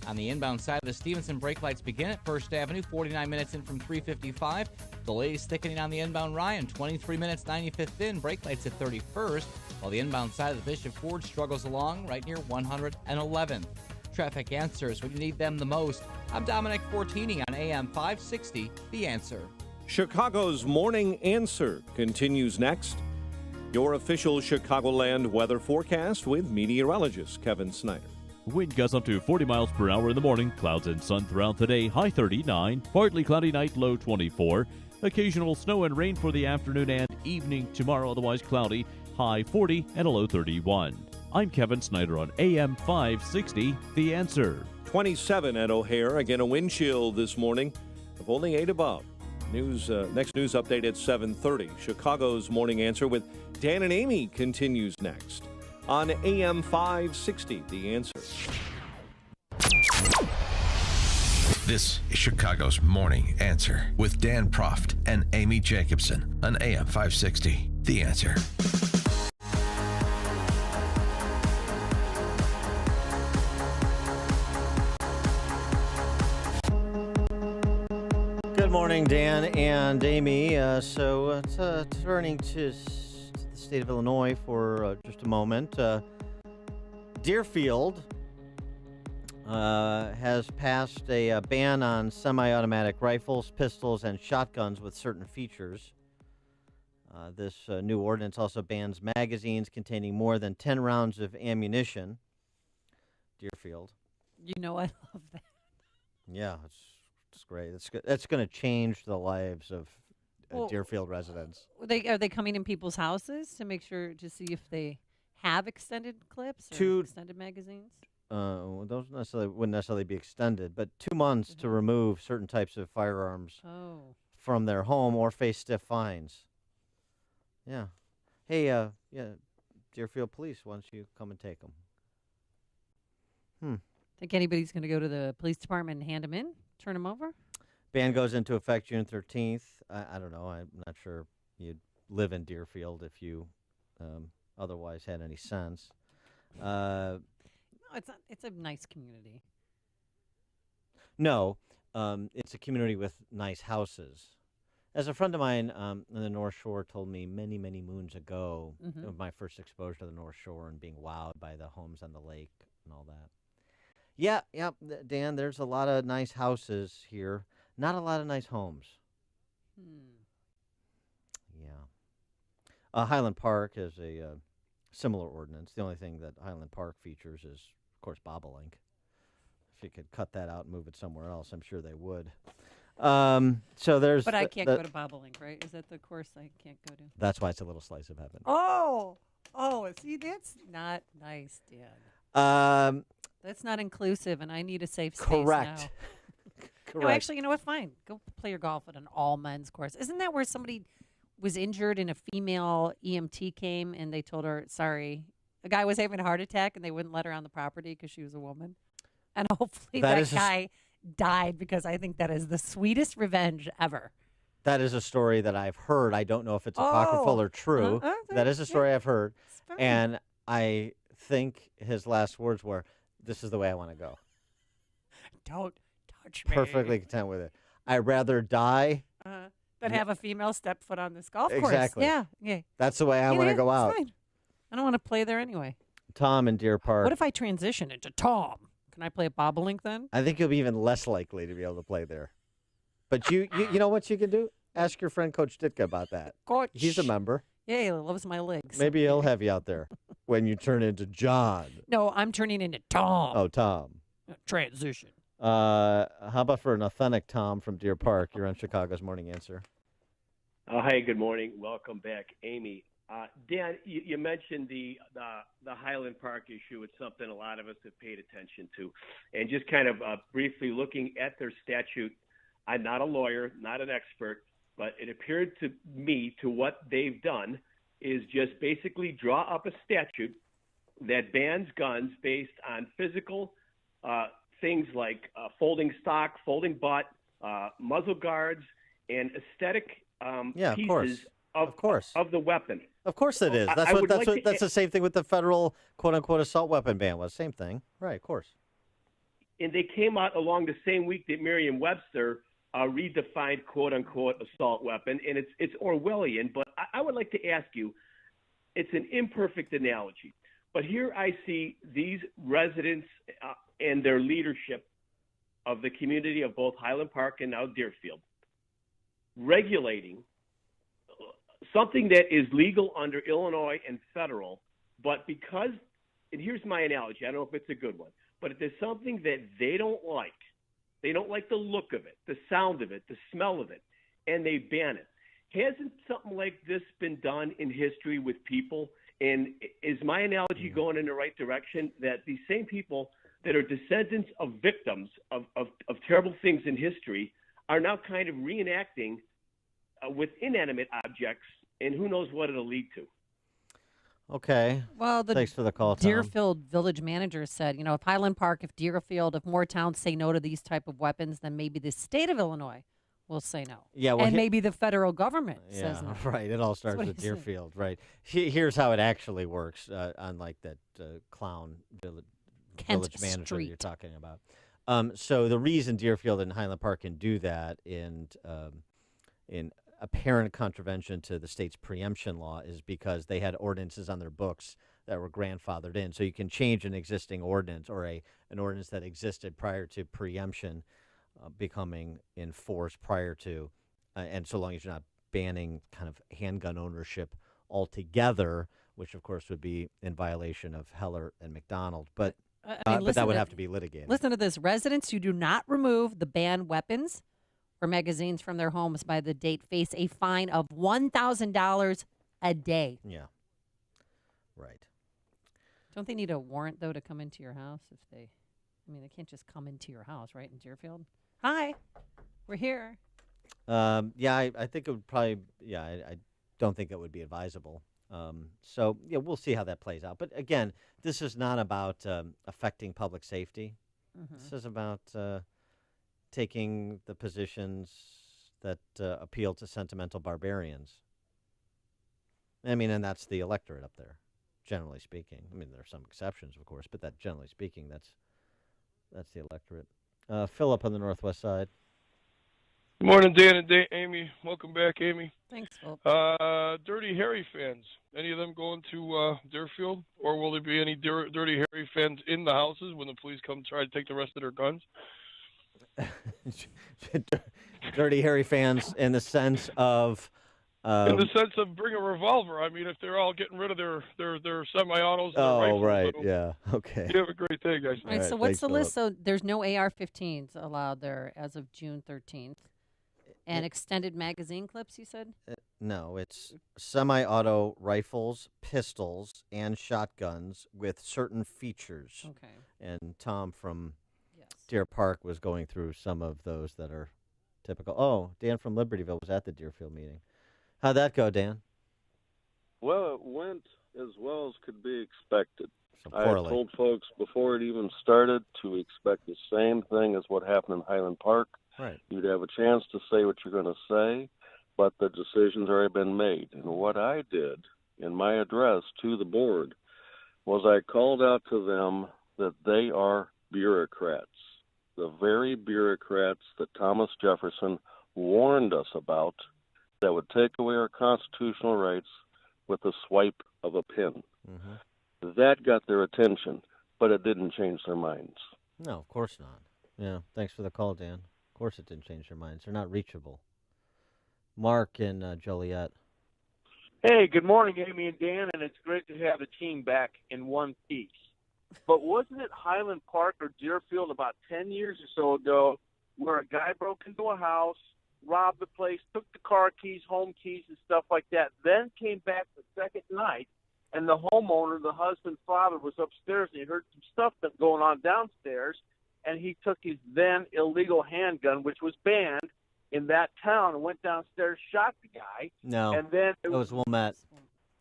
On the inbound side of the Stevenson, brake lights begin at 1st Avenue, 49 minutes in from 355. Delays thickening on the inbound Ryan, 23 minutes, 95th in, brake lights at 31st, while the inbound side of the Bishop Ford struggles along right near 111th. Traffic answers when you need them the most. I'm Dominic Fortini on AM 560, The Answer. Chicago's Morning Answer continues next. Your official Chicagoland weather forecast with meteorologist Kevin Snyder. Wind gusts up to 40 miles per hour in the morning. Clouds and sun throughout the day. High 39. Partly cloudy night, low 24. Occasional snow and rain for the afternoon and evening tomorrow. Otherwise cloudy. High 40 and a low 31. I'm Kevin Snyder on AM 560, The Answer. 27 at O'Hare. Again, a wind chill this morning of only 8 above. Next news update at 7:30. Chicago's Morning Answer with Dan and Amy continues next on AM 560, The Answer. This is Chicago's Morning Answer with Dan Proft and Amy Jacobson on AM 560, The Answer. Good morning, Dan and Amy. Turning to the state of Illinois for just a moment. Deerfield has passed a ban on semi-automatic rifles, pistols, and shotguns with certain features. This new ordinance also bans magazines containing more than 10 rounds of ammunition. Deerfield. You know I love that. Yeah, it's great. That's going to change the lives of Deerfield residents. Are they coming in people's houses to make sure to see if they have extended clips or extended magazines? Those wouldn't necessarily be extended, but 2 months to remove certain types of firearms from their home or face stiff fines. Yeah. Hey, Deerfield Police, why don't you come and take them? Think anybody's going to go to the police department and hand them in, turn them over? Ban goes into effect June 13th. I don't know. I'm not sure you'd live in Deerfield if you otherwise had any sense. No, it's a nice community. No, it's a community with nice houses. As a friend of mine in the North Shore told me many, many moons ago, of my first exposure to the North Shore and being wowed by the homes on the lake and all that. Yeah, Dan, there's a lot of nice houses here. Not a lot of nice homes. Yeah. Highland Park has a similar ordinance. The only thing that Highland Park features is, of course, bobolink. If you could cut that out and move it somewhere else, I'm sure they would. So there's. But I can't go to bobolink, right? Is that the course I can't go to? That's why it's a little slice of heaven. Oh, see, that's not nice, Dan. That's not inclusive, and I need a safe space correct. now. Correct. No, actually, you know what? Fine. Go play your golf at an all-men's course. Isn't that where somebody was injured and a female EMT came and they told her, sorry, a guy was having a heart attack and they wouldn't let her on the property because she was a woman? And hopefully that guy died, because I think that is the sweetest revenge ever. That is a story that I've heard. I don't know if it's apocryphal or true. That is a story I've heard. And I think his last words were, this is the way I want to go. Don't touch me. Perfectly content with it. I'd rather die than have a female step foot on this golf course. Exactly. Yeah. That's the way I want to go out. Fine. I don't want to play there anyway. Tom in Deer Park. What if I transition into Tom? Can I play a bobolink then? I think you'll be even less likely to be able to play there. But you know what you can do? Ask your friend Coach Ditka about that. Coach. He's a member. Yeah, he loves my legs. Maybe he'll have you out there when you turn into John. No, I'm turning into Tom. Oh, Tom. Transition. How about for an authentic Tom from Deer Park? You're on Chicago's Morning Answer. Hi, good morning. Welcome back, Amy. Dan, you mentioned the Highland Park issue. It's something a lot of us have paid attention to. And just kind of briefly looking at their statute, I'm not a lawyer, not an expert, but it appeared to me to what they've done is just basically draw up a statute that bans guns based on physical things like folding stock, folding butt, muzzle guards, and aesthetic pieces of the weapon. Of course it is. That's the same thing with the federal quote-unquote assault weapon ban was. Same thing. Right, of course. And they came out along the same week that Merriam-Webster redefined quote-unquote assault weapon, and it's Orwellian, but I would like to ask you, it's an imperfect analogy, but here I see these residents and their leadership of the community of both Highland Park and now Deerfield regulating something that is legal under Illinois and federal, but because, and here's my analogy, I don't know if it's a good one, but if there's something that they don't like the look of it, the sound of it, the smell of it, and they ban it. Hasn't something like this been done in history with people? And is my analogy going in the right direction, that these same people that are descendants of victims of terrible things in history are now kind of reenacting with inanimate objects, and who knows what it'll lead to? Okay. Well, thanks for the call, Tom. Deerfield village manager said, if Highland Park, if Deerfield, if more towns say no to these type of weapons, then maybe the state of Illinois will say no. Yeah, well, and maybe the federal government says no. Right. It all starts with Deerfield. Right. Here's how it actually works, unlike that clown village manager Street. you're talking about. So the reason Deerfield and Highland Park can do that in apparent contravention to the state's preemption law is because they had ordinances on their books that were grandfathered in. So you can change an existing ordinance or an ordinance that existed prior to preemption becoming in force prior to, and so long as you're not banning kind of handgun ownership altogether, which of course would be in violation of Heller and McDonald. But but that would have to be litigated. Listen to this. Residents who do not remove the banned weapons or magazines from their homes by the date face a fine of $1,000 a day. Yeah. Right. Don't they need a warrant, though, to come into your house if they... they can't just come into your house, right, in Deerfield? Hi, we're here. I think it would probably... Yeah, I don't think it would be advisable. So, we'll see how that plays out. But, again, this is not about affecting public safety. Mm-hmm. This is about... taking the positions that appeal to sentimental barbarians. And that's the electorate up there, generally speaking. There are some exceptions, of course, but that generally speaking, that's the electorate. Philip on the northwest side. Good morning, Dan and Amy. Welcome back, Amy. Thanks, Philip. Dirty Harry fans. Any of them going to Deerfield? Or will there be any Dirty Harry fans in the houses when the police come try to take the rest of their guns? Dirty Harry fans in the sense of in the sense of bring a revolver. If they're all getting rid of their semi-autos. Oh, right. Yeah. Okay. You have a great day, guys. All right. So what's the list? So there's no AR-15s allowed there as of June 13th. And extended magazine clips, you said? No, it's semi-auto rifles, pistols, and shotguns with certain features. Okay. And Tom from Deer Park was going through some of those that are typical. Oh, Dan from Libertyville was at the Deerfield meeting. How'd that go, Dan? Well, it went as well as could be expected. So I had told folks before it even started to expect the same thing as what happened in Highland Park. Right. You'd have a chance to say what you're going to say, but the decision's already been made. And what I did in my address to the board was I called out to them that they are bureaucrats. The very bureaucrats that Thomas Jefferson warned us about that would take away our constitutional rights with the swipe of a pen. Mm-hmm. That got their attention, but it didn't change their minds. No, of course not. Yeah, thanks for the call, Dan. Of course it didn't change their minds. They're not reachable. Mark in Joliet. Hey, good morning, Amy and Dan, and it's great to have the team back in one piece. But wasn't it Highland Park or Deerfield about 10 years or so ago where a guy broke into a house, robbed the place, took the car keys, home keys, and stuff like that, then came back the second night, and the homeowner, the husband, father, was upstairs, and he heard some stuff that's going on downstairs, and he took his then illegal handgun, which was banned in that town, and went downstairs, shot the guy. No, and then it was Wilmette.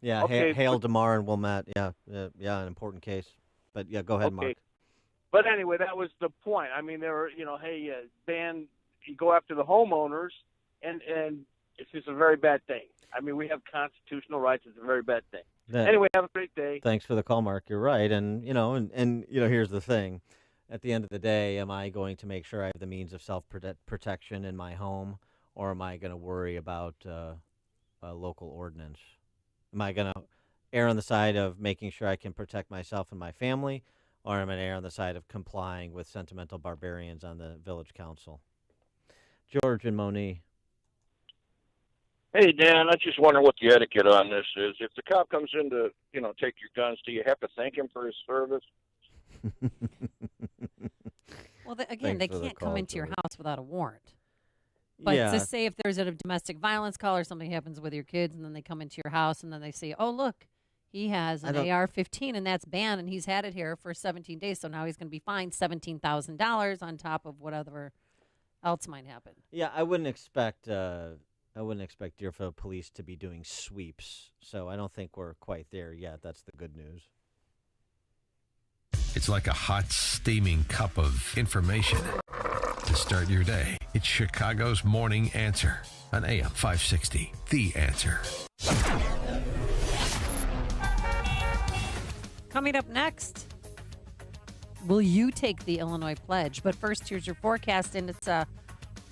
Yeah, Okay, Hale DeMar and Wilmette. Yeah, an important case. But yeah, go ahead, Okay. Mark. But anyway, that was the point. I mean, they were, hey, ban, you go after the homeowners, and it's just a very bad thing. I mean, we have constitutional rights. It's a very bad thing. Yeah. Anyway, have a great day. Thanks for the call, Mark. You're right, and here's the thing. At the end of the day, am I going to make sure I have the means of self-protection in my home, or am I going to worry about a local ordinance? Am I going to err on the side of making sure I can protect myself and my family, or am I going to err on the side of complying with sentimental barbarians on the village council? George and Moni. Hey, Dan, I just wonder what the etiquette on this is. If the cop comes in to, take your guns, do you have to thank him for his service? Well, again, they Thanks for the can't come call, into your George. house without a warrant. But Yeah. just say if there's a domestic violence call or something happens with your kids, and then they come into your house, and then they say, oh, look, he has I an don't- AR-15, and that's banned, and he's had it here for 17 days, so now he's going to be fined $17,000 on top of whatever else might happen. Yeah, I wouldn't expect Deerfield Police to be doing sweeps, so I don't think we're quite there yet. That's the good news. It's like a hot, steaming cup of information to start your day. It's Chicago's Morning Answer on AM 560. The Answer. Coming up next, will you take the Illinois pledge? But first, here's your forecast, and it's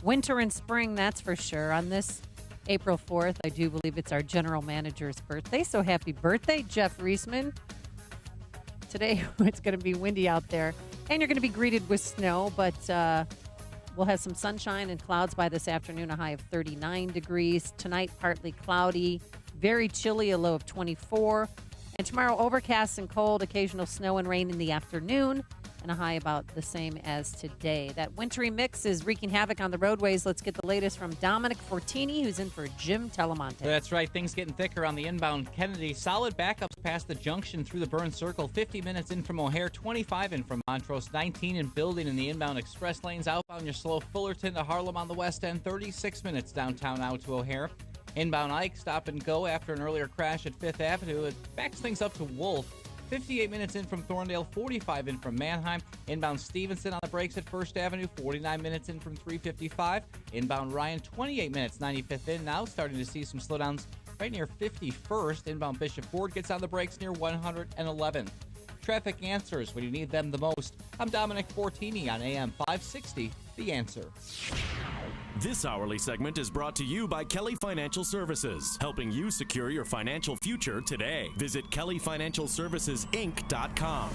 winter and spring, that's for sure. On this April 4th, I do believe it's our general manager's birthday, so happy birthday, Jeff Reisman. Today, it's going to be windy out there, and you're going to be greeted with snow, but we'll have some sunshine and clouds by this afternoon, a high of 39 degrees. Tonight, partly cloudy, very chilly, a low of 24. And tomorrow, overcast and cold, occasional snow and rain in the afternoon, and a high about the same as today. That wintry mix is wreaking havoc on the roadways. Let's get the latest from Dominic Fortini, who's in for Jim Telemonte. That's right. Things getting thicker on the inbound Kennedy. Solid backups past the junction through the Burn Circle. 50 minutes in from O'Hare, 25 in from Montrose, 19 in building in the inbound express lanes. Outbound, you're slow Fullerton to Harlem on the west end, 36 minutes downtown out to O'Hare. Inbound Ike, stop and go after an earlier crash at 5th Avenue. It backs things up to Wolf. 58 minutes in from Thorndale, 45 in from Manheim. Inbound Stevenson on the brakes at 1st Avenue, 49 minutes in from 355. Inbound Ryan, 28 minutes, 95th in. Now starting to see some slowdowns right near 51st. Inbound Bishop Ford gets on the brakes near 111th. Traffic answers when you need them the most. I'm Dominic Fortini on AM 560, The Answer. This hourly segment is brought to you by Kelly Financial Services, helping you secure your financial future today. Visit kellyfinancialservicesinc.com.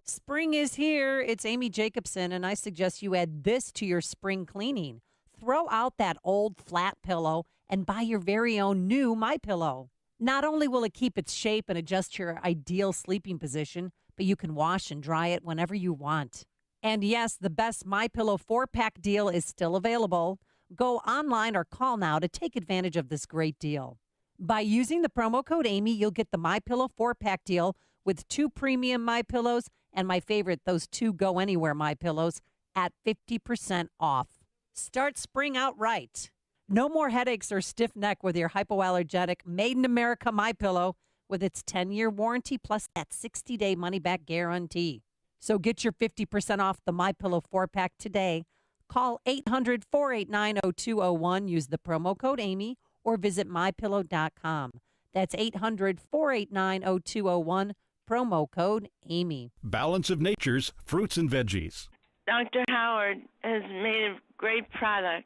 Spring is here. It's Amy Jacobson, and I suggest you add this to your spring cleaning. Throw out that old flat pillow and buy your very own new MyPillow. Not only will it keep its shape and adjust your ideal sleeping position, but you can wash and dry it whenever you want. And yes, the best MyPillow 4-pack deal is still available. Go online or call now to take advantage of this great deal. By using the promo code Amy, you'll get the MyPillow 4-pack deal with 2 premium MyPillows and my favorite, those 2 Go Anywhere MyPillows at 50% off. Start spring out right. No more headaches or stiff neck with your hypoallergenic Made in America MyPillow with its 10-year warranty plus that 60-day money-back guarantee. So get your 50% off the MyPillow 4-pack today. Call 800-489-0201, use the promo code Amy, or visit MyPillow.com. That's 800-489-0201, promo code Amy. Balance of Nature's fruits and veggies. Dr. Howard has made a great product.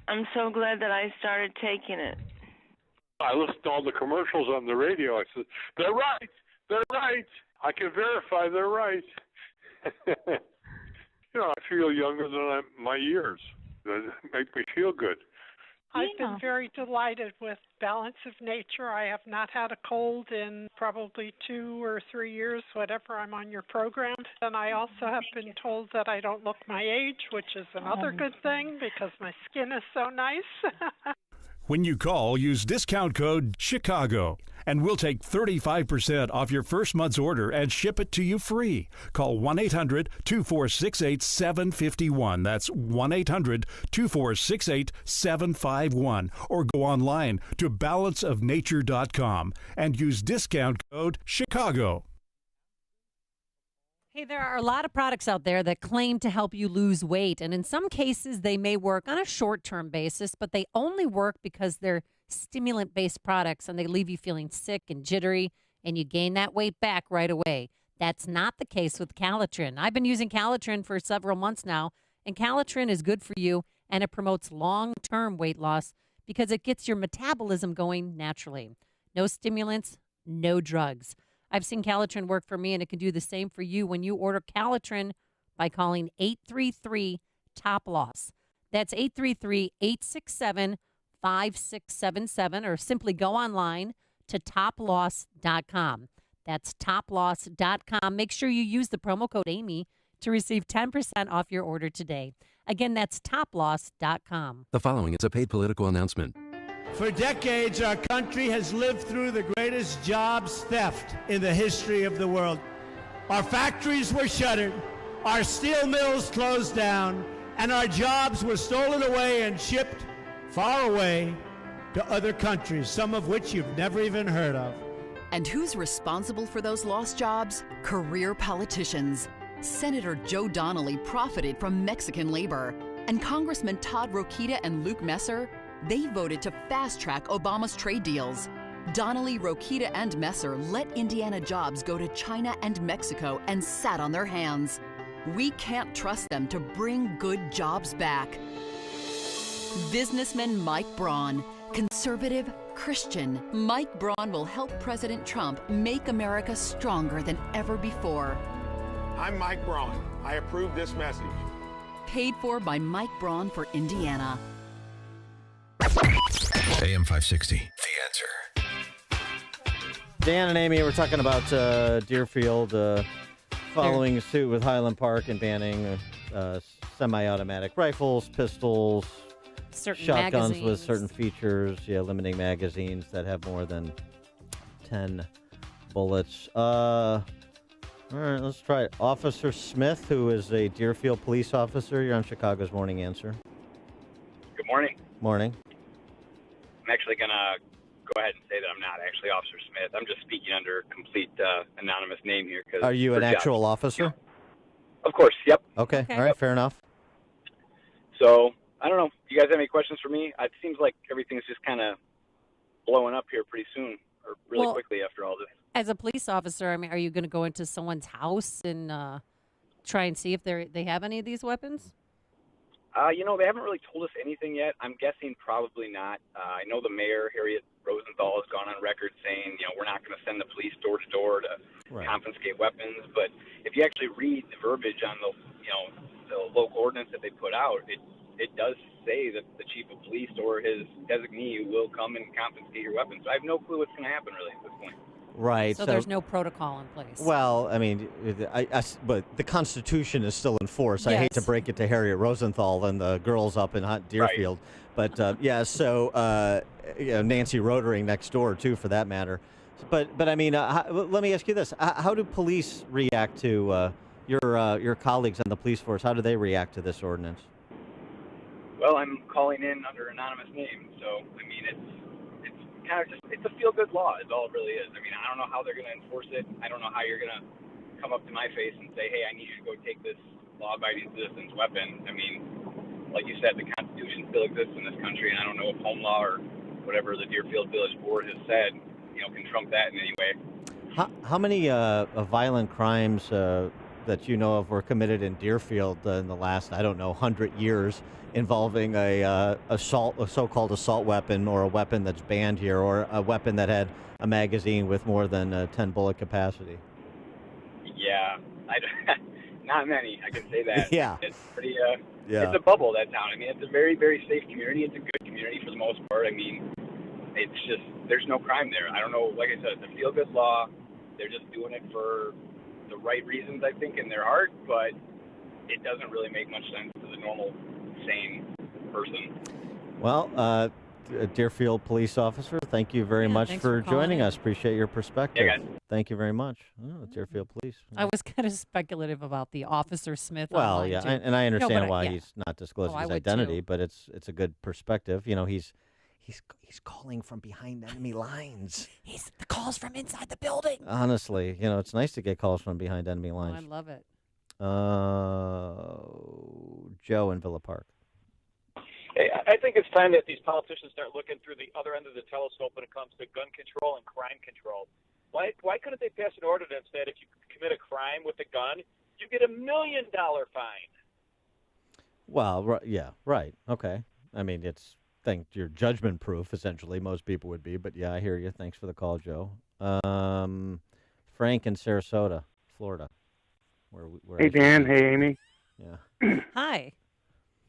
I'm so glad that I started taking it. I listened to all the commercials on the radio. I said, they're right. They're right. I can verify they're right. I feel younger than my years. That make me feel good. I've been very delighted with Balance of Nature. I have not had a cold in probably 2 or 3 years, whatever I'm on your program. And I also have been told that I don't look my age, which is another good thing because my skin is so nice. When you call, use discount code CHICAGO. And we'll take 35% off your first month's order and ship it to you free. Call 1-800-246-8751. That's 1-800-246-8751. Or go online to balanceofnature.com and use discount code CHICAGO. Hey, there are a lot of products out there that claim to help you lose weight. And in some cases, they may work on a short-term basis, but they only work because they're stimulant-based products and they leave you feeling sick and jittery, and you gain that weight back right away. That's not the case with Calitrin. I've been using Calitrin for several months now, and Calitrin is good for you, and it promotes long-term weight loss because it gets your metabolism going naturally. No stimulants, no drugs. I've seen Calitrin work for me, and it can do the same for you when you order Calitrin by calling 833-TOP-LOSS. That's 833-867-5677, or simply go online to toploss.com. That's toploss.com. Make sure you use the promo code Amy to receive 10% off your order today. Again, that's toploss.com. The following is a paid political announcement. For decades, our country has lived through the greatest jobs theft in the history of the world. Our factories were shuttered, our steel mills closed down, and our jobs were stolen away and shipped far away to other countries, some of which you've never even heard of. And who's responsible for those lost jobs? Career politicians. Senator Joe Donnelly profited from Mexican labor, and Congressman Todd Rokita and Luke Messer, they voted to fast-track Obama's trade deals. Donnelly, Rokita, and Messer let Indiana jobs go to China and Mexico and sat on their hands. We can't trust them to bring good jobs back. Businessman Mike Braun, conservative, Christian. Mike Braun will help President Trump make America stronger than ever before. I'm Mike Braun. I approve this message. Paid for by Mike Braun for Indiana. AM 560, The Answer. Dan and Amy, we're talking about Deerfield following suit with Highland Park and banning semi-automatic rifles, pistols, certain shotguns magazines with certain features, limiting magazines that have more than 10 bullets. All right, let's try it. Officer Smith, who is a Deerfield police officer. You're on Chicago's Morning Answer. Good morning. Morning. I'm actually going to go ahead and say that I'm not actually Officer Smith. I'm just speaking under complete anonymous name here. Are you an actual officer? Of course, yep. Okay, all right, fair enough. So, I don't know. Do you guys have any questions for me? It seems like everything's just kind of blowing up here pretty soon, or really quickly after all this. As a police officer, I mean, are you going to go into someone's house and try and see if they have any of these weapons? They haven't really told us anything yet. I'm guessing probably not. I know the mayor, Harriet Rosenthal, has gone on record saying, we're not going to send the police door to door to confiscate weapons. But if you actually read the verbiage on the local ordinance that they put out, it does say that the chief of police or his designee will come and confiscate your weapons. So I have no clue what's going to happen really at this point. Right. So there's no protocol in place. Well, I mean, but the Constitution is still in force. Yes. I hate to break it to Harriet Rosenthal and the girls up in Deerfield. Right. But, Nancy Rotering next door, too, for that matter. But I mean, let me ask you this. How do police react to your colleagues on the police force? How do they react to this ordinance? Well, I'm calling in under anonymous name. So, I mean, it's kind of it's a feel-good law is all it really is. I mean, I don't know how they're going to enforce it. I don't know how you're going to come up to my face and say, hey, I need you to go take this law-abiding citizen's weapon. I mean, like you said, the Constitution still exists in this country, and I don't know if home law or whatever the Deerfield Village Board has said, can trump that in any way. How many violent crimes that you know of were committed in Deerfield in the last, 100 years involving a so-called assault weapon or a weapon that's banned here or a weapon that had a magazine with more than 10 bullet capacity? Yeah, not many, I can say that. Yeah. It's pretty, it's a bubble, that town. I mean, it's a very, very safe community. It's a good community for the most part. I mean, it's just, there's no crime there. I don't know, like I said, it's a feel-good law. They're just doing it for the right reasons, I think, in their heart, but it doesn't really make much sense to the normal, sane person. Well, Deerfield police officer. Thank you very much thanks for for calling joining in. us. Appreciate your perspective. Yeah, guys. Thank you very much. Oh, Deerfield Police. I was kind of speculative about the Officer Smith. Well, online, yeah, too. and I understand but why yeah. he's not disclosing I his would identity, too. but it's a good perspective. You know, he's calling from behind enemy lines. He's the calls from inside the building. Honestly, you know, it's nice to get calls from behind enemy Oh, lines. I love it. Joe in Villa Park. Hey, I think it's time that these politicians start looking through the other end of the telescope when it comes to gun control and crime control. Why couldn't they pass an ordinance that if you commit a crime with a gun, you get $1 million fine? Well, yeah, right. Okay. I mean, you're judgment proof, essentially. Most people would be, but yeah, I hear you. Thanks for the call, Joe. Frank in Sarasota, Florida. Hey, Dan. Hey, Amy. Yeah. Hi.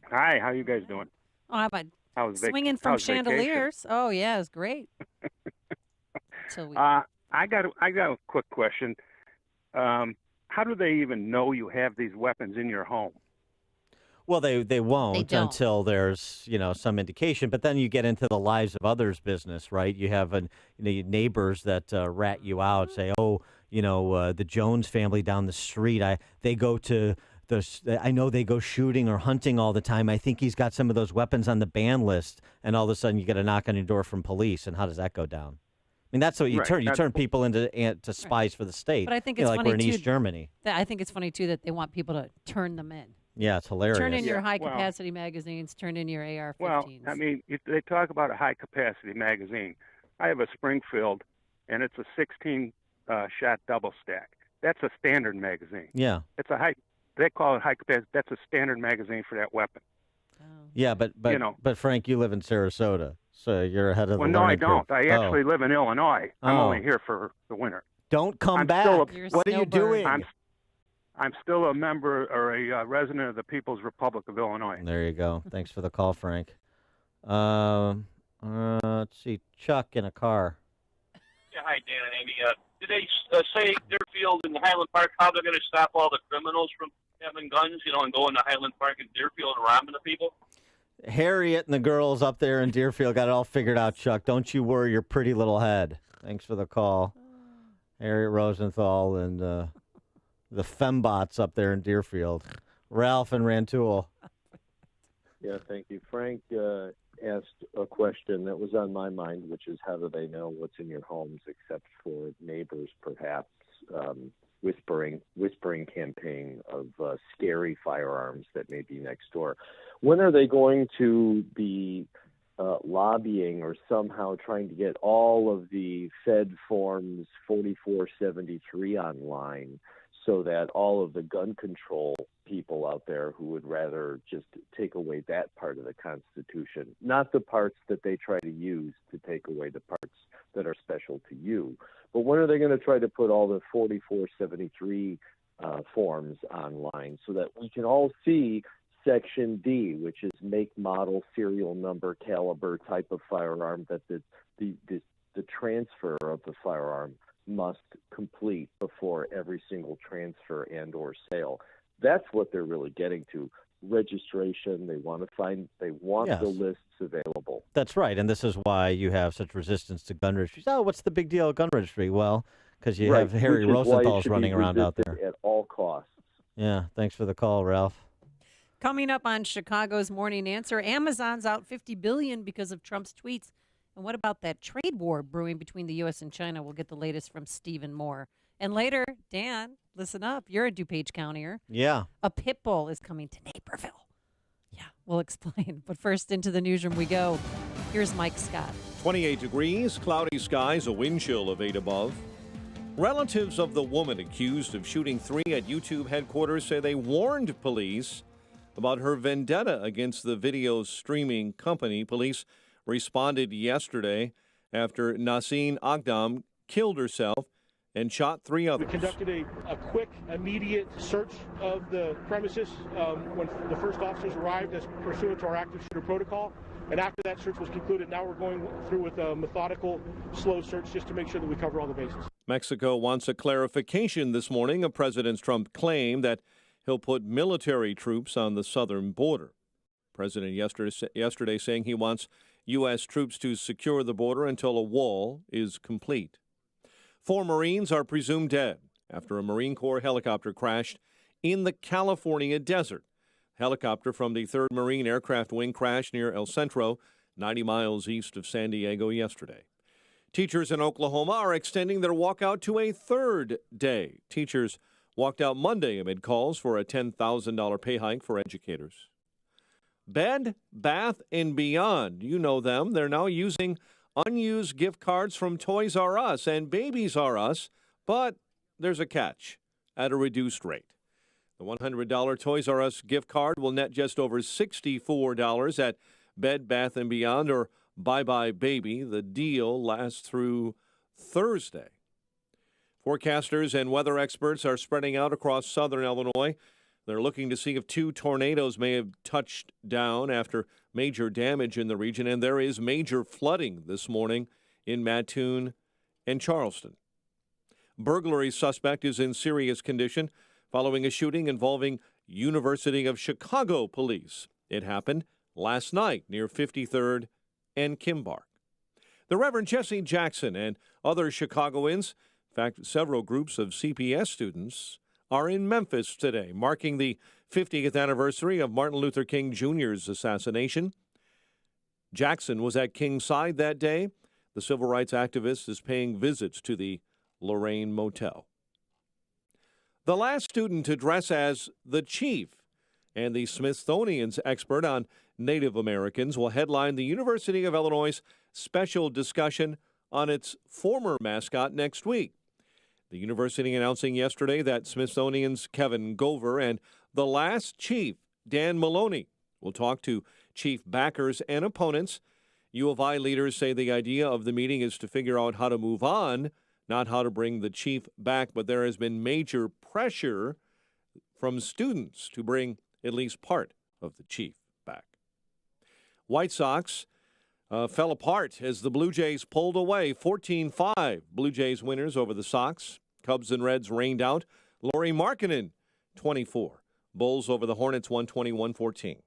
Hi. How you guys doing? Oh, how about How's swinging from how's vacation? chandeliers? Oh, yeah, it was great. Till we... I got a quick question. How do they even know you have these weapons in your home? Well, they won't don't. until there's, you know, some indication. But then you get into the lives of others' business, right? You have neighbors that rat you out, say, oh, you know, the Jones family down the street. They go to I know they go shooting or hunting all the time. I think he's got some of those weapons on the ban list. And all of a sudden, you get a knock on your door from police. And how does that go down? I mean, that's what you Right, turn. You that's- turn people into spies for the state. But I think You know, it's like funny we're in too. East Germany. I think it's funny too that they want people to turn them in. Yeah, it's hilarious. Turn in your Yeah, high well- capacity magazines. Turn in your AR-15s. Well, I mean, they talk about a high-capacity magazine. I have a Springfield, and it's a 16-shot double stack. That's a standard magazine. Yeah. It's a high. They call it high capacity. That's a standard magazine for that weapon. Yeah, but You know. but Frank, you live in Sarasota, so you're ahead of Well, the no, I learning don't. curve. I actually live in Illinois. I'm Oh. only here for the winter. Don't come I'm back. still What are you doing? I'm still a member or a resident of the People's Republic of Illinois. There you go. Thanks for the call, Frank. Let's see, Chuck in a car. Yeah, hi, Dan and Amy. Did they say Deerfield and Highland Park how they're going to stop all the criminals from having guns, you know, and going to Highland Park and Deerfield and robbing the people? Harriet and the girls up there in Deerfield got it all figured out, Chuck. Don't you worry your pretty little head. Thanks for the call. Harriet Rosenthal and the fembots up there in Deerfield. Ralph and Rantoul. Yeah, thank you. Frank asked a question that was on my mind, which is how do they know what's in your homes except for neighbors perhaps whispering campaign of scary firearms that may be next door. When are they going to be lobbying or somehow trying to get all of the Fed Forms 4473 online so that all of the gun control people out there who would rather just take away that part of the Constitution, not the parts that they try to use to take away the parts that are special to you, but when are they going to try to put all the 4473 forms online so that we can all see Section D, which is make, model, serial number, caliber type of firearm that the transfer of the firearm must complete before every single transfer and or sale. That's what they're really getting to. Registration, they want Yes. the lists available. That's right, and this is why you have such resistance to gun registries. Oh, what's the big deal of gun registry? Well, because you Right, have Harry which is why it Rosenthal's should be running around out there. resisted at all costs. Yeah, thanks for the call, Ralph. Coming up on Chicago's Morning Answer, Amazon's out $50 billion because of Trump's tweets. And what about that trade war brewing between the U.S. and China? We'll get the latest from Stephen Moore. And later, Dan, listen up. You're a DuPage Countier. Yeah. A pit bull is coming to Naperville. Yeah, we'll explain. But first, into the newsroom we go. Here's Mike Scott. 28 degrees, cloudy skies, a wind chill of 8 above. Relatives of the woman accused of shooting 3 at YouTube headquarters say they warned police about her vendetta against the video streaming company. Police responded yesterday after Nasim Aghdam killed herself and shot 3 others. We conducted a quick, immediate search of the premises when the first officers arrived as pursuant to our active shooter protocol. And after that search was concluded, now we're going through with a methodical, slow search just to make sure that we cover all the bases. Mexico wants a clarification this morning of President Trump's claim that he'll put military troops on the southern border. President yesterday saying he wants U.S. troops to secure the border until a wall is complete. 4 Marines are presumed dead after a Marine Corps helicopter crashed in the California desert. Helicopter from the 3rd Marine Aircraft Wing crashed near El Centro, 90 miles east of San Diego yesterday. Teachers in Oklahoma are extending their walkout to a 3rd day. Teachers walked out Monday amid calls for a $10,000 pay hike for educators. Bed Bath & Beyond, you know them. They're now using unused gift cards from Toys R Us and Babies R Us, but there's a catch at a reduced rate. The $100 Toys R Us gift card will net just over $64 at Bed Bath & Beyond or Bye Bye Baby. The deal lasts through Thursday. Forecasters and weather experts are spreading out across southern Illinois. They're looking to see if 2 tornadoes may have touched down after major damage in the region, and there is major flooding this morning in Mattoon and Charleston. Burglary suspect is in serious condition following a shooting involving University of Chicago police. It happened last night near 53rd and Kimbark. The Reverend Jesse Jackson and other Chicagoans, in fact, several groups of CPS students, are in Memphis today, marking the 50th anniversary of Martin Luther King Jr.'s assassination. Jackson was at King's side that day. The civil rights activist is paying visits to the Lorraine Motel. The last student to dress as the chief and the Smithsonian's expert on Native Americans will headline the University of Illinois' special discussion on its former mascot next week. The university announcing yesterday that Smithsonian's Kevin Gover and the last chief, Dan Maloney, will talk to chief backers and opponents. U of I leaders say the idea of the meeting is to figure out how to move on, not how to bring the chief back, but there has been major pressure from students to bring at least part of the chief back. White Sox fell apart as the Blue Jays pulled away 14-5. Blue Jays winners over the Sox. Cubs and Reds rained out. Lauri Markkanen, 24. Bulls over the Hornets, 120-114.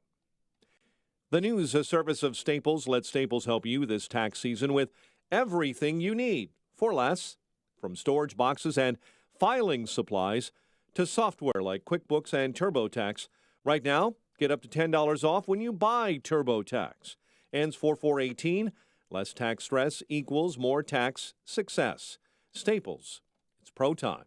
The news service of Staples. Let Staples help you this tax season with everything you need for less, from storage boxes and filing supplies to software like QuickBooks and TurboTax. Right now, get up to $10 off when you buy TurboTax. Ends 4/4/18. Less tax stress equals more tax success. Staples. It's pro time.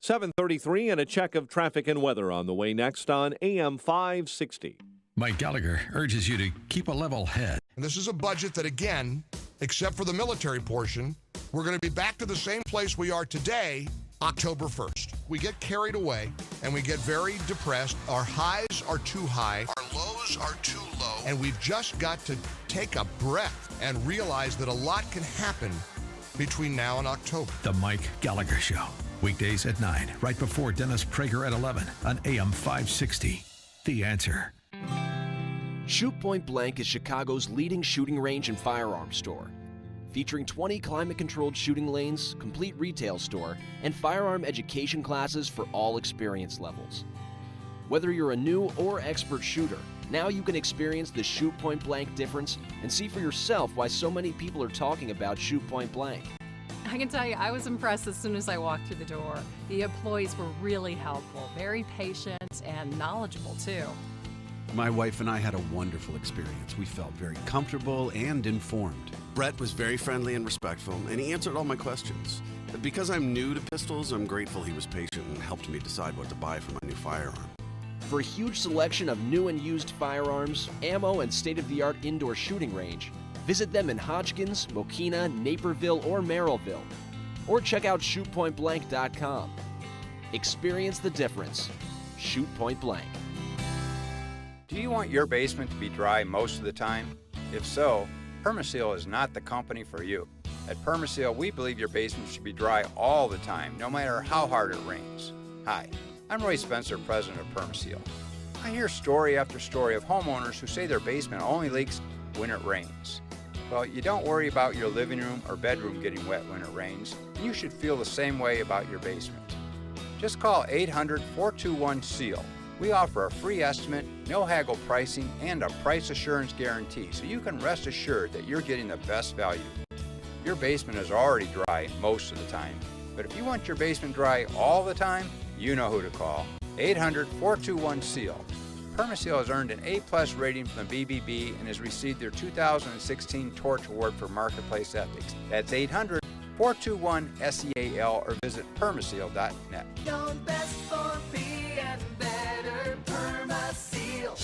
7:33 and a check of traffic and weather on the way next on AM 560. Mike Gallagher urges you to keep a level head. And this is a budget that, again, except for the military portion, we're going to be back to the same place we are today, October 1st. We get carried away and we get very depressed. Our highs are too high. Our lows are too low. And we've just got to take a breath and realize that a lot can happen between now and October. The Mike Gallagher Show. Weekdays at 9, right before Dennis Prager at 11 on AM 560. The Answer. Shoot Point Blank is Chicago's leading shooting range and firearms store. Featuring 20 climate-controlled shooting lanes, complete retail store, and firearm education classes for all experience levels. Whether you're a new or expert shooter, now you can experience the Shoot Point Blank difference and see for yourself why so many people are talking about Shoot Point Blank. I can tell you, I was impressed as soon as I walked through the door. The employees were really helpful, very patient, and knowledgeable, too. My wife and I had a wonderful experience. We felt very comfortable and informed. Brett was very friendly and respectful, and he answered all my questions. Because I'm new to pistols, I'm grateful he was patient and helped me decide what to buy for my new firearm. For a huge selection of new and used firearms, ammo, and state-of-the-art indoor shooting range, visit them in Hodgkins, Mokina, Naperville, or Merrillville. Or check out shootpointblank.com. Experience the difference. Shoot Point Blank. Do you want your basement to be dry most of the time? If so, Permaseal is not the company for you. At Permaseal, we believe your basement should be dry all the time, no matter how hard it rains. Hi, I'm Roy Spencer, president of Permaseal. I hear story after story of homeowners who say their basement only leaks when it rains. Well, you don't worry about your living room or bedroom getting wet when it rains, and you should feel the same way about your basement. Just call 800-421-SEAL. We offer a free estimate, no haggle pricing, and a price assurance guarantee, so you can rest assured that you're getting the best value. Your basement is already dry most of the time, but if you want your basement dry all the time, you know who to call. 800-421-SEAL. Permaseal has earned an A+ rating from the BBB and has received their 2016 Torch Award for Marketplace Ethics. That's 800-421-SEAL or visit permaseal.net. Known best for being better, Permaseal.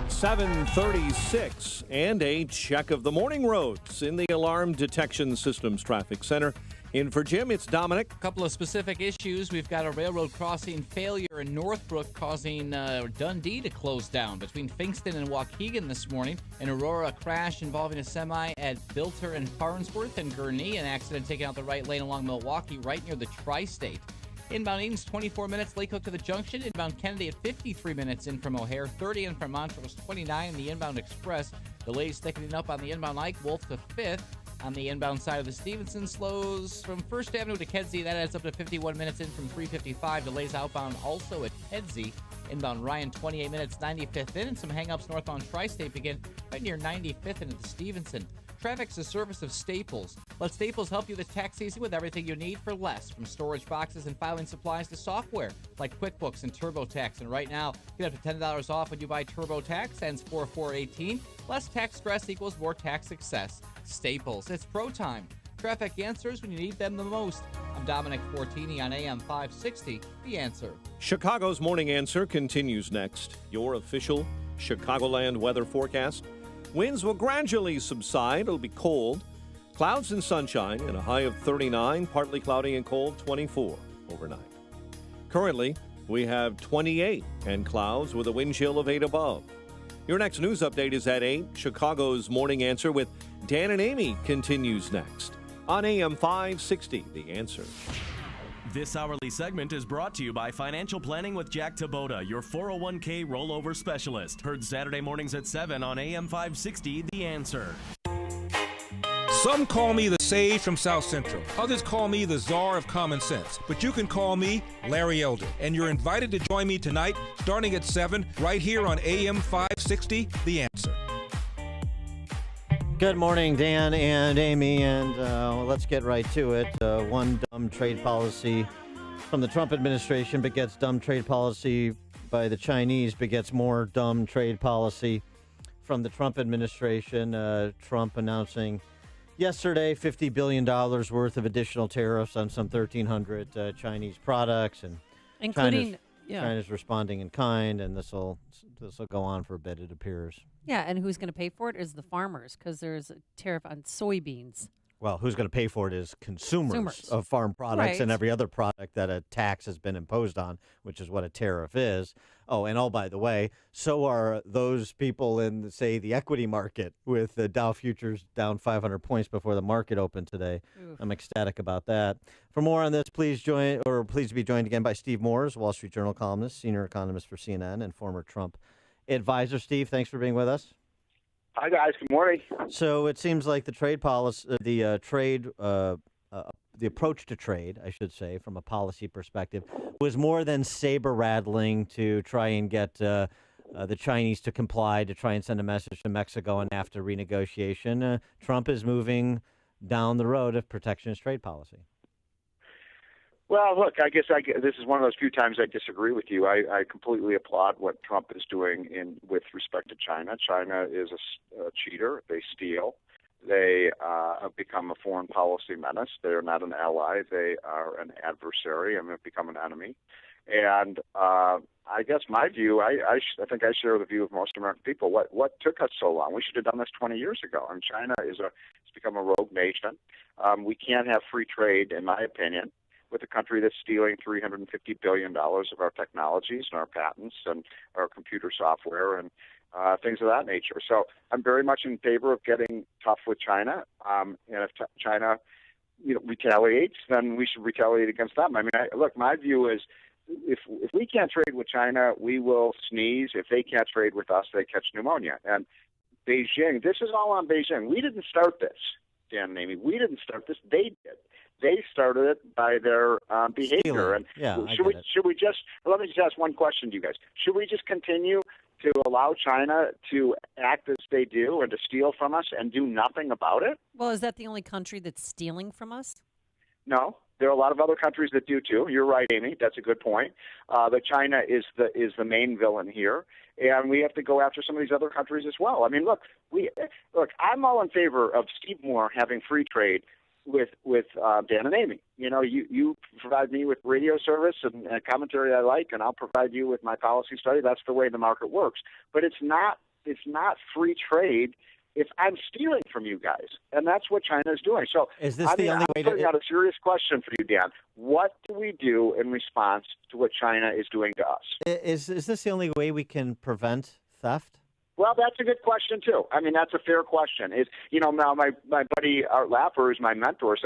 7:36 and a check of the morning roads in the Alarm Detection Systems Traffic Center. In for Jim, it's Dominic. A couple of specific issues. We've got a railroad crossing failure in Northbrook causing Dundee to close down between Finkston and Waukegan this morning. An Aurora crash involving a semi at Bilter and Farnsworth and Gurnee. An accident taking out the right lane along Milwaukee right near the Tri-State. Inbound Eden's 24 minutes, Lakehook to the junction. Inbound Kennedy at 53 minutes in from O'Hare. 30 in from Montrose, 29 in the inbound Express. Delays thickening up on the inbound Ike Wolf to 5th. On the inbound side of the Stevenson, slows from 1st Avenue to Kedzie. That adds up to 51 minutes in from 355. Delays outbound also at Kedzie. Inbound Ryan, 28 minutes, 95th in. And some hang-ups northbound Tri-State begin right near 95th into the Stevenson. Traffic's a service of Staples. Let Staples help you this tax season with everything you need for less, from storage boxes and filing supplies to software like QuickBooks and TurboTax. And right now, you get up to $10 off when you buy TurboTax. Ends 4/4/18. Less tax stress equals more tax success. Staples. It's pro time. Traffic answers when you need them the most. I'm Dominic Fortini on AM 560. The Answer. Chicago's Morning Answer continues next. Your official Chicagoland weather forecast. Winds will gradually subside. It'll be cold. Clouds and sunshine and a high of 39. Partly cloudy and cold, 24 overnight. Currently, we have 28 and clouds with a wind chill of 8 above. Your next news update is at 8. Chicago's Morning Answer with Dan and Amy continues next on AM 560. The Answer. This hourly segment is brought to you by Financial Planning with Jack Taboda, your 401k rollover specialist. Heard Saturday mornings at 7 on AM 560, The Answer. Some call me the sage from South Central. Others call me the czar of common sense. But you can call me Larry Elder. And you're invited to join me tonight, starting at 7, right here on AM 560, The Answer. Good morning, Dan and Amy, and let's get right to it. One dumb trade policy from the Trump administration begets dumb trade policy by the Chinese, begets more dumb trade policy from the Trump administration. Trump announcing yesterday $50 billion worth of additional tariffs on some 1,300 Chinese products, and including China's responding in kind, and this will go on for a bit, it appears. Yeah, and who's going to pay for it is the farmers, because there's a tariff on soybeans. Well, who's going to pay for it is consumers of farm products and every other product that a tax has been imposed on, which is what a tariff is. Oh, by the way, so are those people in, say, the equity market, with the Dow futures down 500 points before the market opened today. Oof. I'm ecstatic about that. For more on this, please be joined again by Steve Moores, Wall Street Journal columnist, senior economist for CNN, and former Trump advisor. Steve, thanks for being with us. Hi, guys. Good morning. So it seems like the trade policy, the approach to trade, I should say, from a policy perspective, was more than saber rattling to try and get the Chinese to comply, to try and send a message to Mexico and NAFTA renegotiation. Trump is moving down the road of protectionist trade policy. Well, look, I guess this is one of those few times I disagree with you. I completely applaud what Trump is doing with respect to China. China is a cheater. They steal. They have become a foreign policy menace. They're not an ally. They are an adversary and have become an enemy. And I guess my view, I think I share the view of most American people. What took us so long? We should have done this 20 years ago. And China has become a rogue nation. We can't have free trade, in my opinion, with a country that's stealing $350 billion of our technologies and our patents and our computer software and things of that nature. So I'm very much in favor of getting tough with China. And if China, retaliates, then we should retaliate against them. I mean, look, my view is if we can't trade with China, we will sneeze. If they can't trade with us, they catch pneumonia. And Beijing, this is all on Beijing. We didn't start this, Dan and Amy. We didn't start this. They did. They started it by their behavior. Stealing. And Yeah, I should get we it. let me just ask one question to you guys. Should we just continue to allow China to act as they do and to steal from us and do nothing about it? Well, is that the only country that's stealing from us? No, there are a lot of other countries that do too. You're right, Amy. That's a good point. But China is the main villain here, and we have to go after some of these other countries as well. I mean, look, I'm all in favor of Steve Moore having free trade with Dan and Amy. You know, you provide me with radio service and commentary I like, and I'll provide you with my policy study. That's the way the market works. But it's not free trade if I'm stealing from you guys, and that's what China is doing. So is this the only way I'm putting out a serious question for you, Dan. What do we do in response to what China is doing to us? Is this the only way we can prevent theft? Well, that's a good question too. I mean, that's a fair question. Now my buddy Art Laffer, who's my mentor,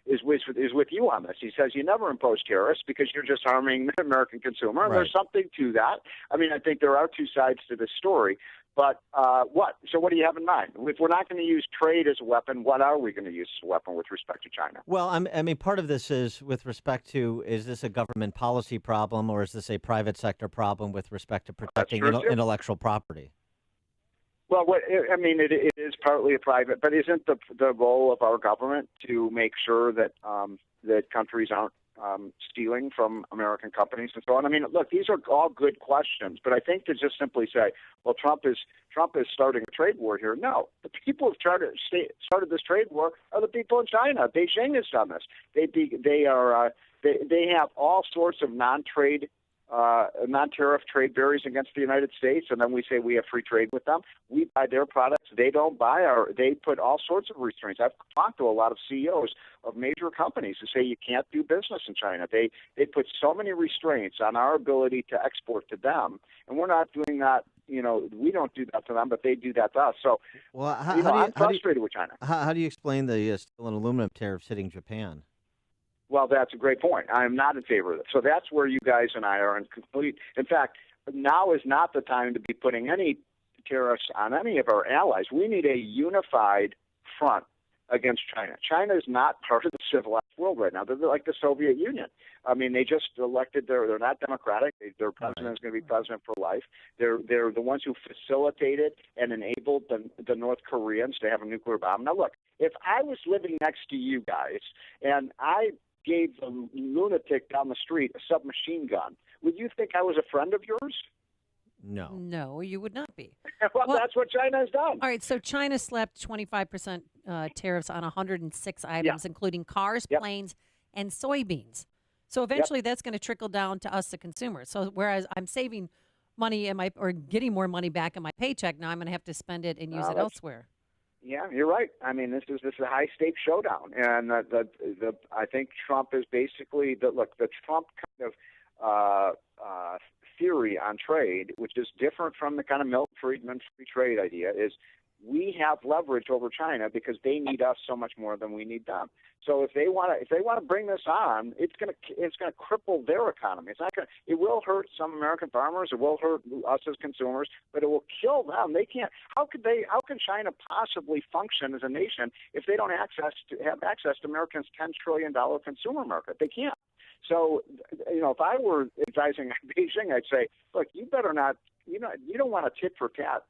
is with you on this. He says you never impose tariffs because you're just harming the American consumer. And there's something to that. I mean, I think there are two sides to this story. But what? So what do you have in mind? If we're not going to use trade as a weapon, what are we going to use as a weapon with respect to China? Well, I mean, part of this is with respect to, is this a government policy problem or is this a private sector problem with respect to protecting intellectual property? Well, it is partly a private, but isn't the role of our government to make sure that that countries aren't stealing from American companies and so on? I mean, look, these are all good questions, but I think to just simply say, well, Trump is starting a trade war here. No, the people who started this trade war are the people in China. Beijing has done this. They have all sorts of non-tariff trade barriers against the United States, and then we say we have free trade with them. We buy their products. They don't buy they put all sorts of restraints. I've talked to a lot of CEOs of major companies who say you can't do business in China. They put so many restraints on our ability to export to them, and we're not doing that. You know, we don't do that to them, but they do that to us. So, well, I'm frustrated with China. How do you explain the steel and aluminum tariffs hitting Japan? Well, that's a great point. I am not in favor of it. So that's where you guys and I are in complete. In fact, now is not the time to be putting any tariffs on any of our allies. We need a unified front against China. China is not part of the civilized world right now. They're like the Soviet Union. I mean, they just elected they're not democratic. Their president is going to be president for life. They're the ones who facilitated and enabled the North Koreans to have a nuclear bomb. Now, look, if I was living next to you guys and I gave the lunatic down the street a submachine gun, would you think I was a friend of yours? No. No, you would not be. well, that's what China has done. All right, so China slapped 25% tariffs on 106 items, including cars, planes, and soybeans. So eventually that's going to trickle down to us, the consumers. So whereas I'm saving money or getting more money back in my paycheck, now I'm going to have to spend it and use it elsewhere. Yeah, you're right. I mean, this is a high stakes showdown, and I think Trump is basically the Trump kind of theory on trade, which is different from the kind of Milton Friedman free trade idea, is we have leverage over China because they need us so much more than we need them. So if they want to bring this on, it's going to cripple their economy. It will hurt some American farmers. It will hurt us as consumers, but it will kill them. They can't. How can China possibly function as a nation if they don't have access to America's $10 trillion consumer market? They can't. So, if I were advising Beijing, I'd say, look, you better not. You don't want a tit for tat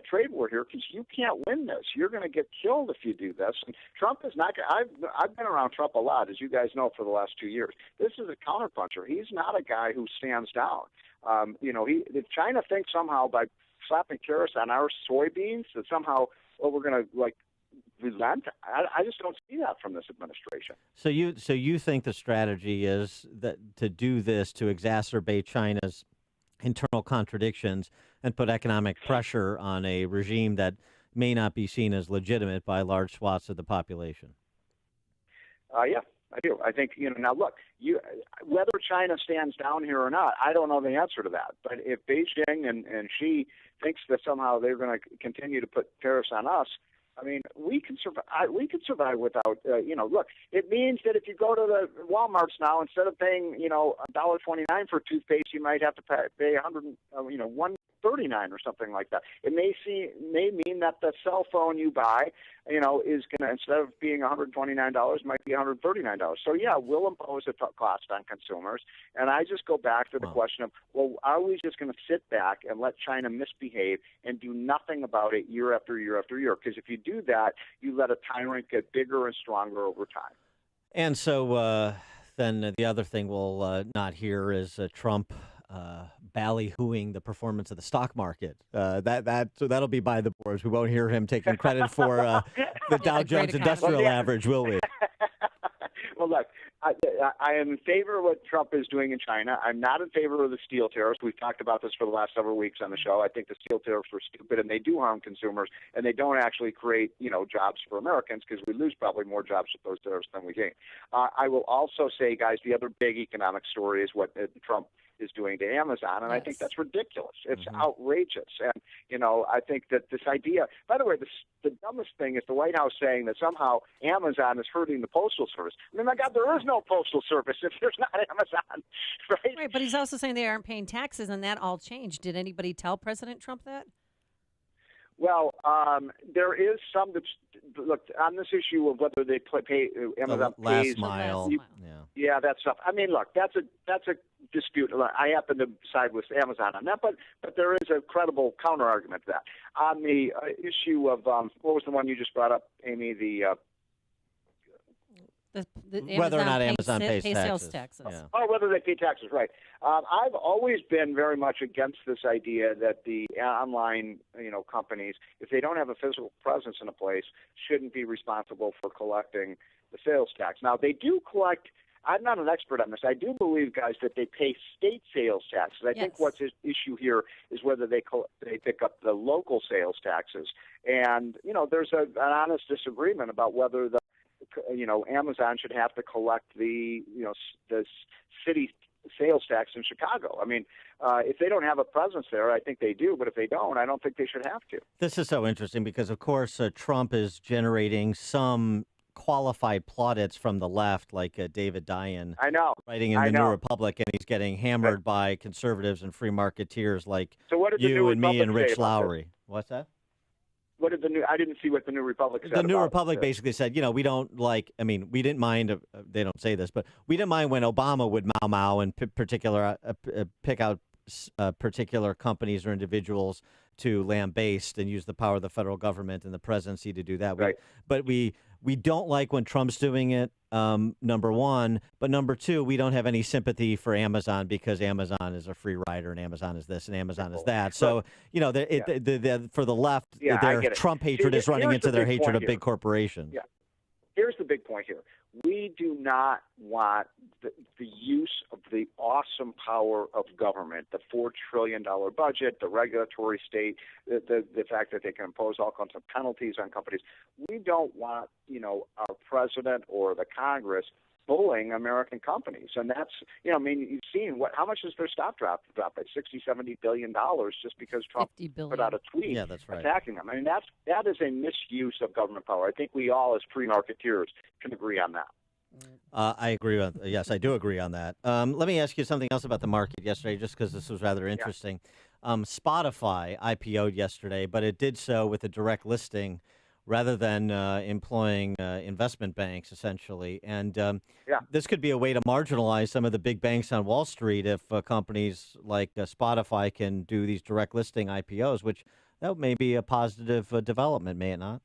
trade war here because you can't win this. You're going to get killed if you do this. And Trump is not. I've been around Trump a lot, as you guys know, for the last 2 years. This is a counterpuncher. He's not a guy who stands down. If China thinks somehow by slapping tariffs on our soybeans that somehow, we're going to relent. I just don't see that from this administration. So you think the strategy is that to do this to exacerbate China's internal contradictions and put economic pressure on a regime that may not be seen as legitimate by large swaths of the population? Yeah, I do. I think, now look, whether China stands down here or not, I don't know the answer to that. But if Beijing and Xi thinks that somehow they're going to continue to put tariffs on us, I mean, we can survive. We can survive without. Look, it means that if you go to the WalMarts now, instead of paying $1.29 for toothpaste, you might have to pay $1 $139 or something like that. It may mean that the cell phone you buy, is going to, instead of being $129, might be $139. So yeah, we'll impose a cost on consumers. And I just go back to the question of, well, are we just going to sit back and let China misbehave and do nothing about it year after year after year? Because if you do that, you let a tyrant get bigger and stronger over time. And so then the other thing we'll not hear is Trump ballyhooing the performance of the stock market. So that'll be by the boards. We won't hear him taking credit for the Dow Jones Industrial Average, will we? Well, look, I am in favor of what Trump is doing in China. I'm not in favor of the steel tariffs. We've talked about this for the last several weeks on the show. I think the steel tariffs were stupid, and they do harm consumers, and they don't actually create, jobs for Americans, because we lose probably more jobs with those tariffs than we gain. I will also say, guys, the other big economic story is what Trump is doing to Amazon, and I think that's ridiculous. It's outrageous. And, I think that this idea, by the way, the dumbest thing is the White House saying that somehow Amazon is hurting the Postal Service. I mean, my God, there is no Postal Service if there's not Amazon, right? Right, but he's also saying they aren't paying taxes, and that all changed. Did anybody tell President Trump that? Well, there is some that's, look, on this issue of whether they pay Amazon last pays mile. Yeah, that stuff. I mean, look, that's a dispute. I happen to side with Amazon on that, but there is a credible counter argument to that. On the issue of what was the one you just brought up, Amy? Whether or not Amazon pays sales taxes. taxes. Yeah. Oh, whether they pay taxes, right. I've always been very much against this idea that the online, companies, if they don't have a physical presence in a place, shouldn't be responsible for collecting the sales tax. Now, they do collect. I'm not an expert on this. I do believe, guys, that they pay state sales taxes. I think what's at issue here is whether they pick up the local sales taxes. And, there's an honest disagreement about whether Amazon should have to collect the city sales tax in Chicago. I mean, if they don't have a presence there, I think they do. But if they don't, I don't think they should have to. This is so interesting because, of course, Trump is generating some qualified plaudits from the left, like David Dayen. I know. Writing in the New Republic, and he's getting hammered by conservatives and free marketeers like you and me and Rich Lowry. What's that? What did I didn't see what the New Republic said. The New Republic basically said, we don't we didn't mind, they don't say this, but we didn't mind when Obama would mow and pick out particular companies or individuals to lambaste and use the power of the federal government and the presidency to do that. Right. But we don't like when Trump's doing it, number one. But number two, we don't have any sympathy for Amazon because Amazon is a free rider and Amazon is this and Amazon is that. So, for the left, their Trump hatred is running into their hatred of big corporations. Yeah. Here's the big point here. We do not want the use of the awesome power of government, the $4 trillion budget, the regulatory state, the fact that they can impose all kinds of penalties on companies. We don't want, our president or the Congress bullying American companies. And that's, you've seen how much is their stock drop by $60-70 billion just because Trump put out a tweet attacking them. I mean, that is a misuse of government power. I think we all as free marketeers can agree on that. I agree with. Yes, I do agree on that. Let me ask you something else about the market yesterday, just because this was rather interesting. Spotify IPO'd yesterday, but it did so with a direct listing rather than employing investment banks, essentially. And this could be a way to marginalize some of the big banks on Wall Street if companies like Spotify can do these direct listing IPOs, which that may be a positive development, may it not?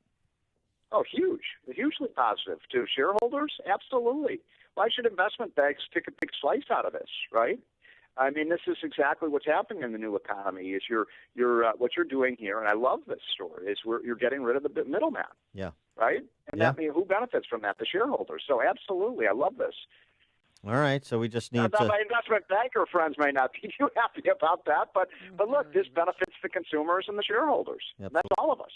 Oh, hugely positive to shareholders. Absolutely. Why should investment banks take a big slice out of this, right? I mean, this is exactly what's happening in the new economy. Is what you're doing here, and I love this story. Is you're getting rid of the middleman. Yeah. Right. And that means who benefits from that? The shareholders. So absolutely, I love this. All right, so we just need to. My investment banker friends may not be too happy about that, but look, this benefits the consumers and the shareholders. Yep. That's all of us,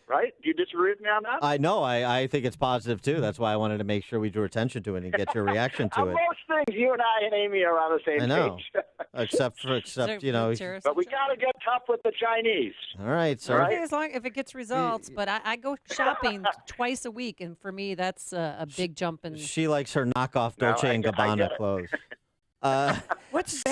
right? Do you disagree with me on that? I know. I think it's positive too. That's why I wanted to make sure we drew attention to it and get your reaction to it. Most things, you and I and Amy are on the same I know. page. except But we got to get tough with the Chinese. All right, so as long if it gets results, but I go shopping twice a week, and for me that's a big jump in. She likes her knockoff Dolce and Gabbana clothes. What's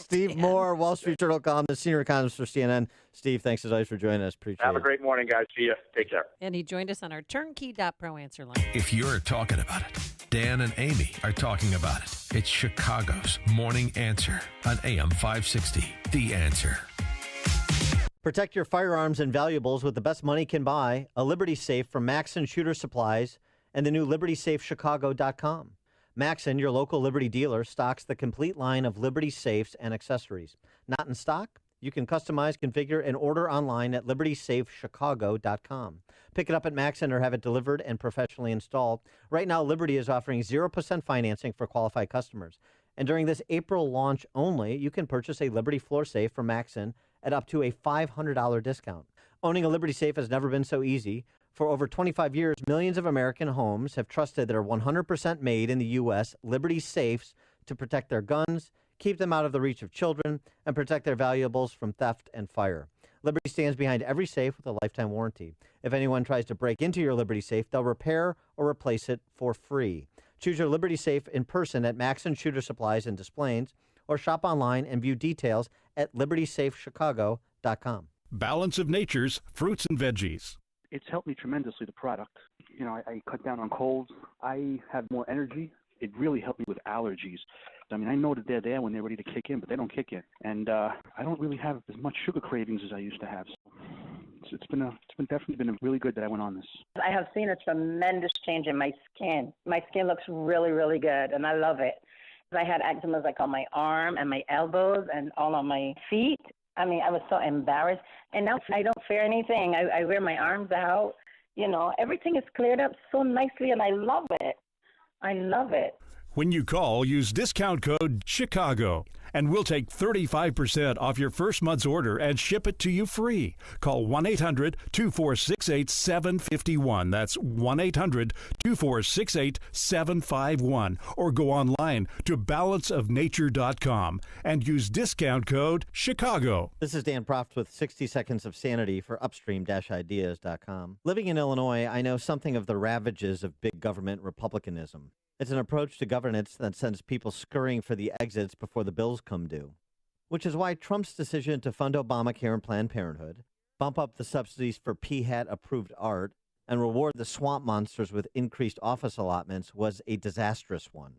Steve Moore, Wall Street Journal columnist, senior economist for CNN. Steve, thanks as always for joining us. Appreciate it. Have a great morning, guys. See you. Take care. And he joined us on our turnkey.pro answer line. If you're talking about it, Dan and Amy are talking about it. It's Chicago's Morning Answer on AM 560. The Answer. Protect your firearms and valuables with the best money can buy. A Liberty Safe from Maxon Shooter Supplies and the new LibertySafeChicago.com. Maxon, your local Liberty dealer, stocks the complete line of Liberty safes and accessories. Not in stock? You can customize, configure, and order online at LibertySafeChicago.com. Pick it up at Maxon or have it delivered and professionally installed. Right now, Liberty is offering 0% financing for qualified customers. And during this April launch only, you can purchase a Liberty floor safe from Maxon at up to a $500 discount. Owning a Liberty safe has never been so easy. For over 25 years, millions of American homes have trusted their 100% made in the U.S. Liberty safes to protect their guns, keep them out of the reach of children, and protect their valuables from theft and fire. Liberty stands behind every safe with a lifetime warranty. If anyone tries to break into your Liberty safe, they'll repair or replace it for free. Choose your Liberty safe in person at Maxon Shooter Supplies and Des Plaines, or shop online and view details at LibertySafeChicago.com. Balance of Nature's fruits and veggies. It's helped me tremendously, the product. You know, I cut down on colds. I have more energy. It really helped me with allergies. I mean, I know that they're there when they're ready to kick in, but they don't kick in. And I don't really have as much sugar cravings as I used to have. So it's definitely been really good that I went on this. I have seen a tremendous change in my skin. My skin looks really, really good, and I love it. I had eczema like on my arm and my elbows and all on my feet. I mean, I was so embarrassed. And now I don't fear anything. I wear my arms out. You know, everything is cleared up so nicely, and I love it. I love it. When you call, use discount code CHICAGO, and we'll take 35% off your first month's order and ship it to you free. Call 1-800-246-8751. That's 1-800-246-8751. Or go online to balanceofnature.com and use discount code CHICAGO. This is Dan Proft with 60 Seconds of Sanity for upstream-ideas.com. Living in Illinois, I know something of the ravages of big government republicanism. It's an approach to governance that sends people scurrying for the exits before the bills come due, which is why Trump's decision to fund Obamacare and Planned Parenthood, bump up the subsidies for PHAT-approved art, and reward the swamp monsters with increased office allotments was a disastrous one.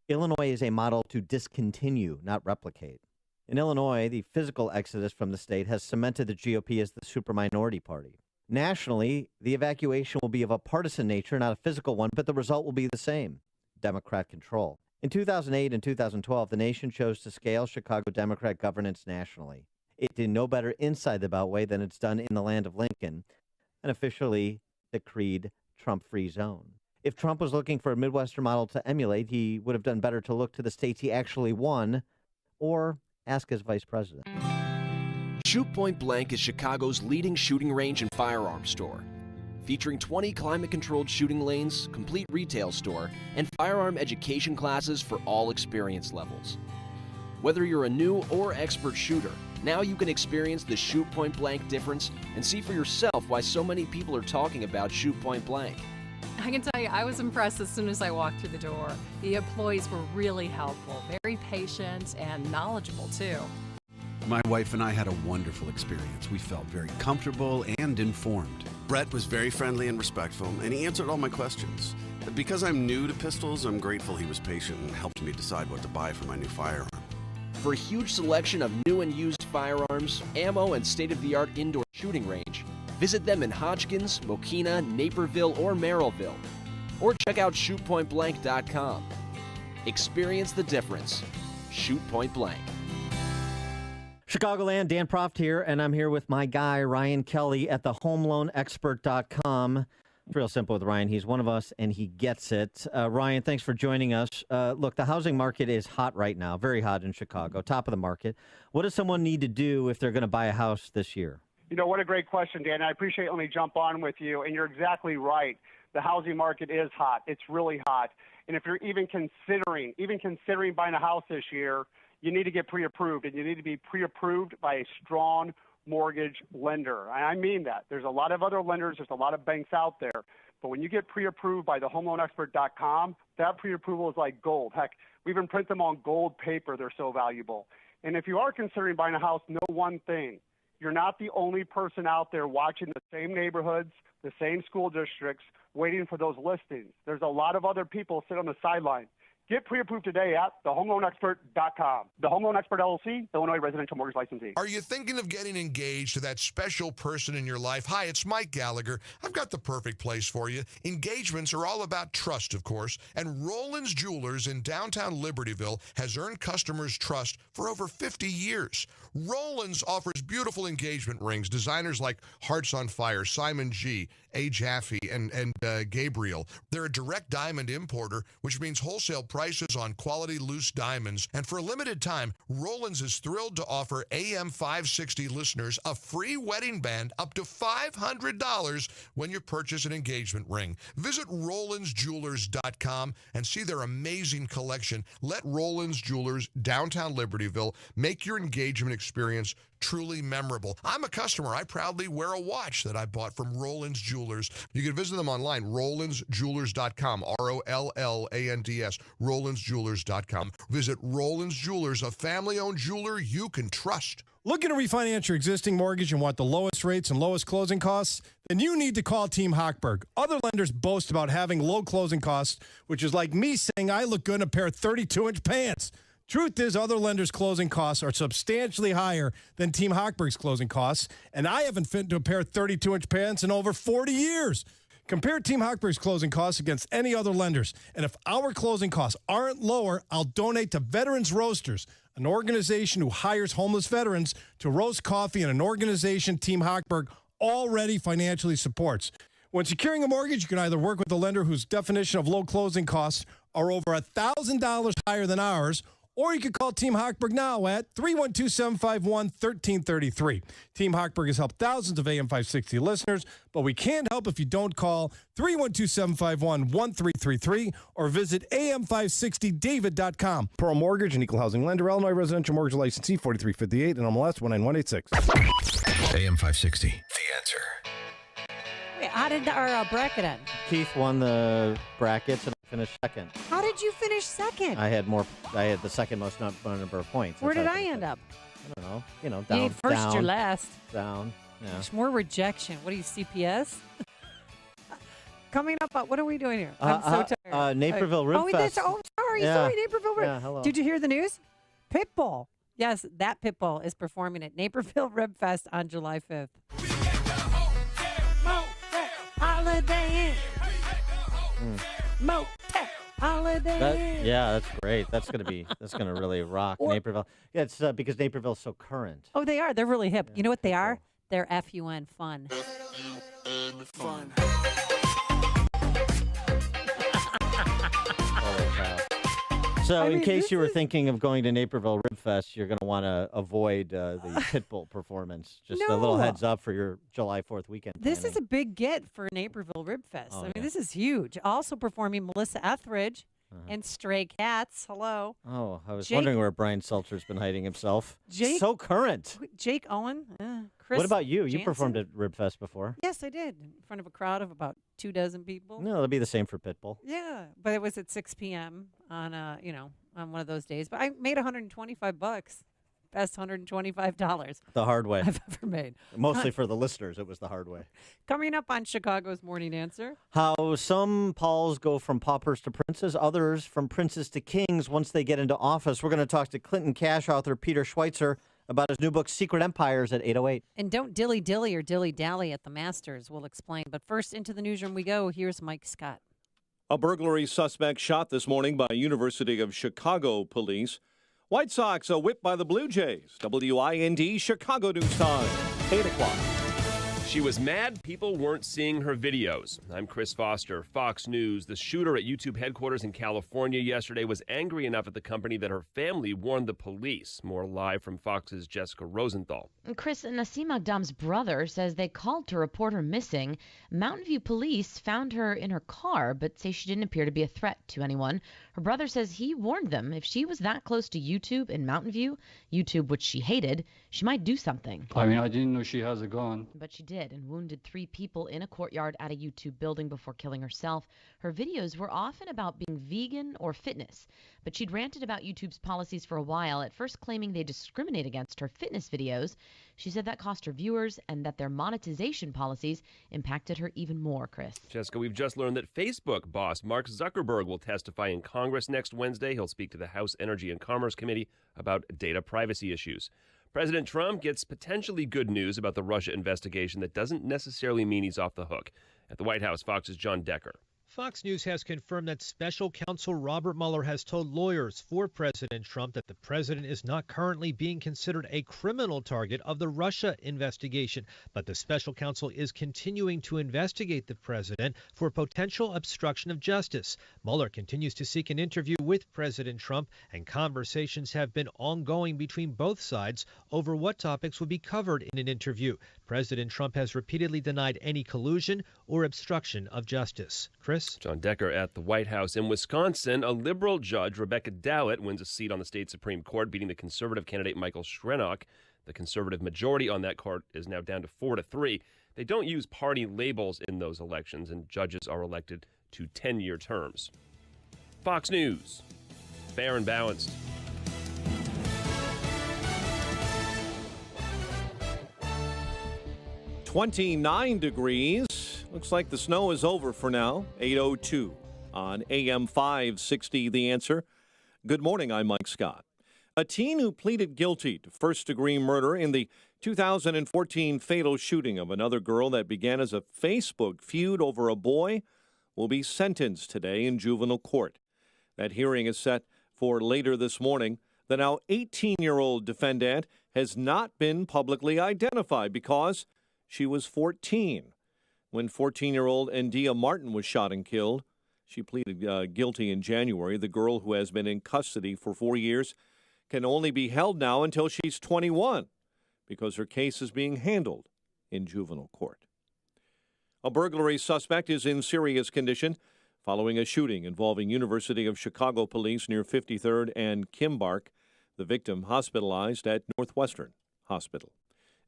Illinois is a model to discontinue, not replicate. In Illinois, the physical exodus from the state has cemented the GOP as the superminority party. Nationally, the evacuation will be of a partisan nature, not a physical one, but the result will be the same. Democrat control. In 2008 and 2012, the nation chose to scale Chicago Democrat governance nationally. It did no better inside the Beltway than it's done in the land of Lincoln, and officially decreed Trump-free zone. If Trump was looking for a Midwestern model to emulate, he would have done better to look to the states he actually won, or ask his vice president. Shoot Point Blank is Chicago's leading shooting range and firearms store. Featuring 20 climate-controlled shooting lanes, complete retail store, and firearm education classes for all experience levels. Whether you're a new or expert shooter, now you can experience the Shoot Point Blank difference and see for yourself why so many people are talking about Shoot Point Blank. I can tell you, I was impressed as soon as I walked through the door. The employees were really helpful, very patient, and knowledgeable, too. My wife and I had a wonderful experience. We felt very comfortable and informed. Brett was very friendly and respectful, and he answered all my questions. Because I'm new to pistols, I'm grateful he was patient and helped me decide what to buy for my new firearm. For a huge selection of new and used firearms, ammo, and state-of-the-art indoor shooting range, visit them in Hodgkins, Mokina, Naperville, or Merrillville. Or check out ShootPointBlank.com. Experience the difference. Shoot Point Blank. Chicagoland, Dan Proft here, and I'm here with my guy, Ryan Kelly, at the HomeLoanExpert.com. It's real simple with Ryan. He's one of us, and he gets it. Ryan, thanks for joining us. Look, the housing market is hot right now, very hot in Chicago, top of the market. What does someone need to do if they're going to buy a house this year? You know, what a great question, Dan. I appreciate letting me jump on with you, and you're exactly right. The housing market is hot. It's really hot. And if you're even considering buying a house this year, you need to get pre-approved, and you need to be pre-approved by a strong mortgage lender. I mean that. There's a lot of other lenders. There's a lot of banks out there. But when you get pre-approved by the HomeLoanExpert.com, that pre-approval is like gold. Heck, We even print them on gold paper. They're so valuable. And if you are considering buying a house, know one thing. You're not the only person out there watching the same neighborhoods, the same school districts, waiting for those listings. There's a lot of other people sitting on the sideline. Get pre-approved today at thehomeloanexpert.com. The Home Loan Expert LLC, Illinois residential mortgage licensee. Are you thinking of getting engaged to that special person in your life? Hi, it's Mike Gallagher. I've got the perfect place for you. Engagements are all about trust, of course, and Roland's Jewelers in downtown Libertyville has earned customers' trust for over 50 years. Roland's offers beautiful engagement rings, designers like Hearts on Fire, Simon G., A. Jaffe, and Gabriel. They're a direct diamond importer, which means wholesale prices on quality loose diamonds. And for a limited time, Roland's is thrilled to offer AM 560 listeners a free wedding band up to $500 when you purchase an engagement ring. Visit RolandsJewelers.com and see their amazing collection. Let Roland's Jewelers, downtown Libertyville, make your engagement experience truly memorable. I'm a customer. I proudly wear a watch that I bought from Roland's Jewelers. You can visit them online, RolandsJewelers.com, ROLLANDS, RolandsJewelers.com. Visit Roland's Jewelers, a family-owned jeweler you can trust. Looking to refinance your existing mortgage and want the lowest rates and lowest closing costs? Then you need to call Team Hochberg. Other lenders boast about having low closing costs, which is like me saying I look good in a pair of 32-inch pants. Truth is, other lenders' closing costs are substantially higher than Team Hochberg's closing costs, and I haven't fit into a pair of 32-inch pants in over 40 years. Compare Team Hochberg's closing costs against any other lenders, and if our closing costs aren't lower, I'll donate to Veterans Roasters, an organization who hires homeless veterans to roast coffee, and an organization Team Hochberg already financially supports. When securing a mortgage, you can either work with a lender whose definition of low closing costs are over $1,000 higher than ours, or you can call Team Hochberg now at 312-751-1333. Team Hochberg has helped thousands of AM 560 listeners, but we can't help if you don't call 312-751-1333 or visit am560david.com. Pearl Mortgage, an equal housing lender, Illinois residential mortgage licensee, 4358, and MLS 19186. AM 560, The Answer. Wait, how did our bracket end? Keith won the brackets and I finished second. How did you finish second? I had the second most number of points. Where That's did how I finished end up? I don't know. You Down. ain't first, down, you're last. Down. Yeah. There's more rejection. What are you, CPS? Coming up, what are we doing here? I'm so tired. Naperville Rib Fest. Sorry, Naperville Rib. Yeah, hello. Did you hear the news? Pitbull. Yes, that Pitbull is performing at Naperville Rib Fest on July 5th. Holiday Inn. Motel Holiday Inn. That's great. That's gonna really rock Naperville. Yeah, it's because Naperville's so current. Oh, they are. They're really hip. You know what they are? They're FUN, fun. Fun. So, in case you were thinking of going to Naperville Rib Fest, you're going to want to avoid the Pitbull performance. Just a little heads up for your July 4th weekend. This is a big get for Naperville Rib Fest. I mean, this is huge. Also performing Melissa Etheridge and Stray Cats. Hello. Oh, I was wondering where Brian Seltzer's been hiding himself. Jake, so current. Jake Owen. Chris What about you? Jansen? You performed at Rib Fest before. Yes, I did. In front of a crowd of about 24 people. No, it'll be the same for Pitbull. Yeah, but it was at 6 p.m. on on one of those days. But I made $125. Best $125. The hard way. I've ever made. Mostly for the listeners, it was the hard way. Coming up on Chicago's Morning Answer. How some Pauls go from paupers to princes, others from princes to kings once they get into office. We're going to talk to Clinton Cash author Peter Schweitzer about his new book, Secret Empires, at 8:08. And don't dilly-dilly or dilly-dally at the Masters. We'll explain. But first, into the newsroom we go. Here's Mike Scott. A burglary suspect shot this morning by University of Chicago police. White Sox are whipped by the Blue Jays. WIND Chicago News Time, 8 o'clock. She was mad people weren't seeing her videos. I'm Chris Foster, Fox News. The shooter at YouTube headquarters in California yesterday was angry enough at the company that her family warned the police. More live from Fox's Jessica Rosenthal. Chris, Nassim Agdam's brother says they called to report her missing. Mountain View police found her in her car, but say she didn't appear to be a threat to anyone. Her brother says he warned them if she was that close to YouTube in Mountain View, YouTube which she hated, she might do something. I mean, I didn't know she has a gun. But she did. hit and wounded 3 people in a courtyard at a YouTube building before killing herself. Her videos were often about being vegan or fitness, but she'd ranted about YouTube's policies for a while, at first claiming they discriminate against her fitness videos. She said that cost her viewers and that their monetization policies impacted her even more, Chris. Jessica, we've just learned that Facebook boss Mark Zuckerberg will testify in Congress next Wednesday. He'll speak to the House Energy and Commerce Committee about data privacy issues. President Trump gets potentially good news about the Russia investigation that doesn't necessarily mean he's off the hook. At the White House, Fox's John Decker. Fox News has confirmed that special counsel Robert Mueller has told lawyers for President Trump that the president is not currently being considered a criminal target of the Russia investigation, but the special counsel is continuing to investigate the president for potential obstruction of justice. Mueller continues to seek an interview with President Trump, and conversations have been ongoing between both sides over what topics would be covered in an interview. President Trump has repeatedly denied any collusion or obstruction of justice. Chris? John Decker at the White House. In Wisconsin, a liberal judge, Rebecca Dowlett, wins a seat on the state Supreme Court, beating the conservative candidate Michael Shrennock. The conservative majority on that court is now down to 4-3. They don't use party labels in those elections, and judges are elected to 10-year terms. Fox News. Fair and balanced. .29 degrees. Looks like the snow is over for now. 8:02 on AM 560, The Answer. Good morning, I'm Mike Scott. A teen who pleaded guilty to first-degree murder in the 2014 fatal shooting of another girl that began as a Facebook feud over a boy will be sentenced today in juvenile court. That hearing is set for later this morning. The now 18-year-old defendant has not been publicly identified because she was 14 when 14-year-old Endia Martin was shot and killed. She pleaded guilty in January. The girl, who has been in custody for 4 years, can only be held now until she's 21 because her case is being handled in juvenile court. A burglary suspect is in serious condition following a shooting involving University of Chicago police near 53rd and Kimbark. The victim hospitalized at Northwestern Hospital.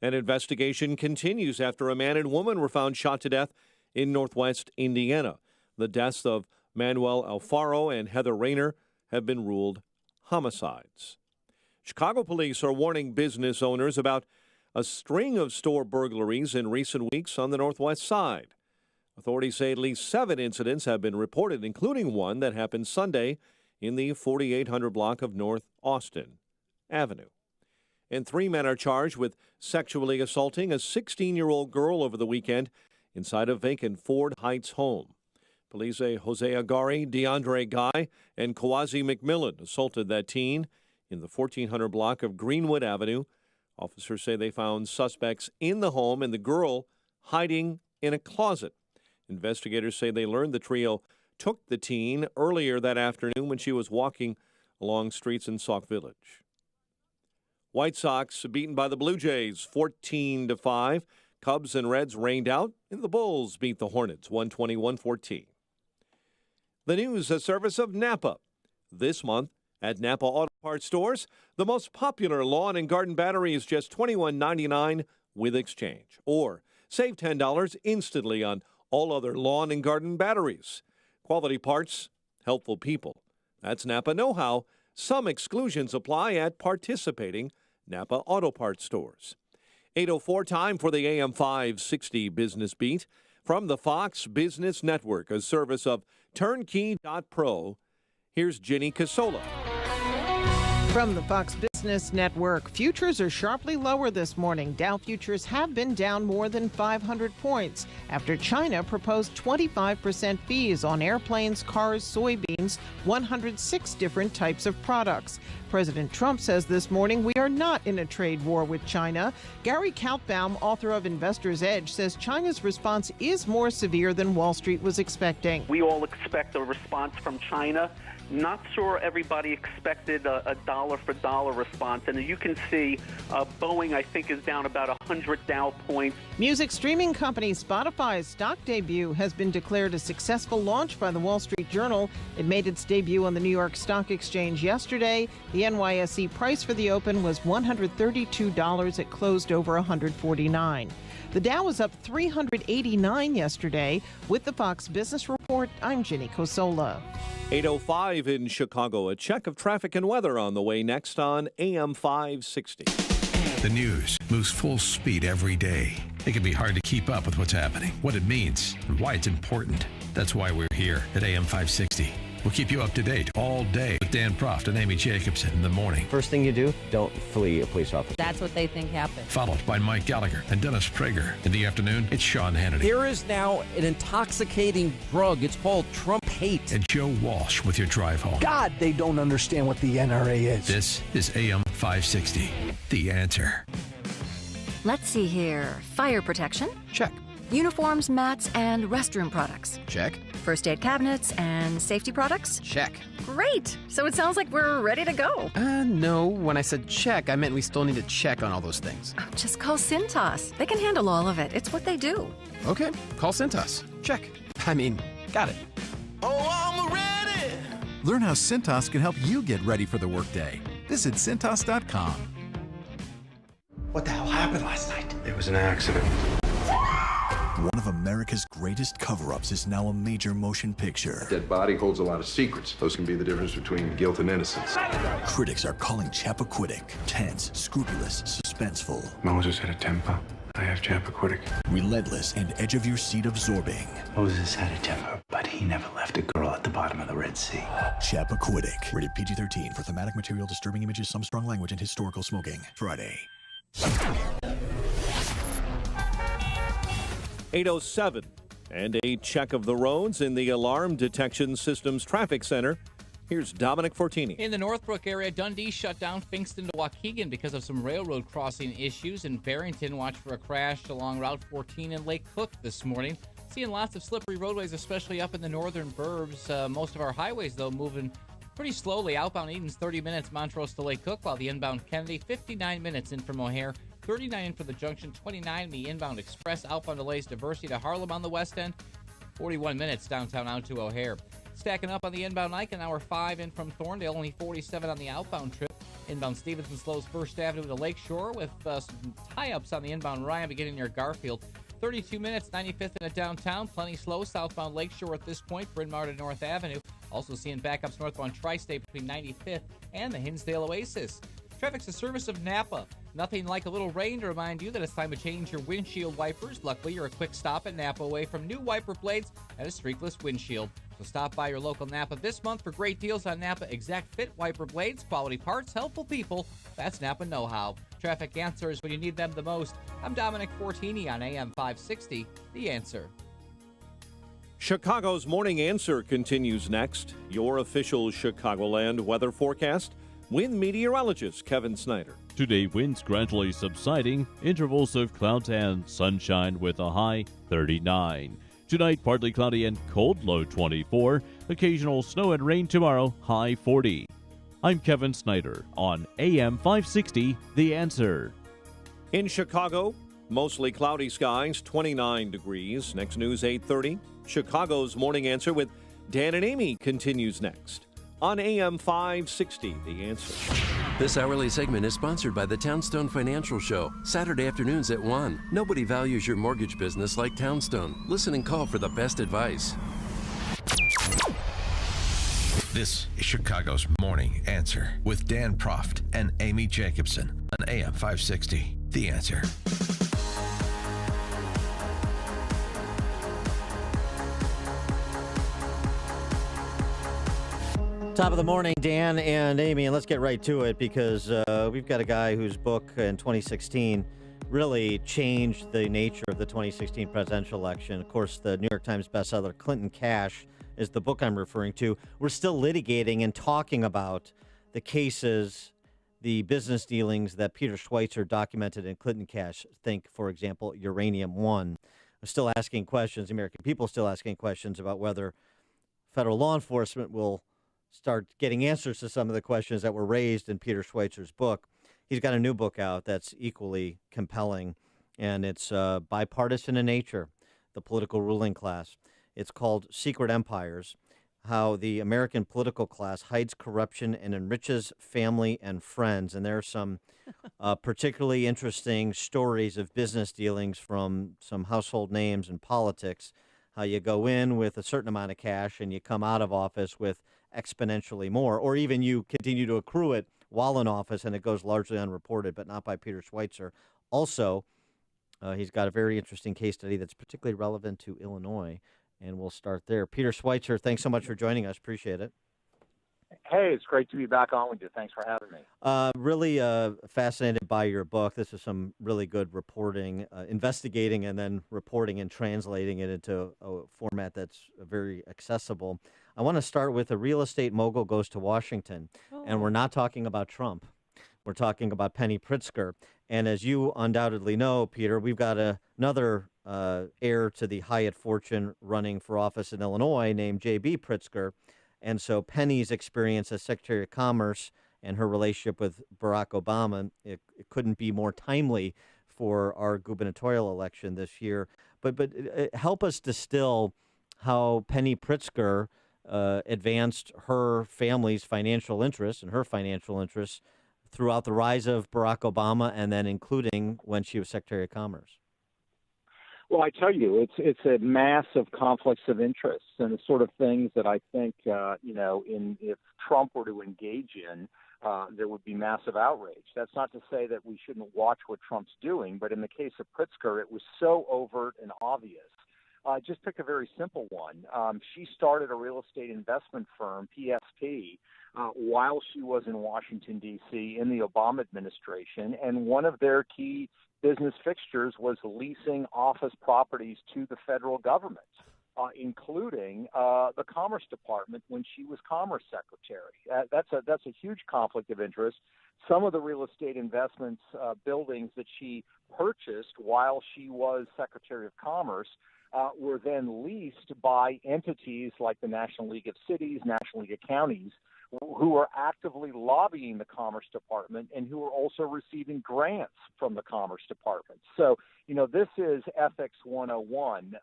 An investigation continues after a man and woman were found shot to death in Northwest Indiana. The deaths of Manuel Alfaro and Heather Rayner have been ruled homicides. Chicago police are warning business owners about a string of store burglaries in recent weeks on the Northwest Side. Authorities say at least 7 incidents have been reported, including one that happened Sunday in the 4800 block of North Austin Avenue. And 3 men are charged with sexually assaulting a 16-year-old girl over the weekend inside a vacant Ford Heights home. Police say Jose Agari, DeAndre Guy, and Kawazi McMillan assaulted that teen in the 1400 block of Greenwood Avenue. Officers say they found suspects in the home and the girl hiding in a closet. Investigators say they learned the trio took the teen earlier that afternoon when she was walking along streets in Sauk Village. White Sox beaten by the Blue Jays 14-5. Cubs and Reds rained out, and the Bulls beat the Hornets 120-114. The news, a service of Napa. This month at Napa Auto Parts stores, the most popular lawn and garden battery is just $21.99 with exchange. Or save $10 instantly on all other lawn and garden batteries. Quality parts, helpful people. That's Napa know-how. Some exclusions apply at participating Napa Auto Parts stores. 8:04 time for the AM 560 Business Beat. From the Fox Business Network, a service of Turnkey.pro, here's Ginny Casola. From the Fox Business Network, futures are sharply lower this morning. Dow futures have been down more than 500 points after China proposed 25% fees on airplanes, cars, soybeans, 106 different types of products. President Trump says this morning we are not in a trade war with China. Gary Kaltbaum, author of Investor's Edge, says China's response is more severe than Wall Street was expecting. We all expect a response from China. Not sure everybody expected a dollar-for-dollar response. And you can see Boeing, I think, is down about 100 Dow points. Music streaming company Spotify's stock debut has been declared a successful launch by the Wall Street Journal. It made its debut on the New York Stock Exchange yesterday. The NYSE price for the open was $132. It closed over $149. The Dow was up 389 yesterday. With the Fox Business Report, I'm Ginny Cosola. 8:05 in Chicago. A check of traffic and weather on the way next on AM 560. The news moves full speed every day. It can be hard to keep up with what's happening, what it means, and why it's important. That's why we're here at AM 560. We'll keep you up to date all day with Dan Proft and Amy Jacobson in the morning. First thing you do, don't flee a police officer. That's what they think happened. Followed by Mike Gallagher and Dennis Prager. In the afternoon, it's Sean Hannity. There is now an intoxicating drug. It's called Trump hate. And Joe Walsh with your drive home. God, they don't understand what the NRA is. This is AM 560. The Answer. Let's see here. Fire protection? Check. Uniforms, mats, and restroom products? Check. First aid cabinets and safety products? Check. Great! So it sounds like we're ready to go. No. When I said check, I meant we still need to check on all those things. Oh, just call Cintas. They can handle all of it. It's what they do. Okay, call Cintas. Check. I mean, got it. Oh, I'm ready! Learn how Cintas can help you get ready for the workday. Visit Cintas.com. What the hell happened last night? It was an accident. One of America's greatest cover-ups is now a major motion picture. A dead body holds a lot of secrets. Those can be the difference between guilt and innocence. Critics are calling Chappaquiddick tense, scrupulous, suspenseful. Moses had a temper. I have Chappaquiddick. Relentless and edge-of-your-seat absorbing. Moses had a temper, but he never left a girl at the bottom of the Red Sea. Chappaquiddick. Rated PG-13 for thematic material, disturbing images, some strong language, and historical smoking. Friday. 8:07 and a check of the roads in the Alarm Detection Systems Traffic Center. Here's Dominic Fortini. In the Northbrook area, Dundee shut down Finkston to Waukegan because of some railroad crossing issues. In Barrington, watch for a crash along Route 14 in Lake Cook this morning. Seeing lots of slippery roadways, especially up in the northern burbs. Most of our highways, though, moving pretty slowly. Outbound Eden's 30 minutes, Montrose to Lake Cook, while the inbound Kennedy, 59 minutes in from O'Hare. 39 in for the junction, 29 in the inbound express. Outbound delays Diversey to Harlem on the west end, 41 minutes downtown out to O'Hare. Stacking up on the inbound Ike, an hour 5 in from Thorndale, only 47 on the outbound trip. Inbound Stevenson slows First Avenue to Lakeshore with some tie-ups on the inbound Ryan beginning near Garfield. 32 minutes, 95th in a downtown. Plenty slow southbound Lakeshore at this point. Bryn Mawr to North Avenue. Also seeing backups northbound Tri-State between 95th and the Hinsdale Oasis. Traffic's a service of Napa. Nothing like a little rain to remind you that it's time to change your windshield wipers. Luckily, you're a quick stop at Napa away from new wiper blades and a streakless windshield. So stop by your local Napa this month for great deals on Napa Exact Fit wiper blades, quality parts, helpful people. That's Napa know-how. Traffic answers when you need them the most. I'm Dominic Fortini on AM 560, The Answer. Chicago's Morning Answer continues next. Your official Chicagoland weather forecast with meteorologist Kevin Snyder. Today, winds gradually subsiding, intervals of clouds and sunshine with a high 39. Tonight, partly cloudy and cold, low 24. Occasional snow and rain tomorrow, high 40. I'm Kevin Snyder on AM 560, The Answer. In Chicago, mostly cloudy skies, 29 degrees. Next news, 8:30. Chicago's Morning Answer with Dan and Amy continues next on AM 560, The Answer. This hourly segment is sponsored by the Townstone Financial Show, Saturday afternoons at 1. Nobody values your mortgage business like Townstone. Listen and call for the best advice. This is Chicago's Morning Answer with Dan Proft and Amy Jacobson on AM 560, The Answer. Top of the morning, Dan and Amy, and let's get right to it because we've got a guy whose book in 2016 really changed the nature of the 2016 presidential election. Of course, the New York Times bestseller, Clinton Cash, is the book I'm referring to. We're still litigating and talking about the cases, the business dealings that Peter Schweitzer documented in Clinton Cash. Think, for example, Uranium One. We're still asking questions, the American people still asking questions about whether federal law enforcement will start getting answers to some of the questions that were raised in Peter Schweitzer's book. He's got a new book out that's equally compelling, and it's bipartisan in nature, the political ruling class. It's called Secret Empires, How the American Political Class Hides Corruption and Enriches Family and Friends. And there are some particularly interesting stories of business dealings from some household names in politics, how you go in with a certain amount of cash and you come out of office with exponentially more, or even you continue to accrue it while in office and it goes largely unreported, but not by Peter Schweitzer. Also, he's got a very interesting case study that's particularly relevant to Illinois, and we'll start there. Peter Schweitzer, thanks so much for joining us. Appreciate it. Hey, it's great to be back on with you. Thanks for having me. Really fascinated by your book. This is some really good reporting, investigating and then reporting and translating it into a format that's very accessible. I want to start with a real estate mogul goes to Washington, and we're not talking about Trump. We're talking about Penny Pritzker. And as you undoubtedly know, Peter, we've got another heir to the Hyatt fortune running for office in Illinois named J.B. Pritzker. And so Penny's experience as Secretary of Commerce and her relationship with Barack Obama, it couldn't be more timely for our gubernatorial election this year. But help us distill how Penny Pritzker advanced her family's financial interests and her financial interests throughout the rise of Barack Obama and then including when she was Secretary of Commerce. Well, I tell you, it's a mass of conflicts of interest and the sort of things that I think, if Trump were to engage in, there would be massive outrage. That's not to say that we shouldn't watch what Trump's doing, but in the case of Pritzker, it was so overt and obvious. Just pick a very simple one. She started a real estate investment firm, PSP, while she was in Washington, D.C. in the Obama administration, and one of their key business fixtures was leasing office properties to the federal government, including the Commerce Department when she was Commerce Secretary. That's a huge conflict of interest. Some of the real estate investments, buildings that she purchased while she was Secretary of Commerce were then leased by entities like the National League of Cities, National League of Counties, who are actively lobbying the Commerce Department and who are also receiving grants from the Commerce Department. So, this is ethics 101.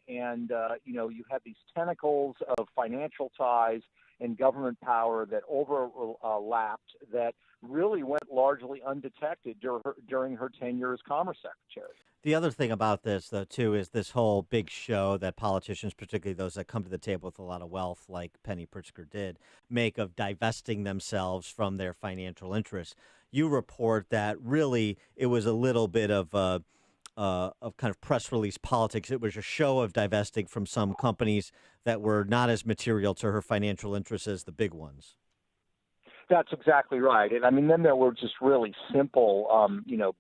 You have these tentacles of financial ties and government power that overlapped that really went largely undetected during her tenure as Commerce Secretary. The other thing about this, though, too, is this whole big show that politicians, particularly those that come to the table with a lot of wealth, like Penny Pritzker did, make of divesting themselves from their financial interests. You report that really it was a little bit of kind of press release politics. It was a show of divesting from some companies that were not as material to her financial interests as the big ones. That's exactly right. And I mean, then there were just really simple,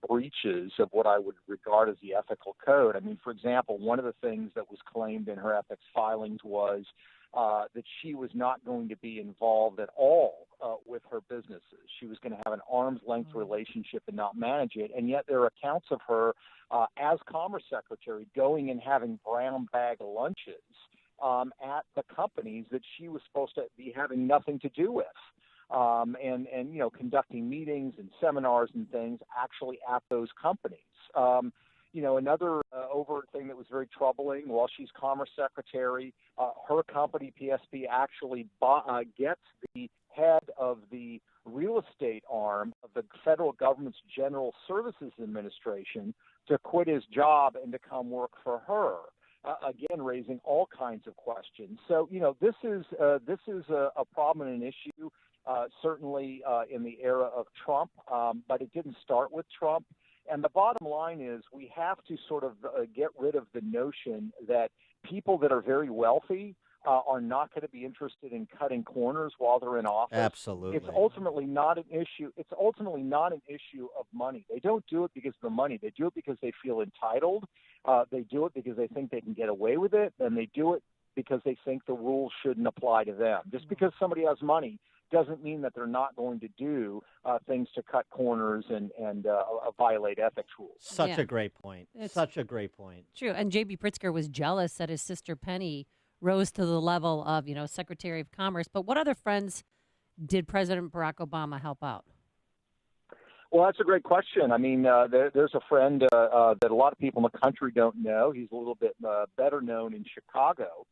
breaches of what I would regard as the ethical code. I mean, for example, one of the things that was claimed in her ethics filings was that she was not going to be involved at all with her businesses. She was going to have an arm's length relationship and not manage it. And yet there are accounts of her as Commerce Secretary going and having brown bag lunches at the companies that she was supposed to be having nothing to do with. Conducting meetings and seminars and things actually at those companies. Another overt thing that was very troubling, while she's Commerce Secretary, her company, PSP, actually gets the head of the real estate arm of the federal government's General Services Administration to quit his job and to come work for her. Again, raising all kinds of questions. So, this is a problem and an issue. Certainly in the era of Trump, but it didn't start with Trump. And the bottom line is we have to sort of get rid of the notion that people that are very wealthy are not going to be interested in cutting corners while they're in office. Absolutely. It's ultimately not an issue. It's ultimately not an issue of money. They don't do it because of the money. They do it because they feel entitled. They do it because they think they can get away with it. And they do it because they think the rules shouldn't apply to them. Just because somebody has money doesn't mean that they're not going to do things to cut corners and violate ethics rules. Such a great point. Such a great point. True. And J.B. Pritzker was jealous that his sister Penny rose to the level of, Secretary of Commerce. But what other friends did President Barack Obama help out? Well, that's a great question. I mean, there's a friend that a lot of people in the country don't know. He's a little bit better known in Chicago,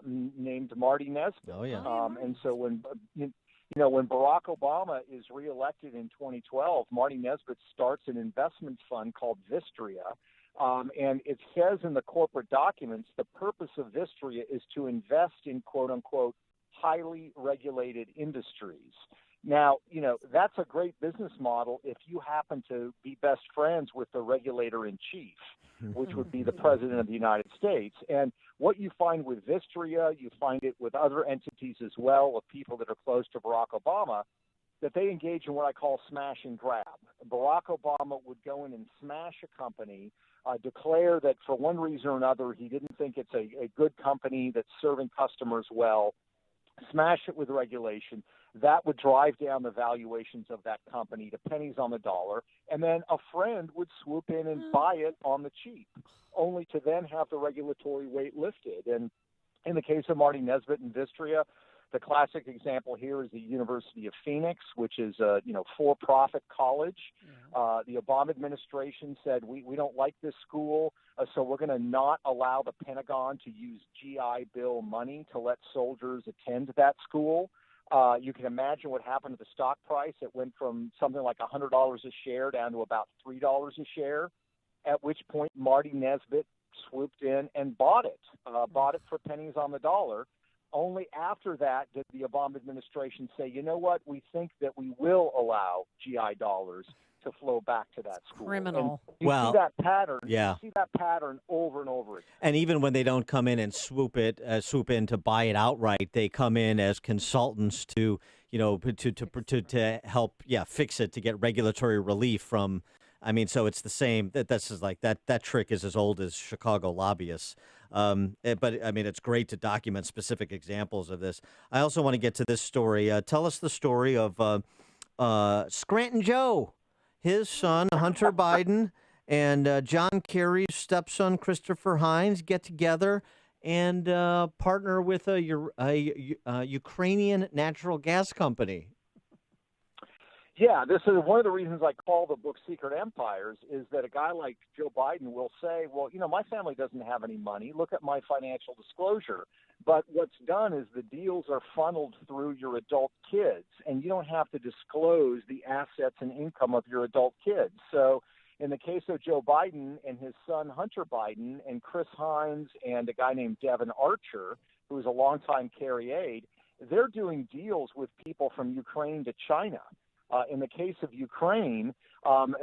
named Marty Nesbitt. Oh, yeah. And so when Barack Obama is reelected in 2012, Marty Nesbitt starts an investment fund called Vistria. And it says in the corporate documents, the purpose of Vistria is to invest in, quote unquote, highly regulated industries. Now, that's a great business model if you happen to be best friends with the regulator in chief, which would be the president of the United States. And what you find with Vistria, you find it with other entities as well, of people that are close to Barack Obama, that they engage in what I call smash and grab. Barack Obama would go in and smash a company, declare that for one reason or another he didn't think it's a good company that's serving customers well, smash it with regulation. That would drive down the valuations of that company to pennies on the dollar, and then a friend would swoop in and buy it on the cheap, only to then have the regulatory weight lifted. And in the case of Marty Nesbitt and Vistria, the classic example here is the University of Phoenix, which is a for-profit college. The Obama administration said, we don't like this school, so we're going to not allow the Pentagon to use GI Bill money to let soldiers attend that school. You can imagine what happened to the stock price. It went from something like $100 a share down to about $3 a share, at which point Marty Nesbitt swooped in and bought it for pennies on the dollar. Only after that did the Obama administration say, you know what, we think that we will allow GI dollars to flow back to that school. Criminal. And you see that pattern. Yeah. You see that pattern over and over again. And even when they don't come in and swoop in to buy it outright, they come in as consultants to help fix it, to get regulatory relief from. I mean, so it's the same. That's just like that trick is as old as Chicago lobbyists. But I mean, it's great to document specific examples of this. I also want to get to this story. Tell us the story of Scranton Joe, his son Hunter Biden, and John Kerry's stepson Christopher Hines get together and partner with a Ukrainian natural gas company. Yeah, this is one of the reasons I call the book Secret Empires, is that a guy like Joe Biden will say, well, my family doesn't have any money. Look at my financial disclosure. But what's done is the deals are funneled through your adult kids, and you don't have to disclose the assets and income of your adult kids. So in the case of Joe Biden and his son Hunter Biden and Chris Hines and a guy named Devin Archer, who is a longtime Kerry aide, they're doing deals with people from Ukraine to China. In the case of Ukraine,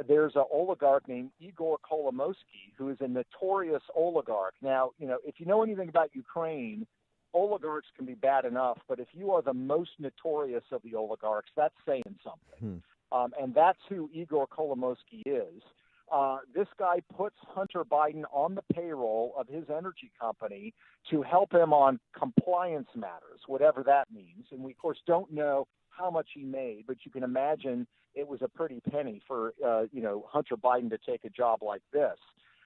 there's an oligarch named Igor Kolomoisky, who is a notorious oligarch. Now, if you know anything about Ukraine, oligarchs can be bad enough, but if you are the most notorious of the oligarchs, that's saying something. And that's who Igor Kolomoisky is. This guy puts Hunter Biden on the payroll of his energy company to help him on compliance matters, whatever that means. And we, of course, don't know how much he made, but you can imagine it was a pretty penny for, Hunter Biden to take a job like this.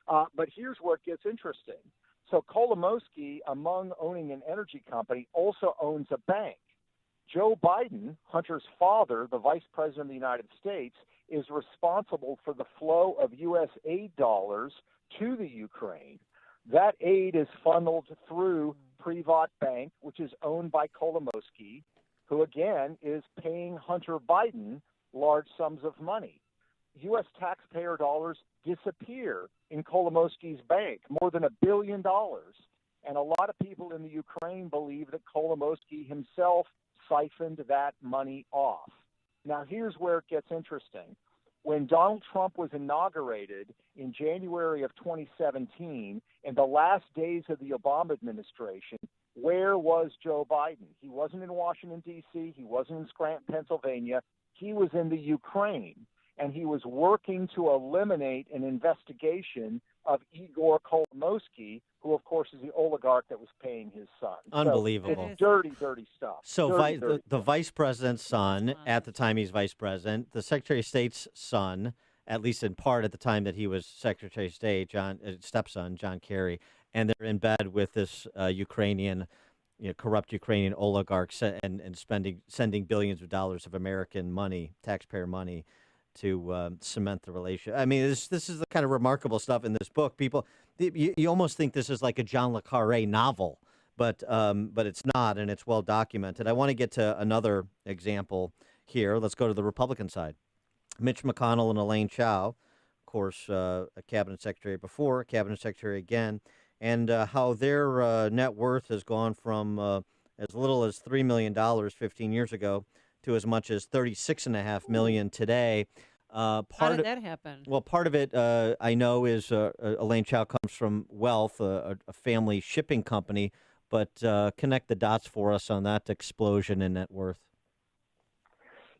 But here's where it gets interesting. So Kolomoisky, among owning an energy company, also owns a bank. Joe Biden, Hunter's father, the vice president of the United States, is responsible for the flow of U.S. aid dollars to the Ukraine. That aid is funneled through Privat Bank, which is owned by Kolomoisky, who, again, is paying Hunter Biden large sums of money. U.S. taxpayer dollars disappear in Kolomoisky's bank, more than $1 billion. And a lot of people in the Ukraine believe that Kolomoisky himself siphoned that money off. Now, here's where it gets interesting. When Donald Trump was inaugurated in January of 2017, in the last days of the Obama administration, where was Joe Biden? He wasn't in Washington, D.C. He wasn't in Scranton, Pennsylvania. He was in the Ukraine, and he was working to eliminate an investigation of Igor Kolomoisky, who, of course, is the oligarch that was paying his son. Unbelievable. So it's dirty, dirty stuff. So dirty the vice president's son, at the time he's vice president, the Secretary of State's son, at least in part at the time that he was Secretary of State, stepson, John Kerry, and they're in bed with this Ukrainian corrupt Ukrainian oligarchs and sending billions of dollars of American money, taxpayer money, to cement the relationship. I mean, this is the kind of remarkable stuff in this book. People, you almost think this is like a John le Carré novel, but it's not, and it's well documented. I want to get to another example here. Let's go to the Republican side. Mitch McConnell and Elaine Chao, of course, a cabinet secretary before, a cabinet secretary again, and how their net worth has gone from as little as $3 million 15 years ago to as much as $36.5 million today. How did that happen? Well, part of it, I know, is Elaine Chao comes from Wealth, a family shipping company, but connect the dots for us on that explosion in net worth.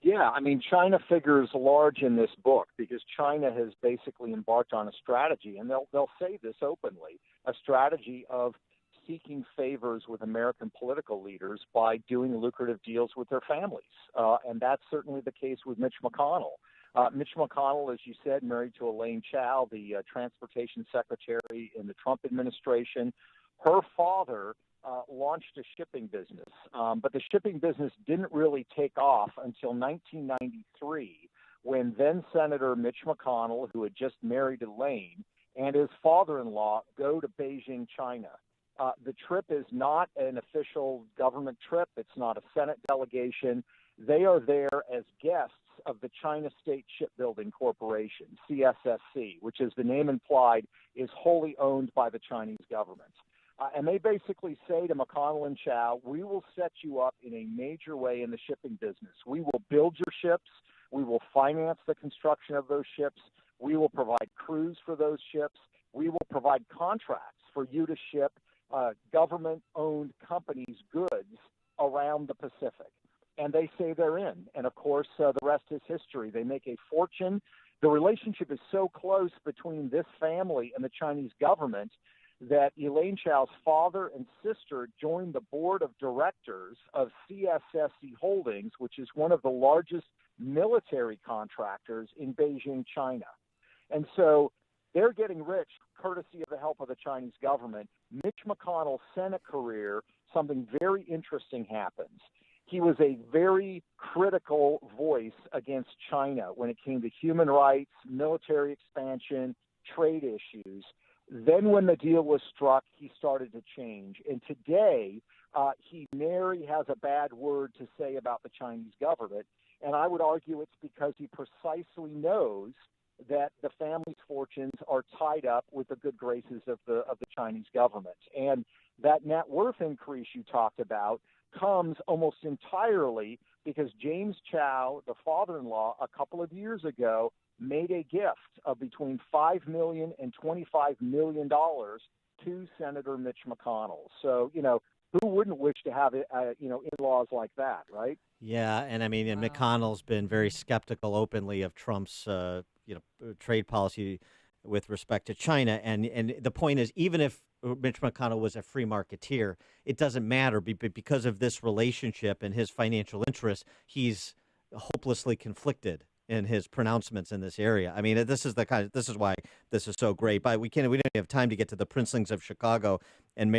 Yeah, I mean, China figures large in this book because China has basically embarked on a strategy, and they'll say this openly, a strategy of seeking favors with American political leaders by doing lucrative deals with their families. And that's certainly the case with Mitch McConnell. Mitch McConnell, as you said, married to Elaine Chao, the transportation secretary in the Trump administration. Her father launched a shipping business, but the shipping business didn't really take off until 1993, when then Senator Mitch McConnell, who had just married Elaine, and his father-in-law go to Beijing, China. The trip is not an official government trip. It's not a Senate delegation. They are there as guests of the China State Shipbuilding Corporation, CSSC, which, as the name implied, is wholly owned by the Chinese government. And they basically say to McConnell and Chao, we will set you up in a major way in the shipping business. We will build your ships. We will finance the construction of those ships. We will provide crews for those ships. We will provide contracts for you to ship government-owned companies' goods around the Pacific. And they say they're in. And, of course, the rest is history. They make a fortune. The relationship is so close between this family and the Chinese government that Elaine Chao's father and sister joined the board of directors of CSSC Holdings, which is one of the largest military contractors in Beijing, China. And so they're getting rich courtesy of the help of the Chinese government. Mitch McConnell's Senate career, something very interesting happens. He was a very critical voice against China when it came to human rights, military expansion, trade issues. Then when the deal was struck, he started to change. And today, he nary has a bad word to say about the Chinese government. And I would argue it's because he precisely knows that the family's fortunes are tied up with the good graces of the Chinese government. And that net worth increase you talked about comes almost entirely because James Chao, the father-in-law, a couple of years ago, made a gift of between $5 million and $25 million to Senator Mitch McConnell. So, who wouldn't wish to have in-laws like that, right? Yeah, and I mean, and McConnell's been very skeptical openly of Trump's, trade policy with respect to China. And the point is, even if Mitch McConnell was a free marketeer, it doesn't matter because of this relationship and his financial interests. He's hopelessly conflicted in his pronouncements in this area. I mean, this is why this is so great. But we don't have time to get to the princelings of Chicago and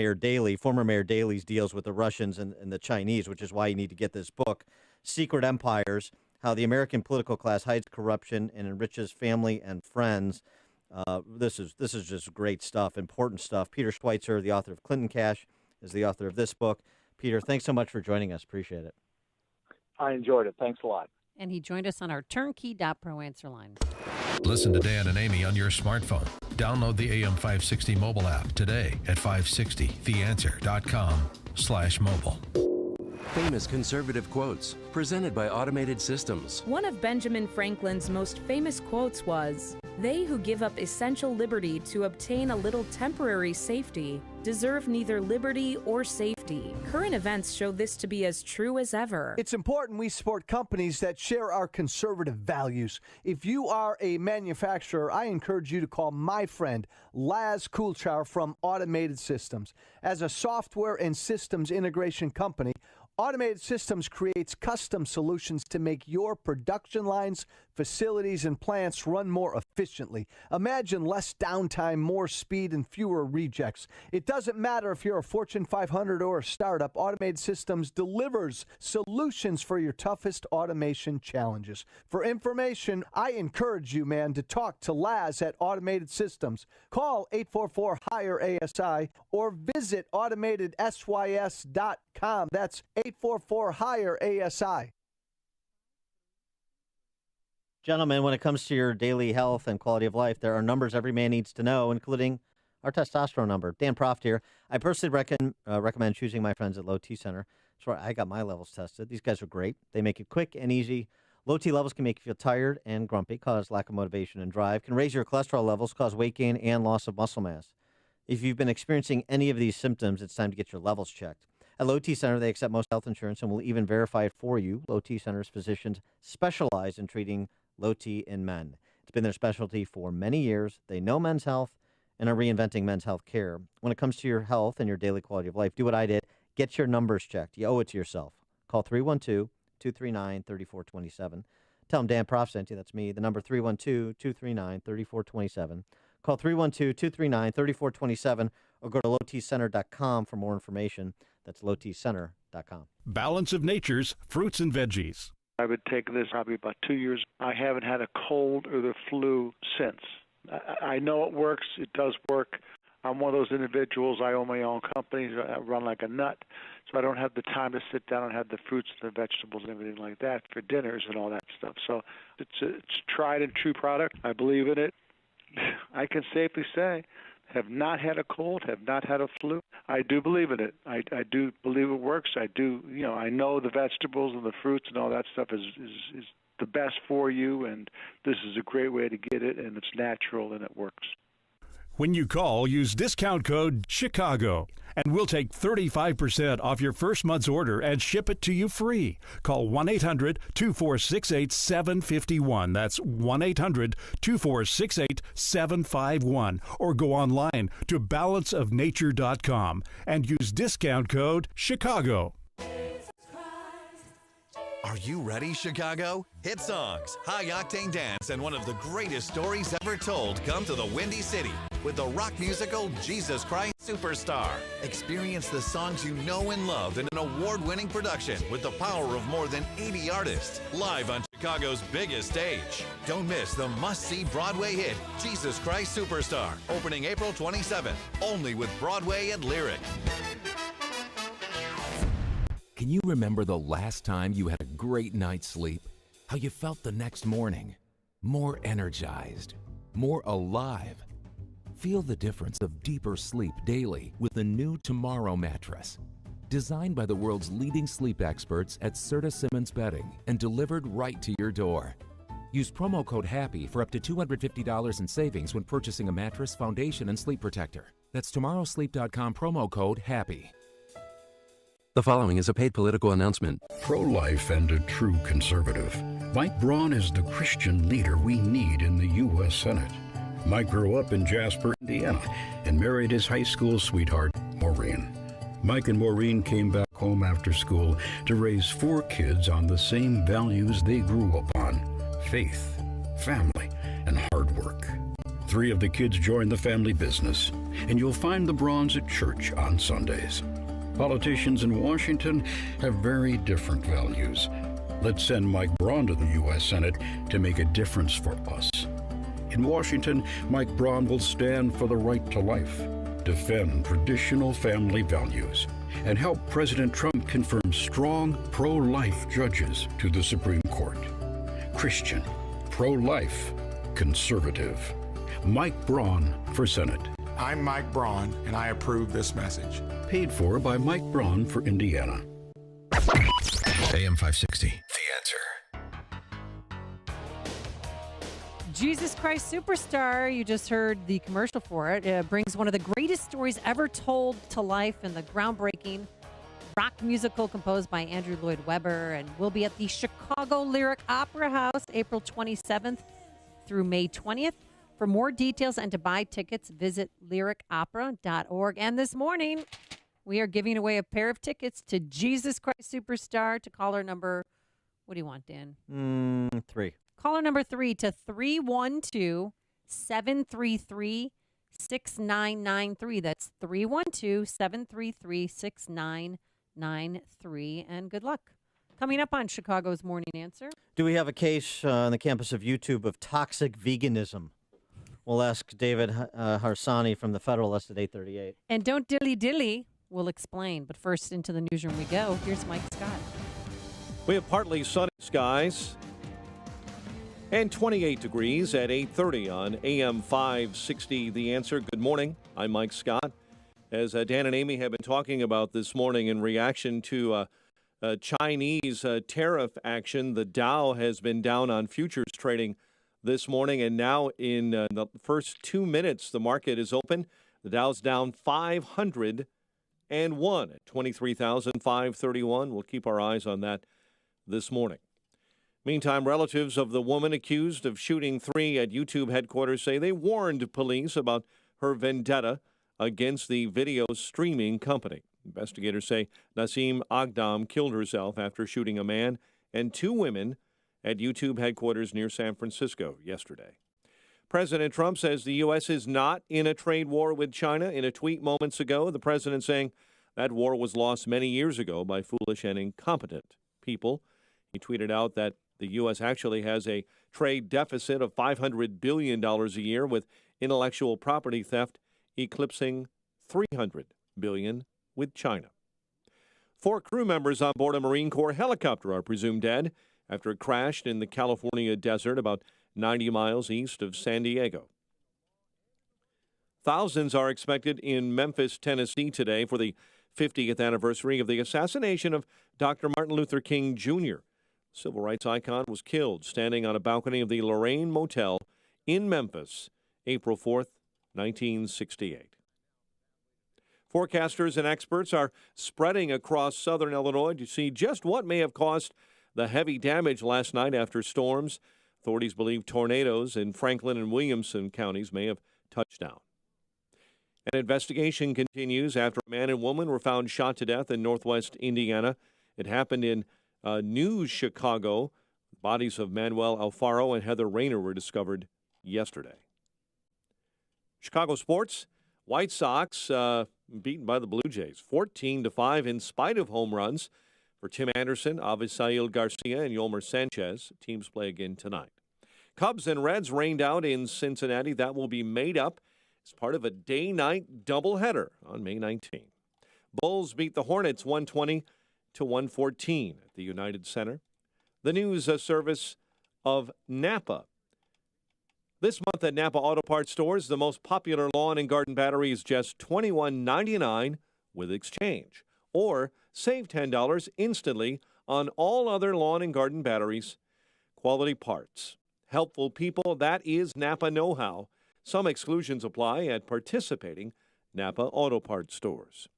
former Mayor Daley's deals with the Russians and the Chinese, which is why you need to get this book, Secret Empires: How the American Political Class Hides Corruption and Enriches Family and Friends. This is just great stuff, important stuff. Peter Schweitzer, the author of Clinton Cash, is the author of this book. Peter, thanks so much for joining us. Appreciate it. I enjoyed it. Thanks a lot. And he joined us on our turnkey.pro answer line. Listen to Dan and Amy on your smartphone. Download the AM560 mobile app today at 560theanswer.com/mobile. Famous conservative quotes presented by Automated Systems. One of Benjamin Franklin's most famous quotes was, "They who give up essential liberty to obtain a little temporary safety deserve neither liberty or safety." Current events show this to be as true as ever. It's important we support companies that share our conservative values. If you are a manufacturer, I encourage you to call my friend Laz Kulchar from Automated Systems. As a software and systems integration company, Automated Systems creates custom solutions to make your production lines, facilities, and plants run more efficiently. Imagine less downtime, more speed, and fewer rejects. It doesn't matter if you're a Fortune 500 or a startup, Automated Systems delivers solutions for your toughest automation challenges. For information, I encourage you, man, to talk to Laz at Automated Systems. Call 844-HIRE-ASI or visit automatedsys.com. That's 844-HIRE-ASI. Gentlemen, when it comes to your daily health and quality of life, there are numbers every man needs to know, including our testosterone number. Dan Proft here. I personally recommend choosing my friends at Low T Center. That's where I got my levels tested. These guys are great. They make it quick and easy. Low T levels can make you feel tired and grumpy, cause lack of motivation and drive, can raise your cholesterol levels, cause weight gain and loss of muscle mass. If you've been experiencing any of these symptoms, it's time to get your levels checked. At Low T Center, they accept most health insurance and will even verify it for you. Low T Center's physicians specialize in treating low T in men. It's been their specialty for many years. They know men's health and are reinventing men's health care. When it comes to your health and your daily quality of life, do what I did. Get your numbers checked. You owe it to yourself. Call 312-239-3427. Tell them Dan Proft sent you. That's me. The number 312-239-3427. Call 312-239-3427 or go to lowtcenter.com for more information. That's lowtcenter.com. Balance of Nature's fruits and veggies. I would take this probably about 2 years. I haven't had a cold or the flu since. I know it works. It does work. I'm one of those individuals. I own my own company. I run like a nut, so I don't have the time to sit down and have the fruits and the vegetables and everything like that for dinners and all that stuff. So it's a tried and true product. I believe in it. I can safely say, have not had a cold, have not had a flu. I do believe in it. I do believe it works. I do, I know the vegetables and the fruits and all that stuff is the best for you, and this is a great way to get it, and it's natural and it works. When you call, use discount code CHICAGO, and we'll take 35% off your first month's order and ship it to you free. Call 1-800-246-8751. That's 1-800-246-8751. Or go online to balanceofnature.com and use discount code CHICAGO. Are you ready, Chicago? Hit songs, high-octane dance, and one of the greatest stories ever told come to the Windy City with the rock musical Jesus Christ Superstar. Experience the songs you know and love in an award-winning production with the power of more than 80 artists live on Chicago's biggest stage. Don't miss the must-see Broadway hit, Jesus Christ Superstar, opening April 27th, only with Broadway at Lyric. Can you remember the last time you had a great night's sleep? How you felt the next morning? More energized, more alive. Feel the difference of deeper sleep daily with the new Tomorrow mattress. Designed by the world's leading sleep experts at Serta Simmons Bedding and delivered right to your door. Use promo code HAPPY for up to $250 in savings when purchasing a mattress, foundation, and sleep protector. That's tomorrowsleep.com promo code HAPPY. The following is a paid political announcement. Pro-life and a true conservative, Mike Braun is the Christian leader we need in the U.S. Senate. Mike grew up in Jasper, Indiana, and married his high school sweetheart, Maureen. Mike and Maureen came back home after school to raise 4 kids on the same values they grew up on: faith, family, and hard work. 3 of the kids joined the family business, and you'll find the Brauns at church on Sundays. Politicians in Washington have very different values. Let's send Mike Braun to the U.S. Senate to make a difference for us. In Washington, Mike Braun will stand for the right to life, defend traditional family values, and help President Trump confirm strong pro-life judges to the Supreme Court. Christian, pro-life, conservative. Mike Braun for Senate. I'm Mike Braun, and I approve this message. Paid for by Mike Braun for Indiana. AM 560, The Answer. Jesus Christ Superstar, you just heard the commercial for it. It brings one of the greatest stories ever told to life in the groundbreaking rock musical composed by Andrew Lloyd Webber, and will be at the Chicago Lyric Opera House April 27th through May 20th. For more details and to buy tickets, visit lyricopera.org. And this morning, We are giving away a pair of tickets to Jesus Christ Superstar to caller number, what do you want, Dan? 3. Caller number 3 to 312-733-6993. That's 312-733-6993. And good luck. Coming up on Chicago's Morning Answer. Do we have a case on the campus of YouTube of toxic veganism? We'll ask David Harsani from the Federalist at 8:38. And don't dilly-dilly. We'll explain. But first, into the newsroom we go. Here's Mike Scott. We have partly sunny skies and 28 degrees at 8:30 on AM 560. The Answer. Good morning. I'm Mike Scott. As Dan and Amy have been talking about this morning in reaction to Chinese tariff action, the Dow has been down on futures trading this morning, and now in the first 2 minutes the market is open. The Dow's down 501 at 23,531. We'll keep our eyes on that this morning. Meantime, relatives of the woman accused of shooting 3 at YouTube headquarters say they warned police about her vendetta against the video streaming company. Investigators say Nasim Agdam killed herself after shooting a man and 2 women at YouTube headquarters near San Francisco yesterday. President Trump says the U.S. is not in a trade war with China. In a tweet moments ago, the president saying that war was lost many years ago by foolish and incompetent people. He tweeted out that the U.S. actually has a trade deficit of $500 billion a year, with intellectual property theft eclipsing $300 billion with China. 4 crew members on board a Marine Corps helicopter are presumed dead after it crashed in the California desert about 90 miles east of San Diego. Thousands are expected in Memphis, Tennessee today for the 50th anniversary of the assassination of Dr. Martin Luther King Jr. Civil rights icon was killed standing on a balcony of the Lorraine Motel in Memphis, April 4th, 1968. Forecasters and experts are spreading across southern Illinois to see just what may have caused the heavy damage last night after storms. Authorities believe tornadoes in Franklin and Williamson counties may have touched down. An investigation continues after a man and woman were found shot to death in northwest Indiana. It happened in New Chicago. The bodies of Manuel Alfaro and Heather Rayner were discovered yesterday. Chicago sports. White Sox beaten by the Blue Jays 14-5 in spite of home runs for Tim Anderson, Avisail Garcia, and Yolmer Sanchez. Teams play again tonight. Cubs and Reds rained out in Cincinnati. That will be made up as part of a day-night doubleheader on May 19. Bulls beat the Hornets 120-114 at the United Center. The news service of Napa. This month at Napa Auto Parts stores, the most popular lawn and garden battery is just $21.99 with exchange. Or save $10 instantly on all other lawn and garden batteries. Quality parts. Helpful people, that is Napa know-how. Some exclusions apply at participating Napa Auto Parts stores.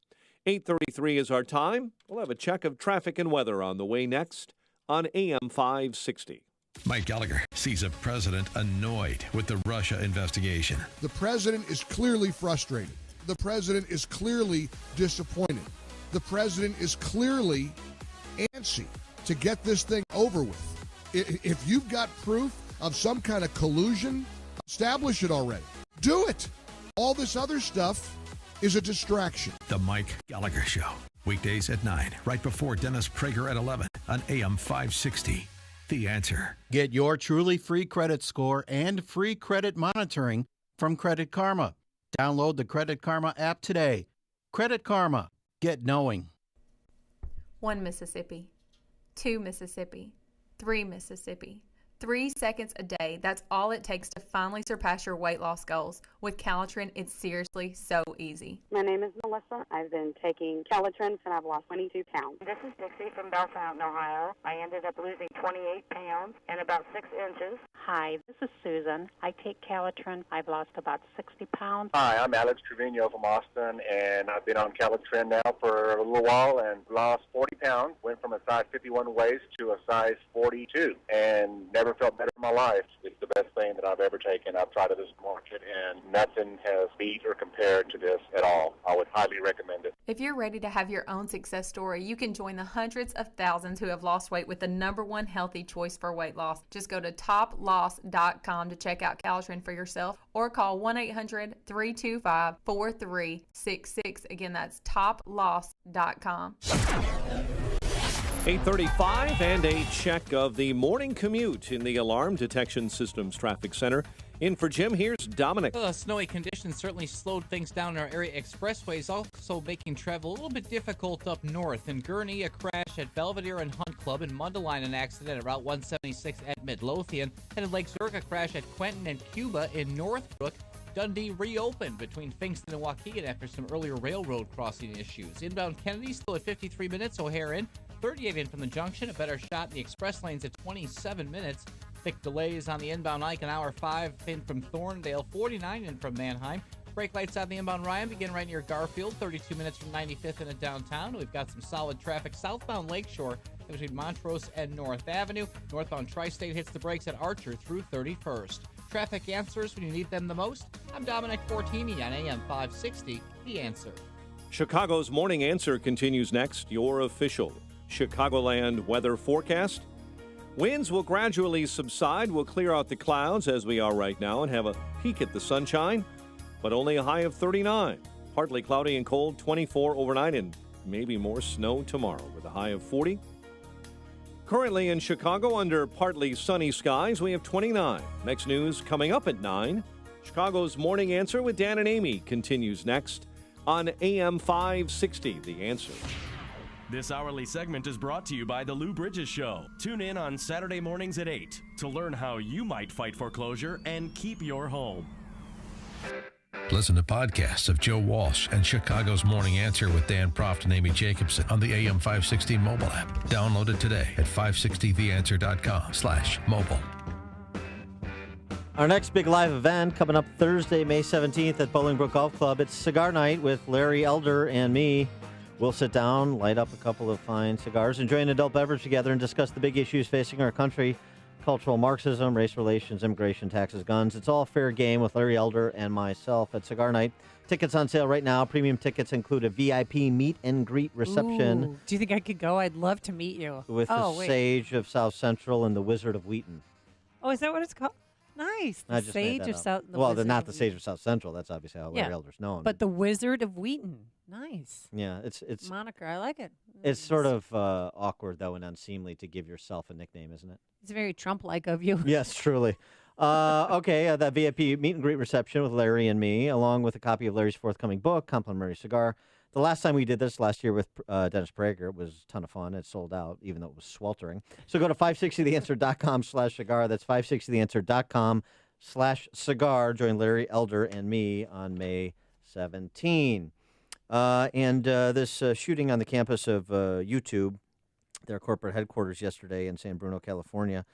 8:33 is our time. We'll have a check of traffic and weather on the way next on AM 560. Mike Gallagher sees a president annoyed with the Russia investigation. The president is clearly frustrated. The president is clearly disappointed. The president is clearly antsy to get this thing over with. If you've got proof of some kind of collusion, establish it already. Do it. All this other stuff is a distraction. The Mike Gallagher Show. Weekdays at 9, right before Dennis Prager at 11 on AM 560. The Answer. Get your truly free credit score and free credit monitoring from Credit Karma. Download the Credit Karma app today. Credit Karma. Get knowing. 1 Mississippi, 2 Mississippi, 3 Mississippi. 3 seconds a day. That's all it takes to finally surpass your weight loss goals. With Calitrin, it's seriously so easy. My name is Melissa. I've been taking Calitrin and I've lost 22 pounds. This is Dixie from Bell Fountain, Ohio. I ended up losing 28 pounds and about 6 inches. Hi, this is Susan. I take Calitrin. I've lost about 60 pounds. Hi, I'm Alex Trevino from Austin, and I've been on Calitrin now for a little while and lost 40 pounds. Went from a size 51 waist to a size 42 and never felt better in my life. It's the best thing that I've ever taken. I've tried it this market, and nothing has beat or compared to this at all. I would highly recommend it. If you're ready to have your own success story, you can join the hundreds of thousands who have lost weight with the #1 healthy choice for weight loss. Just go to toploss.com to check out Calitrin for yourself or call 1-800-325-4366. Again, that's toploss.com. 8:35 and a check of the morning commute in the Alarm Detection Systems Traffic Center. In for Jim, here's Dominic. Well, snowy conditions certainly slowed things down in our area. Expressways also making travel a little bit difficult up north. In Gurnee, a crash at Belvedere and Hunt Club. In Mundelein, an accident at Route 176 at Midlothian. And in Lake Zurich, a crash at Quentin and Cuba. In Northbrook, Dundee reopened between Fingston and Waukegan after some earlier railroad crossing issues. Inbound Kennedy still at 53 minutes. O'Hare in, 38 in from the junction. A better shot in the express lanes at 27 minutes. Thick delays on the inbound Ike, an hour 5 in from Thorndale, 49 in from Manheim. Brake lights on the inbound Ryan begin right near Garfield, 32 minutes from 95th into downtown. We've got some solid traffic southbound Lakeshore between Montrose and North Avenue. Northbound Tri-State hits the brakes at Archer through 31st. Traffic answers when you need them the most. I'm Dominic Fortini on AM 560, The Answer. Chicago's Morning Answer continues next. Your official Chicagoland weather forecast. Winds will gradually subside. We'll clear out the clouds as we are right now and have a peek at the sunshine, but only a high of 39. Partly cloudy and cold, 24 overnight, and maybe more snow tomorrow with a high of 40. Currently in Chicago, under partly sunny skies, we have 29. Next news coming up at 9. Chicago's Morning Answer with Dan and Amy continues next on AM 560, The Answer. This hourly segment is brought to you by The Lou Bridges Show. Tune in on Saturday mornings at 8 to learn how you might fight foreclosure and keep your home. Listen to podcasts of Joe Walsh and Chicago's Morning Answer with Dan Proft and Amy Jacobson on the AM 560 mobile app. Download it today at 560theanswer.com/mobile. Our next big live event coming up Thursday, May 17th at Bolingbrook Golf Club. It's Cigar Night with Larry Elder and me. We'll sit down, light up a couple of fine cigars, enjoy an adult beverage together, and discuss the big issues facing our country: cultural Marxism, race relations, immigration, taxes, guns. It's all fair game with Larry Elder and myself at Cigar Night. Tickets on sale right now. Premium tickets include a VIP meet and greet reception. Ooh, do you think I could go? I'd love to meet you. With the Sage of South Central and the Wizard of Wheaton. Oh, is that what it's called? Nice. The Sage of South. Well, they're not the Sage of South Central. That's obviously how Larry Elder's known. But the Wizard of Wheaton. Nice. Yeah, it's moniker. I like it. It's sort of awkward though and unseemly to give yourself a nickname, isn't it? It's very Trump-like of you. Yes, truly. That VIP meet and greet reception with Larry and me, along with a copy of Larry's forthcoming book, Complimentary Cigar. The last time we did this last year with Dennis Prager, it was a ton of fun. It sold out, even though it was sweltering. So go to 560theanswer.com/cigar. That's 560theanswer.com/cigar. Join Larry Elder and me on May 17. This shooting on the campus of YouTube, their corporate headquarters yesterday in San Bruno, California.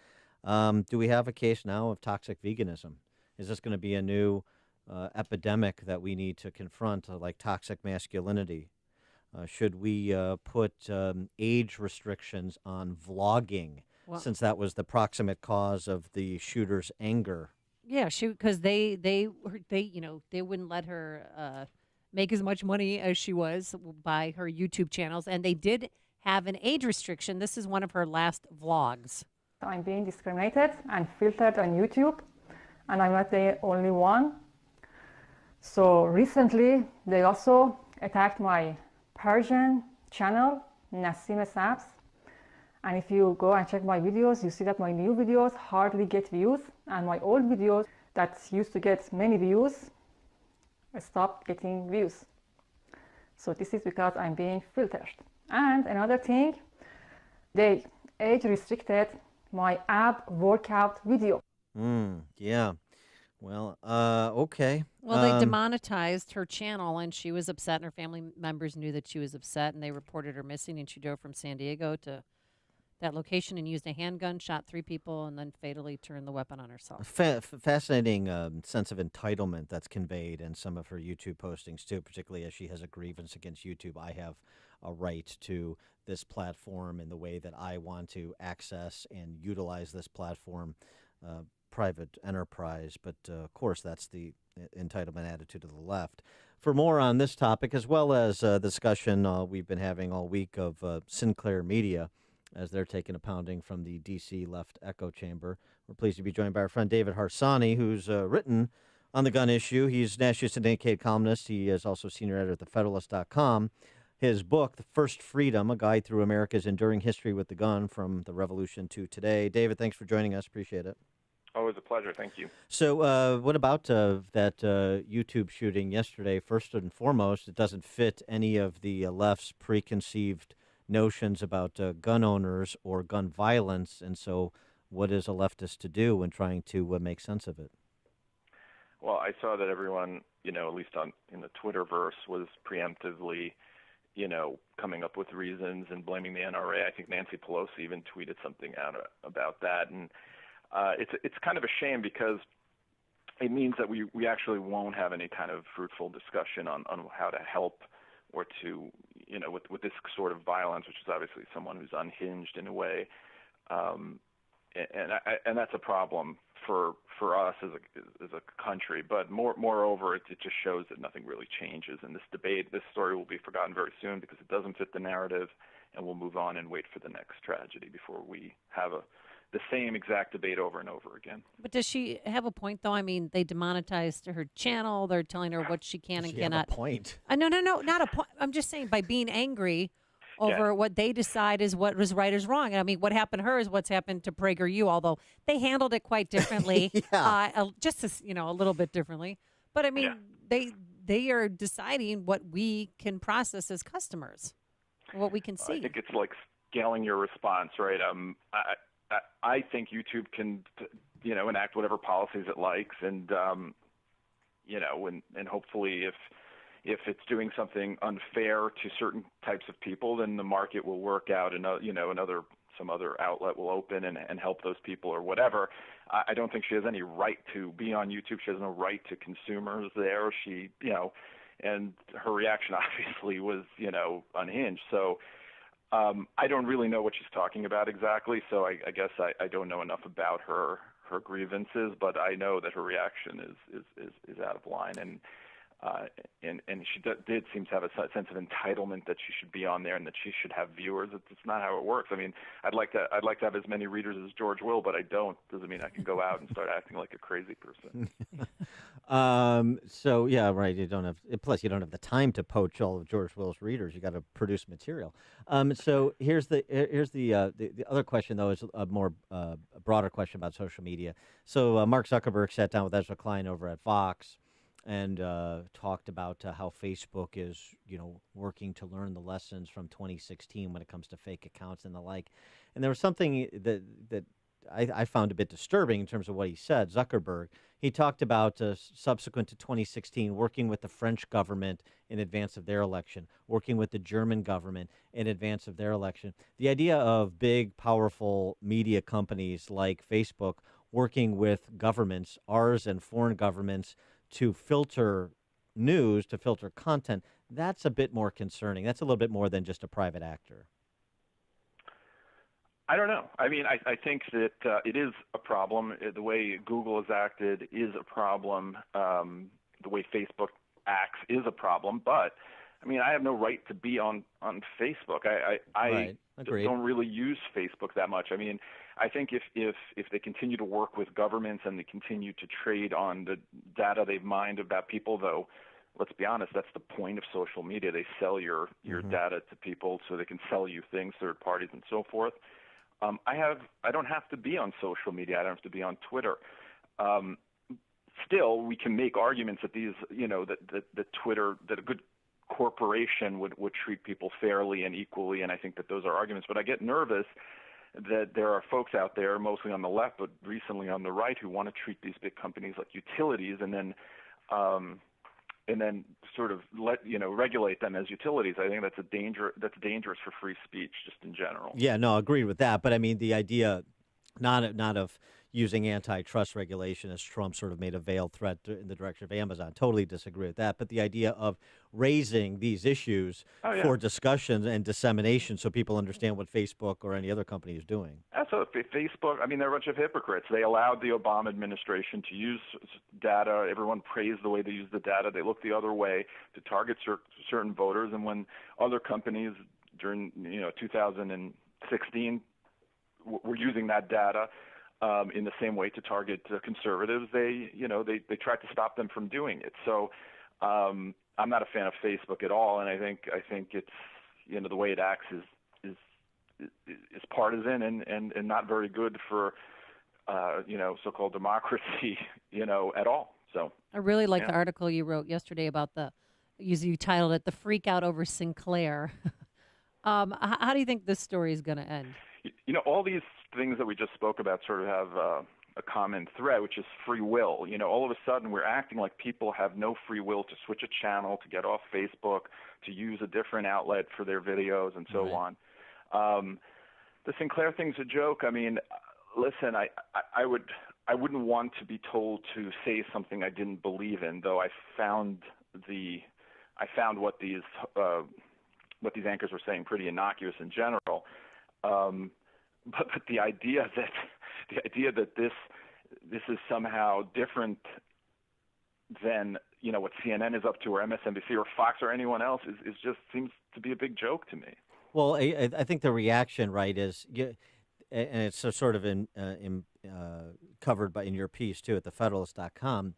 Do we have a case now of toxic veganism? Is this going to be a new epidemic that we need to confront, like toxic masculinity? Should we put age restrictions on vlogging, since that was the proximate cause of the shooter's anger? Yeah, because they wouldn't let her make as much money as she was by her YouTube channels, and they did have an age restriction. This is one of her last vlogs. I'm being discriminated and filtered on YouTube, and I'm not the only one. So recently, they also attacked my Persian channel, Nassim Sabs. And if you go and check my videos, you see that my new videos hardly get views, and my old videos that used to get many views stopped getting views. So this is because I'm being filtered. And another thing, they age restricted my ab workout video. Yeah. Well, okay. Well, they demonetized her channel, and she was upset, and her family members knew that she was upset, and they reported her missing, and she drove from San Diego to that location and used a handgun, shot 3 people, and then fatally turned the weapon on herself. Fascinating sense of entitlement that's conveyed in some of her YouTube postings, too, particularly as she has a grievance against YouTube. I have a right to this platform in the way that I want to access and utilize this platform. private enterprise. But, of course, that's the entitlement attitude of the left. For more on this topic, as well as discussion we've been having all week of Sinclair Media, as they're taking a pounding from the D.C. left echo chamber, we're pleased to be joined by our friend David Harsanyi, who's written on the gun issue. He's nationally syndicated columnist. He is also senior editor at thefederalist.com. His book, The First Freedom, A Guide Through America's Enduring History with the Gun from the Revolution to Today. David, thanks for joining us. Appreciate it. Always a pleasure. Thank you. So what about that YouTube shooting yesterday? First and foremost, it doesn't fit any of the left's preconceived notions about gun owners or gun violence. And so what is a leftist to do when trying to make sense of it? Well, I saw that everyone, at least in the Twitterverse, was preemptively, coming up with reasons and blaming the NRA. I think Nancy Pelosi even tweeted something out about that. And it's kind of a shame because it means that we actually won't have any kind of fruitful discussion on how to help or to, with this sort of violence, which is obviously someone who's unhinged in a way. And that's a problem for us as a country. But moreover, it just shows that nothing really changes. And this story will be forgotten very soon because it doesn't fit the narrative, and we'll move on and wait for the next tragedy before we have the same exact debate over and over again. But does she have a point, though? I mean, they demonetized her channel. They're telling her what she can and cannot. Have a point? No, not a point. I'm just saying by being angry over what they decide is what was right is wrong. I mean, what happened to her is what's happened to PragerU, although they handled it quite differently, just a little bit differently. But I mean, they are deciding what we can process as customers, what we can see. I think it's like scaling your response, right? I think YouTube can, enact whatever policies it likes, and and hopefully if it's doing something unfair to certain types of people, then the market will work out, and some other outlet will open and help those people or whatever. I don't think she has any right to be on YouTube. She has no right to consumers there. She, and her reaction obviously was, unhinged. So. I don't really know what she's talking about exactly, so I guess I don't know enough about her grievances, but I know that her reaction is out of line, and she did seem to have a sense of entitlement that she should be on there and that she should have viewers. It's not how it works. I mean, I'd like to have as many readers as George will, but I don't. Doesn't mean I can go out and start acting like a crazy person. So yeah, right. You don't have. Plus, you don't have the time to poach all of George Will's readers. You got to produce material. So here's the other question, though, is a more broader question about social media. So Mark Zuckerberg sat down with Ezra Klein over at Vox and talked about how Facebook is, working to learn the lessons from 2016 when it comes to fake accounts and the like. And there was something that I found a bit disturbing in terms of what he said. Zuckerberg, he talked about subsequent to 2016 working with the French government in advance of their election, working with the German government in advance of their election. The idea of big, powerful media companies like Facebook working with governments, ours and foreign governments, to filter news, to filter content, that's a bit more concerning. That's a little bit more than just a private actor. I don't know. I mean, I think that it is a problem. The way Google has acted is a problem. The way Facebook acts is a problem. But, I mean, I have no right to be on Facebook. I don't really use Facebook that much. I mean, I think if they continue to work with governments and they continue to trade on the data they've mined about people, though, let's be honest, that's the point of social media. They sell your data to people so they can sell you things, third parties, and so forth. I don't have to be on social media. I don't have to be on Twitter. Still, we can make arguments that these, that Twitter, that a good corporation would treat people fairly and equally, and I think that those are arguments. But I get nervous that there are folks out there, mostly on the left, but recently on the right, who want to treat these big companies like utilities, and then sort of regulate them as utilities. I think that's dangerous for free speech just in general. Yeah, no, agreed with that. But I mean, the idea not of using antitrust regulation as Trump sort of made a veiled threat in the direction of Amazon. Totally disagree with that. But the idea of raising these issues for discussion and dissemination so people understand what Facebook or any other company is doing. So Facebook, I mean, they're a bunch of hypocrites. They allowed the Obama administration to use data. Everyone praised the way they used the data. They looked the other way to target certain voters. And when other companies during 2016 were using that data in the same way to target conservatives, they tried to stop them from doing it. So I'm not a fan of Facebook at all, and I think it's the way it acts is partisan and not very good for so-called democracy at all. So I really like the article you wrote yesterday about you titled it "The Freak Out Over Sinclair." How do you think this story is going to end? All these things that we just spoke about sort of have a common thread, which is free will. All of a sudden we're acting like people have no free will to switch a channel, to get off Facebook, to use a different outlet for their videos and so on. The Sinclair thing's a joke. I mean, listen, I wouldn't want to be told to say something I didn't believe in, though I found what these anchors were saying pretty innocuous in general. But the idea that this is somehow different than what CNN is up to, or MSNBC, or Fox, or anyone else is just seems to be a big joke to me. Well, I think the reaction, right, is, and it's sort of covered in your piece too at thefederalist.com,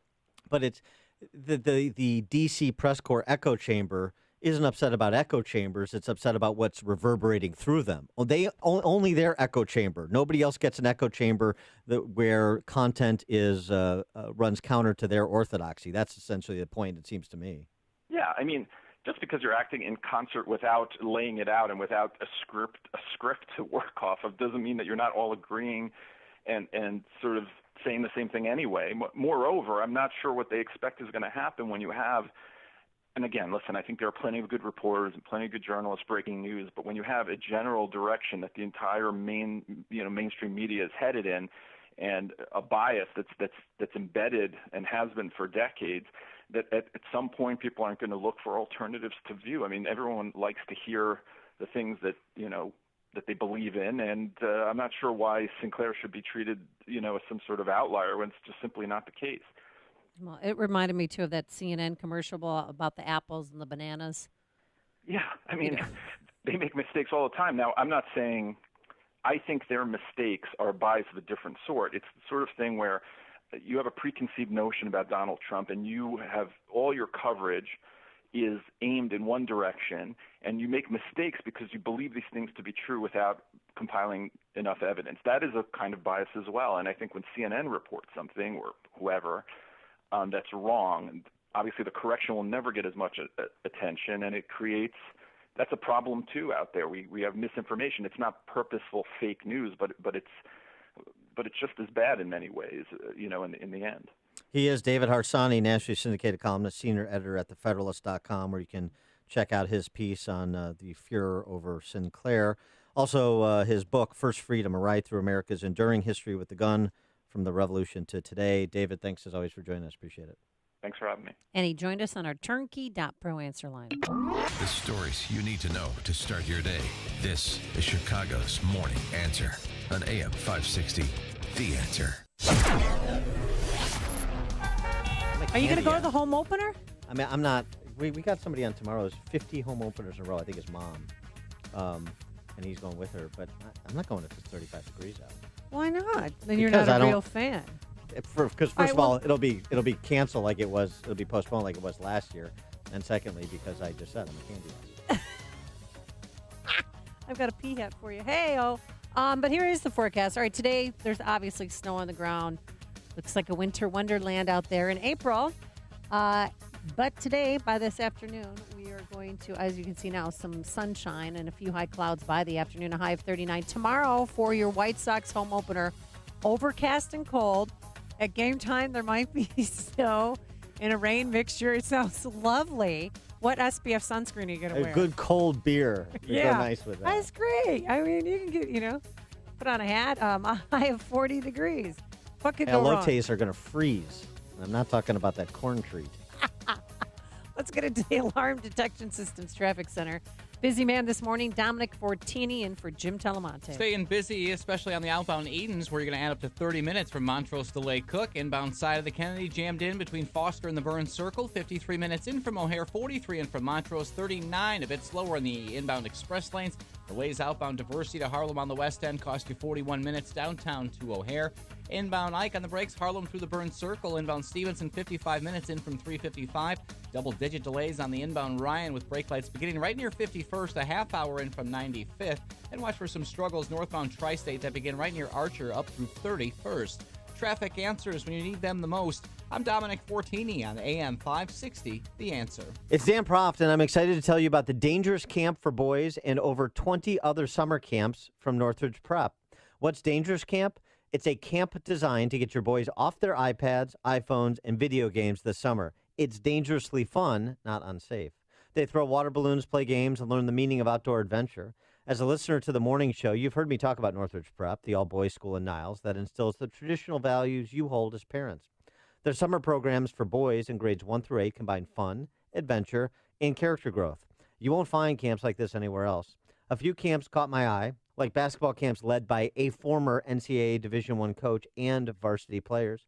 but it's the D.C. press corps echo chamber isn't upset about echo chambers. It's upset about what's reverberating through them. Only their echo chamber. Nobody else gets an echo chamber where content is runs counter to their orthodoxy. That's essentially the point, it seems to me. Yeah, I mean, just because you're acting in concert without laying it out and without a script to work off of doesn't mean that you're not all agreeing and sort of saying the same thing anyway. Moreover, I'm not sure what they expect is going to happen when you have, and again, listen, I think there are plenty of good reporters and plenty of good journalists breaking news, but when you have a general direction that the entire mainstream media is headed in, and a bias that's embedded and has been for decades, that at some point people aren't going to look for alternatives to view. I mean, everyone likes to hear the things that they believe in, and I'm not sure why Sinclair should be treated as some sort of outlier when it's just simply not the case. Well, it reminded me too of that CNN commercial about the apples and the bananas. Yeah, I mean, they make mistakes all the time. Now, I'm not saying I think their mistakes are bias of a different sort. It's the sort of thing where you have a preconceived notion about Donald Trump, and you have all your coverage is aimed in one direction, and you make mistakes because you believe these things to be true without compiling enough evidence. That is a kind of bias as well. And I think when CNN reports something, or whoever, that's wrong, obviously the correction will never get as much attention, and that's a problem too out there. We have misinformation. It's not purposeful fake news, but it's just as bad in many ways, in the end. He is David Harsanyi, nationally syndicated columnist, senior editor at thefederalist.com, where you can check out his piece on the furor over Sinclair. Also, his book, First Freedom, A Ride Through America's Enduring History with the Gun, from the Revolution to Today. David, thanks as always for joining us. Appreciate it. Thanks for having me. And he joined us on our turnkey.pro answer line. The stories you need to know to start your day. This is Chicago's Morning Answer on AM 560. The Answer. Are you going to go to the home opener? I mean, I'm not. We got somebody on tomorrow. There's 50 home openers in a row. I think his mom. And he's going with her. But I'm not going if it's 35 degrees out. Why not? Then you're not a real fan. Because first of all, it'll be canceled like it was. It'll be postponed like it was last year. And secondly, because I just said I'm a candy ass. I've got a pea hat for you. Hey-oh. But here is the forecast. All right, today there's obviously snow on the ground. Looks like a winter wonderland out there in April. But today, by this afternoon, we are going to, as you can see now, some sunshine and a few high clouds by the afternoon, a high of 39. Tomorrow, for your White Sox home opener, overcast and cold. At game time, there might be snow and a rain mixture. It sounds lovely. What SPF sunscreen are you going to wear? A good cold beer. Yeah. Go nice with that. That's great. I mean, you can get, put on a hat. A high of 40 degrees. What could go wrong? Elotes are going to freeze. And I'm not talking about that corn treat. Let's get into the Alarm Detection Systems Traffic Center. Busy man this morning, Dominic Fortini in for Jim Telemonte. Staying busy, especially on the outbound Edens, where you're going to add up to 30 minutes from Montrose to Lake Cook. Inbound side of the Kennedy jammed in between Foster and the Burns Circle. 53 minutes in from O'Hare, 43 in from Montrose, 39 a bit slower in the inbound express lanes. Delays outbound Diversey to Harlem on the west end cost you 41 minutes downtown to O'Hare. Inbound Ike on the brakes, Harlem through the Burns Circle. Inbound Stevenson, 55 minutes in from 355. Double-digit delays on the inbound Ryan with brake lights beginning right near 51st, a half hour in from 95th. And watch for some struggles northbound Tri-State that begin right near Archer up through 31st. Traffic answers when you need them the most. I'm Dominic Fortini on AM 560, The Answer. It's Dan Proft, and I'm excited to tell you about the Dangerous Camp for Boys and over 20 other summer camps from Northridge Prep. What's Dangerous Camp? It's a camp designed to get your boys off their iPads, iPhones, and video games this summer. It's dangerously fun, not unsafe. They throw water balloons, play games, and learn the meaning of outdoor adventure. As a listener to the morning show, you've heard me talk about Northridge Prep, the all-boys school in Niles that instills the traditional values you hold as parents. Their summer programs for boys in grades 1 through 8 combine fun, adventure, and character growth. You won't find camps like this anywhere else. A few camps caught my eye, like basketball camps led by a former NCAA Division I coach and varsity players,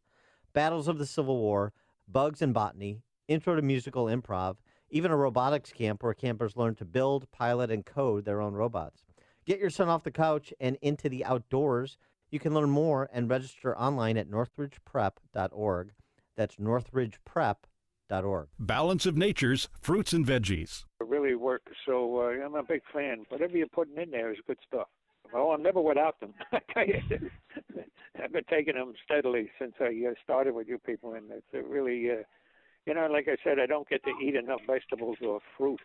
battles of the Civil War, bugs and botany, intro to musical improv, even a robotics camp where campers learn to build, pilot, and code their own robots. Get your son off the couch and into the outdoors. You can learn more and register online at northridgeprep.org. That's northridgeprep.org. Balance of Nature's fruits and veggies. It really works, so I'm a big fan. Whatever you're putting in there is good stuff. Oh, I'm never without them. I tell you, I've been taking them steadily since I started with you people, and it's really, like I said, I don't get to eat enough vegetables or fruit,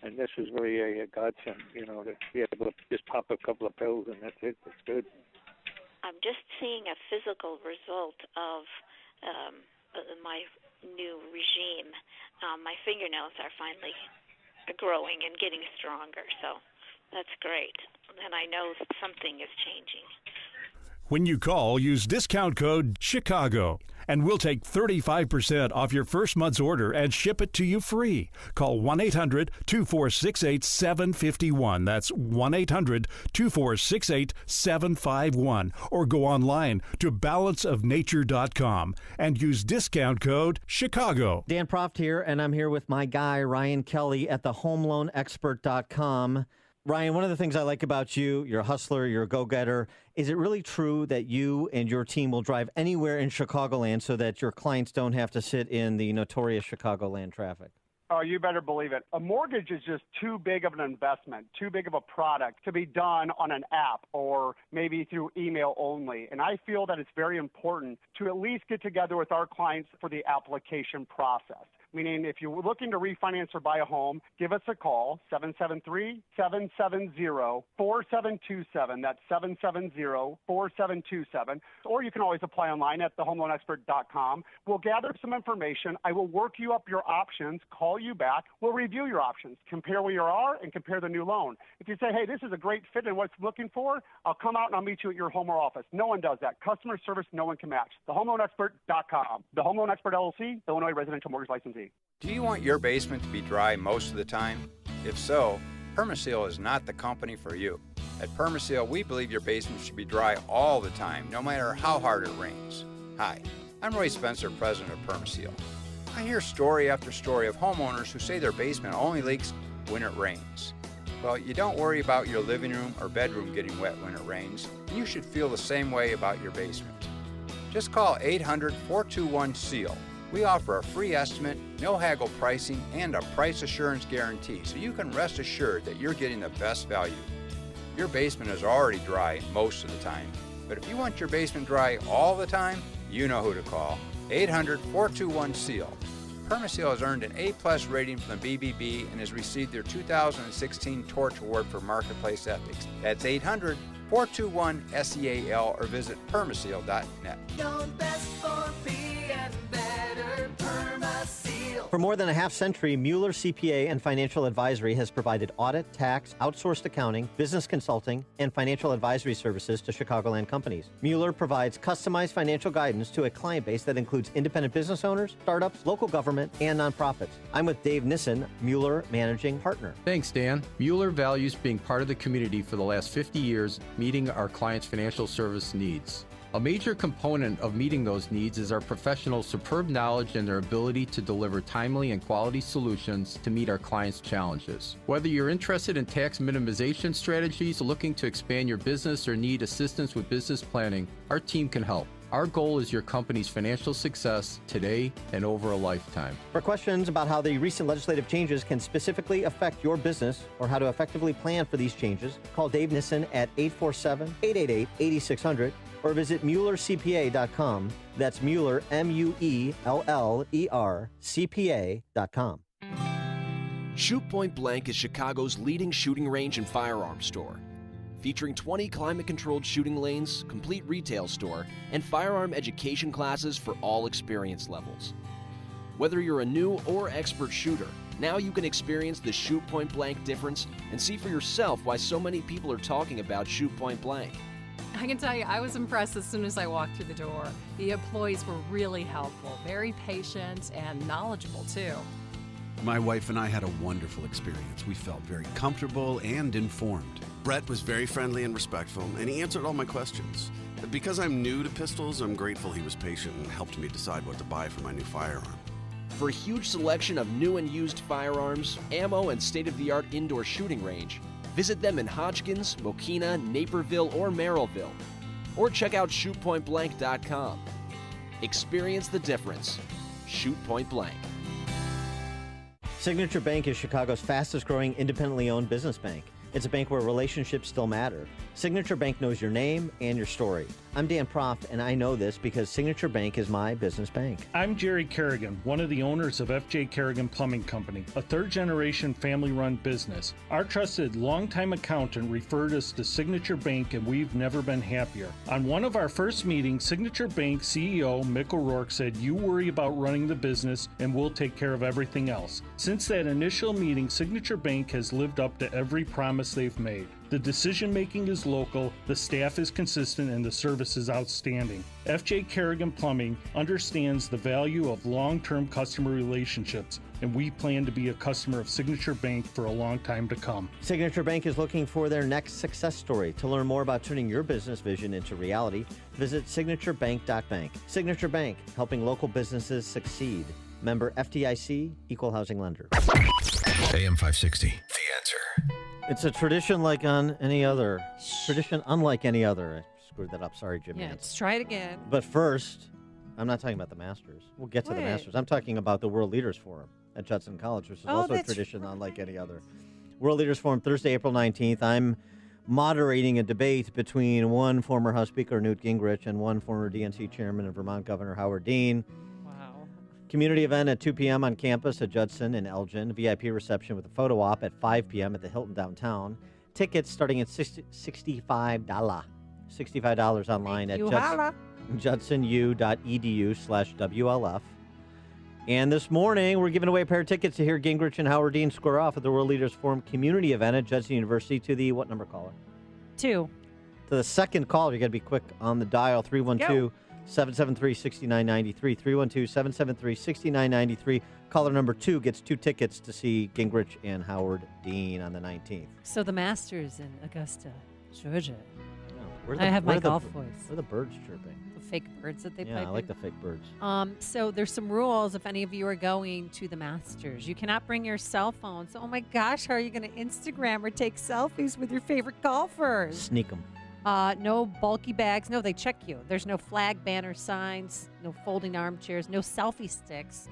and this is really a godsend, to be able to just pop a couple of pills, and that's it. It's good. I'm just seeing a physical result of my new regime. My fingernails are finally growing and getting stronger, so that's great. And I know something is changing. When you call, use discount code CHICAGO, and we'll take 35% off your first month's order and ship it to you free. Call 1-800-246-8751. That's 1-800-246-8751. Or go online to balanceofnature.com and use discount code CHICAGO. Dan Proft here, and I'm here with my guy, Ryan Kelly, at thehomeloanexpert.com. Ryan, one of the things I like about you, you're a hustler, you're a go-getter. Is it really true that you and your team will drive anywhere in Chicagoland so that your clients don't have to sit in the notorious Chicagoland traffic? Oh, you better believe it. A mortgage is just too big of an investment, too big of a product to be done on an app or maybe through email only. And I feel that it's very important to at least get together with our clients for the application process. Meaning if you're looking to refinance or buy a home, give us a call, 773-770-4727. That's 770-4727. Or you can always apply online at thehomeloanexpert.com. We'll gather some information. I will work you up your options, call you back. We'll review your options, compare where you are, and compare the new loan. If you say, hey, this is a great fit in what I'm looking for, I'll come out and I'll meet you at your home or office. No one does that. Customer service, no one can match. Thehomeloanexpert.com. The Home Loan Expert LLC, Illinois Residential Mortgage Licensee. Do you want your basement to be dry most of the time? If so, Permaseal is not the company for you. At Permaseal, we believe your basement should be dry all the time, no matter how hard it rains. Hi, I'm Roy Spencer, president of Permaseal. I hear story after story of homeowners who say their basement only leaks when it rains. Well, you don't worry about your living room or bedroom getting wet when it rains, and you should feel the same way about your basement. Just call 800-421-SEAL. We offer a free estimate, no haggle pricing, and a price assurance guarantee, so you can rest assured that you're getting the best value. Your basement is already dry most of the time, but if you want your basement dry all the time, you know who to call. 800-421-SEAL. Permaseal has earned an A+ rating from the BBB and has received their 2016 Torch Award for Marketplace Ethics. That's 800-421-SEAL or visit permaseal.net. Known best for being better, Permaseal. For more than a half century, Mueller CPA and Financial Advisory has provided audit, tax, outsourced accounting, business consulting, and financial advisory services to Chicagoland companies. Mueller provides customized financial guidance to a client base that includes independent business owners, startups, local government, and nonprofits. I'm with Dave Nissen, Mueller Managing Partner. Thanks, Dan. Mueller values being part of the community for the last 50 years, meeting our clients' financial service needs. A major component of meeting those needs is our professionals' superb knowledge and their ability to deliver timely and quality solutions to meet our clients' challenges. Whether you're interested in tax minimization strategies, looking to expand your business, or need assistance with business planning, our team can help. Our goal is your company's financial success today and over a lifetime. For questions about how the recent legislative changes can specifically affect your business or how to effectively plan for these changes, call Dave Nissen at 847-888-8600 or visit MuellerCPA.com. That's Mueller, Mueller, CPA.com. Shoot Point Blank is Chicago's leading shooting range and firearms store. Featuring 20 climate-controlled shooting lanes, complete retail store, and firearm education classes for all experience levels. Whether you're a new or expert shooter, now you can experience the Shoot Point Blank difference and see for yourself why so many people are talking about Shoot Point Blank. I can tell you, I was impressed as soon as I walked through the door. The employees were really helpful, very patient, and knowledgeable, too. My wife and I had a wonderful experience. We felt very comfortable and informed. Brett was very friendly and respectful, and he answered all my questions. Because I'm new to pistols, I'm grateful he was patient and helped me decide what to buy for my new firearm. For a huge selection of new and used firearms, ammo, and state-of-the-art indoor shooting range, visit them in Hodgkins, Mokina, Naperville, or Merrillville. Or check out shootpointblank.com. Experience the difference. Shoot Point Blank. Signature Bank is Chicago's fastest growing independently owned business bank. It's a bank where relationships still matter. Signature Bank knows your name and your story. I'm Dan Proft, and I know this because Signature Bank is my business bank. I'm Jerry Kerrigan, one of the owners of F.J. Kerrigan Plumbing Company, a third-generation family-run business. Our trusted longtime accountant referred us to Signature Bank, and we've never been happier. On one of our first meetings, Signature Bank CEO Mick O'Rourke said, "You worry about running the business, and we'll take care of everything else." Since that initial meeting, Signature Bank has lived up to every promise they've made. The decision-making is local, the staff is consistent, and the service is outstanding. F.J. Kerrigan Plumbing understands the value of long-term customer relationships, and we plan to be a customer of Signature Bank for a long time to come. Signature Bank is looking for their next success story. To learn more about turning your business vision into reality, visit signaturebank.bank. Signature Bank, helping local businesses succeed. Member FDIC, Equal Housing Lender. AM 560, The Answer. It's a tradition unlike any other. I screwed that up. Sorry, Jimmy. Yeah, let's try it again. But first, I'm not talking about the Masters. We'll get to the Masters. I'm talking about the World Leaders Forum at Judson College, which is also a tradition unlike any other. World Leaders Forum, Thursday, April 19th. I'm moderating a debate between one former House Speaker, Newt Gingrich, and one former DNC Chairman and Vermont Governor, Howard Dean. Community event at 2 p.m. on campus at Judson and Elgin. VIP reception with a photo op at 5 p.m. at the Hilton downtown. Tickets starting at $65. $65 online at judsonu.edu/WLF. And this morning, we're giving away a pair of tickets to hear Gingrich and Howard Dean square off at the World Leaders Forum community event at Judson University. To the what number caller? 2. To the second caller, you got to be quick on the dial. 312-773-6993. 312-773-6993. Caller number 2 gets 2 tickets to see Gingrich and Howard Dean on the 19th. So the Masters in Augusta, Georgia. Yeah, I have my golf voice. Where are the birds chirping? The fake birds that they pipe Yeah, I like in. the fake birds. So there's some rules if any of you are going to the Masters. You cannot bring your cell phones. Oh my gosh, how are you going to Instagram or take selfies with your favorite golfers? Sneak them. No bulky bags. No, they check you. There's no flag banner signs, no folding armchairs, no selfie sticks,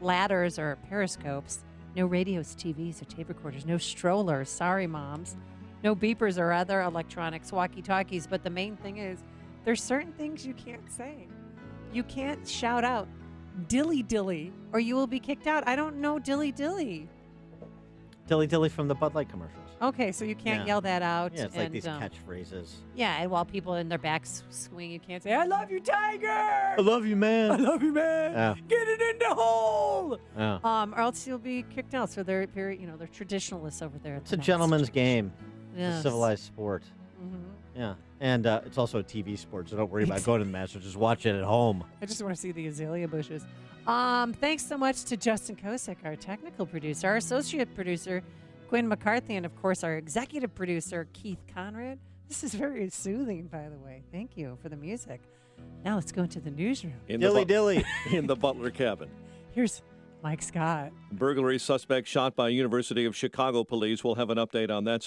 ladders or periscopes, no radios, TVs, or tape recorders, no strollers. Sorry, moms. No beepers or other electronics, walkie-talkies. But the main thing is there's certain things you can't say. You can't shout out, dilly dilly, or you will be kicked out. I don't know dilly dilly. Dilly dilly from the Bud Light commercials. Okay, so you can't yell that out. Yeah, it's like these catchphrases. Yeah, and while people in their backs swing, you can't say, I love you, Tiger! I love you, man. I love you, man. Yeah. Get it in the hole! Yeah. Or else you'll be kicked out. So they're very, they're traditionalists over there. It's a gentleman's game. It's Yes. a civilized sport. Yeah. And it's also a TV sport, so don't worry about going to the Masters. Just watch it at home. I just want to see the azalea bushes. Thanks so much to Justin Kosick, our technical producer, our associate producer, Quinn McCarthy, and, of course, our executive producer, Keith Conrad. This is very soothing, by the way. Thank you for the music. Now let's go into the newsroom. Dilly. In the Butler cabin. Here's Mike Scott. Burglary suspect shot by University of Chicago police. We'll have an update on that story.